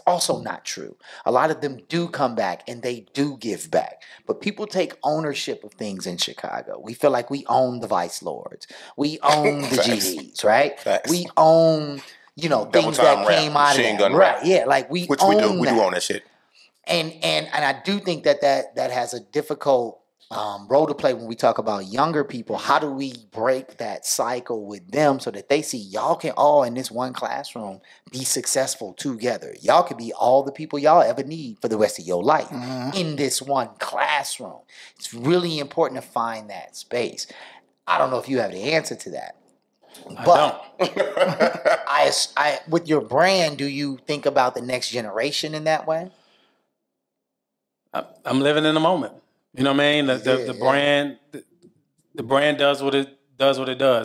also not true. A lot of them do come back and they do give back. But people take ownership of things in Chicago. We feel like we own the Vice Lords. We own the GDs, right? Facts. We own, things that came out of that. Right, yeah, like we Which own we do. We that. do own that shit. And I do think that has a difficult role to play when we talk about younger people. How do we break that cycle with them so that they see y'all can all in this one classroom be successful together? Y'all can be all the people y'all ever need for the rest of your life in this one classroom. It's really important to find that space. I don't know if you have the answer to that. But I, with your brand, do you think about the next generation in that way? I'm living in the moment. You know what I mean? The brand, the brand does what it does,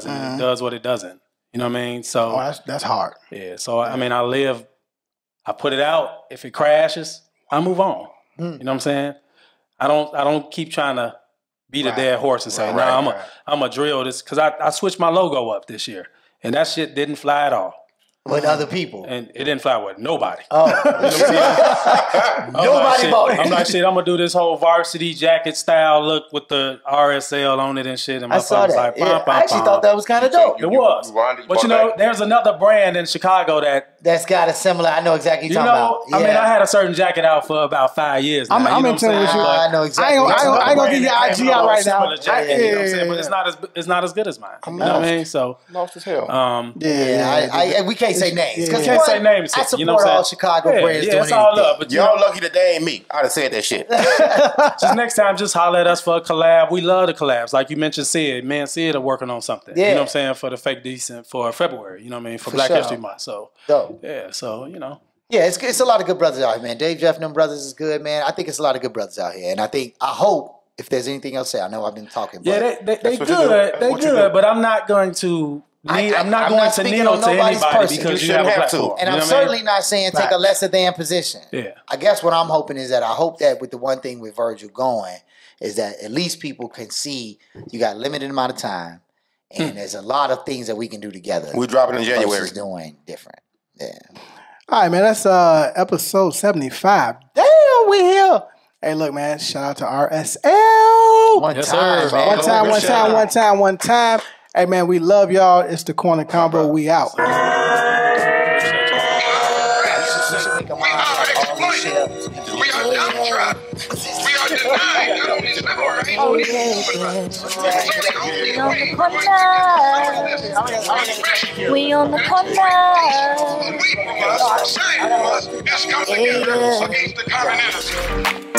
and it does what it doesn't. You know what I mean? So that's hard. Yeah. So I mean, I put it out. If it crashes, I move on. You know what I'm saying? I don't keep trying to beat a dead horse and say, I'm a drill this, because I switched my logo up this year, and that shit didn't fly at all. With other people. And it didn't fly with nobody. Oh. You know what I'm saying? Nobody bought it. I'm like, shit, I'm going to do this whole varsity jacket style look with the RSL on it and shit. And my I saw that. like, I actually thought that was kind of dope. It was. But you know, there's another brand in Chicago that's got a similar, I know exactly what you're talking about. I mean, I had a certain jacket out for about 5 years now. I'm in tune with you. I know exactly. I ain't going to give you IG out right now. You know what I'm saying? But it's not as good as mine. You know what I mean? So lost as hell. We can't say names. Can't say names. I support you know all Chicago brands doing it's all anything. up. But y'all lucky that they ain't me. I'd have said that shit. Just next time, just holler at us for a collab. We love the collabs. Like you mentioned, Sid. Me and Sid are working on something. Yeah. You know what I'm saying? For the Fake Decent for February. You know what I mean? For Black History Month. So, dope. Yeah, so, you know. Yeah, it's a lot of good brothers out here, man. Dave Jeff and them brothers is good, man. I think it's a lot of good brothers out here. And I hope, if there's anything else to say, I know I've been talking. But yeah, they good. They good, but I'm not going to... I'm not going to kneel to anybody because you have a platform. And I'm certainly not saying take a lesser than position. Yeah. I guess what I'm hoping is that I hope that with the one thing with Virgil going is that at least people can see you got a limited amount of time and there's a lot of things that we can do together. We're dropping in January. Versus doing different. Yeah. All right, man. That's episode 75. Damn, we here. Hey, look, man. Shout out to RSL. One time. Hey, man, we love y'all. It's the Corner Convo. We out. We are downtrodden. We are denied not only civil rights, but we on the corner. We must, society must, as come together against the communists.